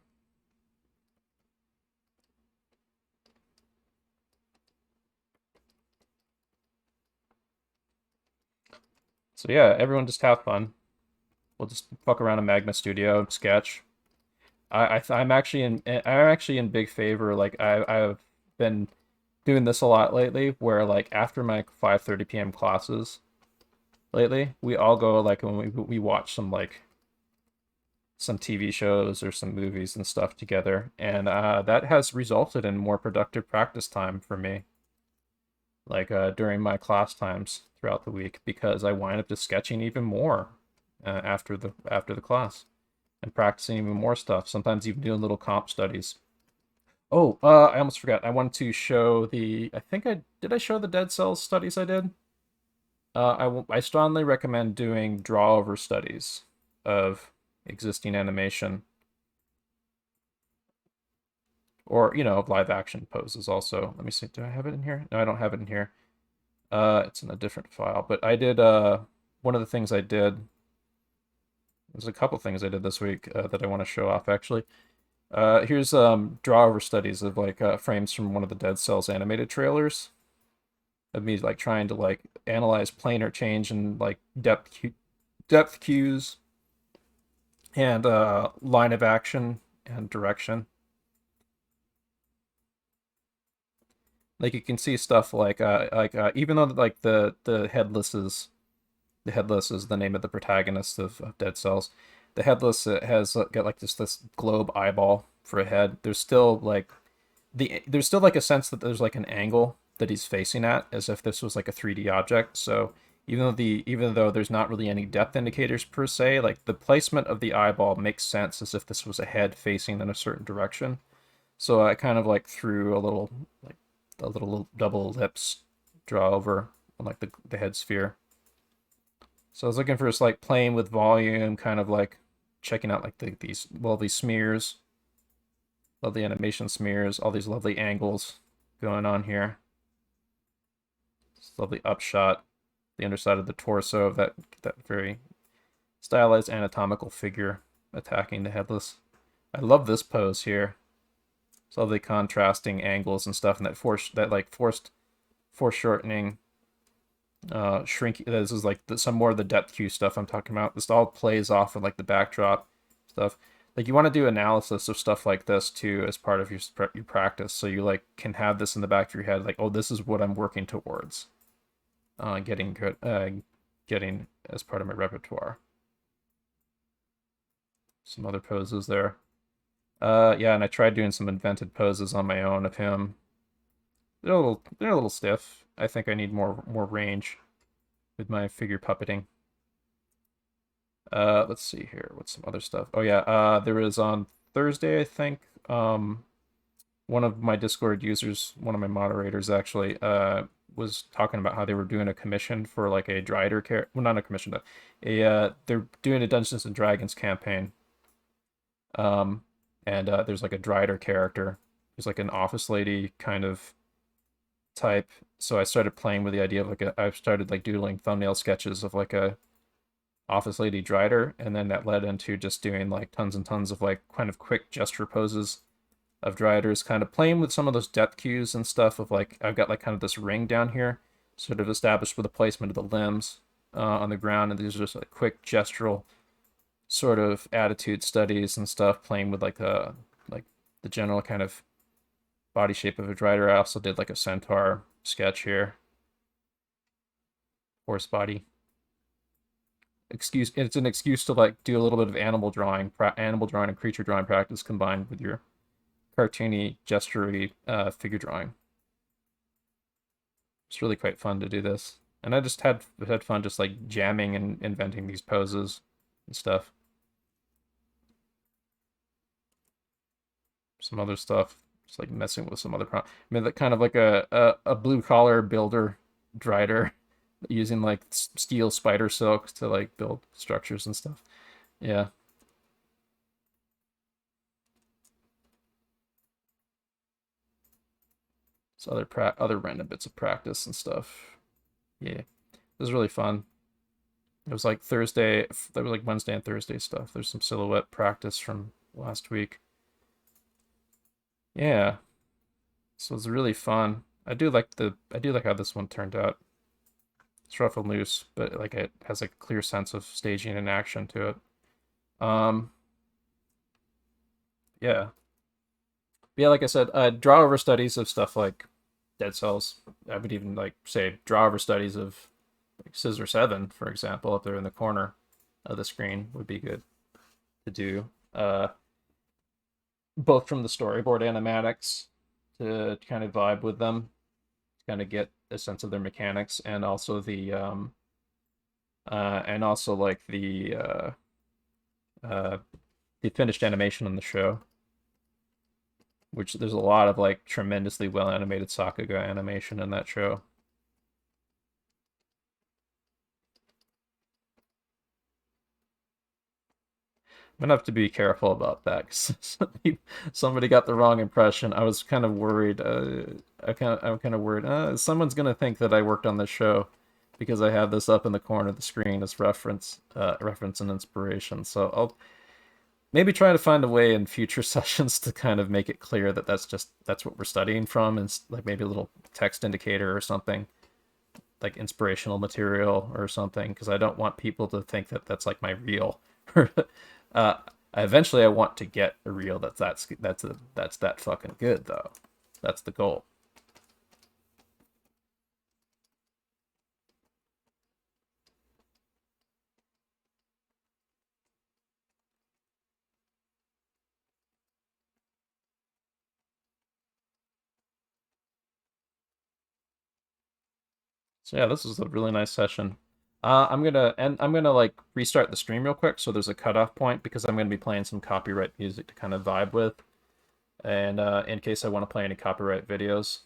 So yeah, everyone just have fun. We'll just fuck around in Magma Studio, sketch. I'm actually in big favor. Like I've been doing this a lot lately, where like after my 5:30 p.m. classes lately, we all go like when we watch some TV shows or some movies and stuff together, and that has resulted in more productive practice time for me. Like during my class times throughout the week, because I wind up just sketching even more after the class and practicing even more stuff. Sometimes even doing little comp studies. Oh, I almost forgot. I wanted to show the. I think I did. I show the dead cells studies I did. I strongly recommend doing draw over studies of existing animation, or live action poses also. Let me see. Do I have it in here? No, I don't have it in here. It's in a different file. But I did. One of the things I did. There's a couple things I did this week that I want to show off actually. Here's draw over studies of like frames from one of the Dead Cells animated trailers of me like trying to like analyze planar change and like depth cues and line of action and direction. Like you can see stuff like even though like the headless is the name of the protagonist of Dead Cells. The headless has got like this globe eyeball for a head. There's still like a sense that there's like an angle that he's facing at, as if this was like a 3D object. So even though there's not really any depth indicators per se, like the placement of the eyeball makes sense as if this was a head facing in a certain direction. So I kind of like threw a little double ellipse draw over on like the head sphere. So I was looking for just like playing with volume, kind of like checking out like these lovely smears, lovely animation smears, all these lovely angles going on here. This lovely upshot, the underside of the torso of that very stylized anatomical figure attacking the headless. I love this pose here. It's lovely contrasting angles and stuff, and that forced foreshortening. Shrinking. This is like some more of the depth cue stuff I'm talking about. This all plays off of like the backdrop stuff. Like you want to do analysis of stuff like this too as part of your practice, so you like can have this in the back of your head, like, oh, this is what I'm working towards. Getting good, getting as part of my repertoire. Some other poses there. Yeah, and I tried doing some invented poses on my own of him. They're a little stiff. I think I need more range with my figure puppeting. Let's see here. What's some other stuff? Oh yeah, there was on Thursday, I think, one of my Discord users, one of my moderators actually, was talking about how they were doing a commission for like a Drider character. Well, not a commission, but they're doing a Dungeons and Dragons campaign. And there's like a Drider character. There's like an office lady kind of type. So I started playing with the idea of like I started like doodling thumbnail sketches of like a office lady Drider, and then that led into just doing like tons and tons of like kind of quick gesture poses of Driders, kind of playing with some of those depth cues and stuff of like I've got like kind of this ring down here, sort of established with the placement of the limbs on the ground, and these are just like quick gestural sort of attitude studies and stuff, playing with like the general kind of body shape of a Drider. I also did like a centaur sketch here, horse body. It's an excuse to like do a little bit of animal drawing and creature drawing practice combined with your cartoony gestury figure drawing. It's really quite fun to do this, and I just had fun just like jamming and inventing these poses and stuff. some other stuff. Just like messing with some other I mean, that kind of like a blue collar builder drider using like steel spider silk to like build structures and stuff. Yeah. So other random bits of practice and stuff. Yeah. It was really fun. It was like Thursday, there was like Wednesday and Thursday stuff. There's some silhouette practice from last week. Yeah. So it was really fun. I do like how this one turned out. It's rough and loose, but like it has like a clear sense of staging and action to it. Um, yeah. But yeah, like I said, draw over studies of stuff like Dead Cells. I would even like say draw over studies of like Scissor 7, for example, up there in the corner of the screen would be good to do. Both from the storyboard animatics to kind of vibe with them, to kind of get a sense of their mechanics, and also uh, the finished animation on the show, which there's a lot of like tremendously well animated Sakuga animation in that show. I'm gonna have to be careful about that because somebody got the wrong impression. I was kind of worried. I'm kind of worried. Someone's gonna think that I worked on this show because I have this up in the corner of the screen as reference and inspiration. So I'll maybe try to find a way in future sessions to kind of make it clear that that's what we're studying from, and like maybe a little text indicator or something, like inspirational material or something, because I don't want people to think that that's like my reel. uh, Eventually, I want to get a reel that's that fucking good though. That's the goal. So yeah, this was a really nice session. I'm gonna like restart the stream real quick so there's a cutoff point because I'm gonna be playing some copyright music to kind of vibe with, and in case I want to play any copyright videos.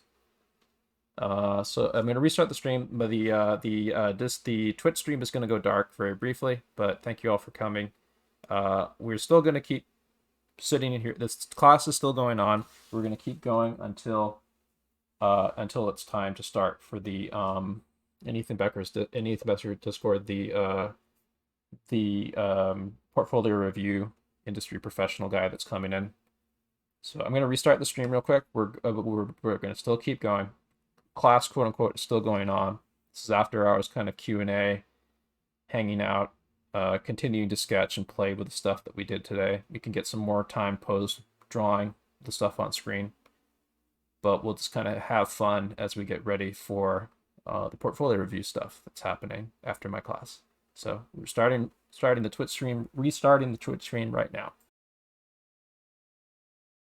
So I'm gonna restart the stream, but the Twitch stream is gonna go dark very briefly. But thank you all for coming. We're still gonna keep sitting in here. This class is still going on. We're gonna keep going until it's time to start for the in Ethan Becker's Discord the portfolio review industry professional guy that's coming in. So I'm gonna restart the stream real quick. We're gonna still keep going. Class quote unquote is still going on. This is after hours kind of Q&A, hanging out, continuing to sketch and play with the stuff that we did today. We can get some more time post drawing the stuff on screen, but we'll just kind of have fun as we get ready for the portfolio review stuff that's happening after my class. So we're restarting the Twitch stream right now.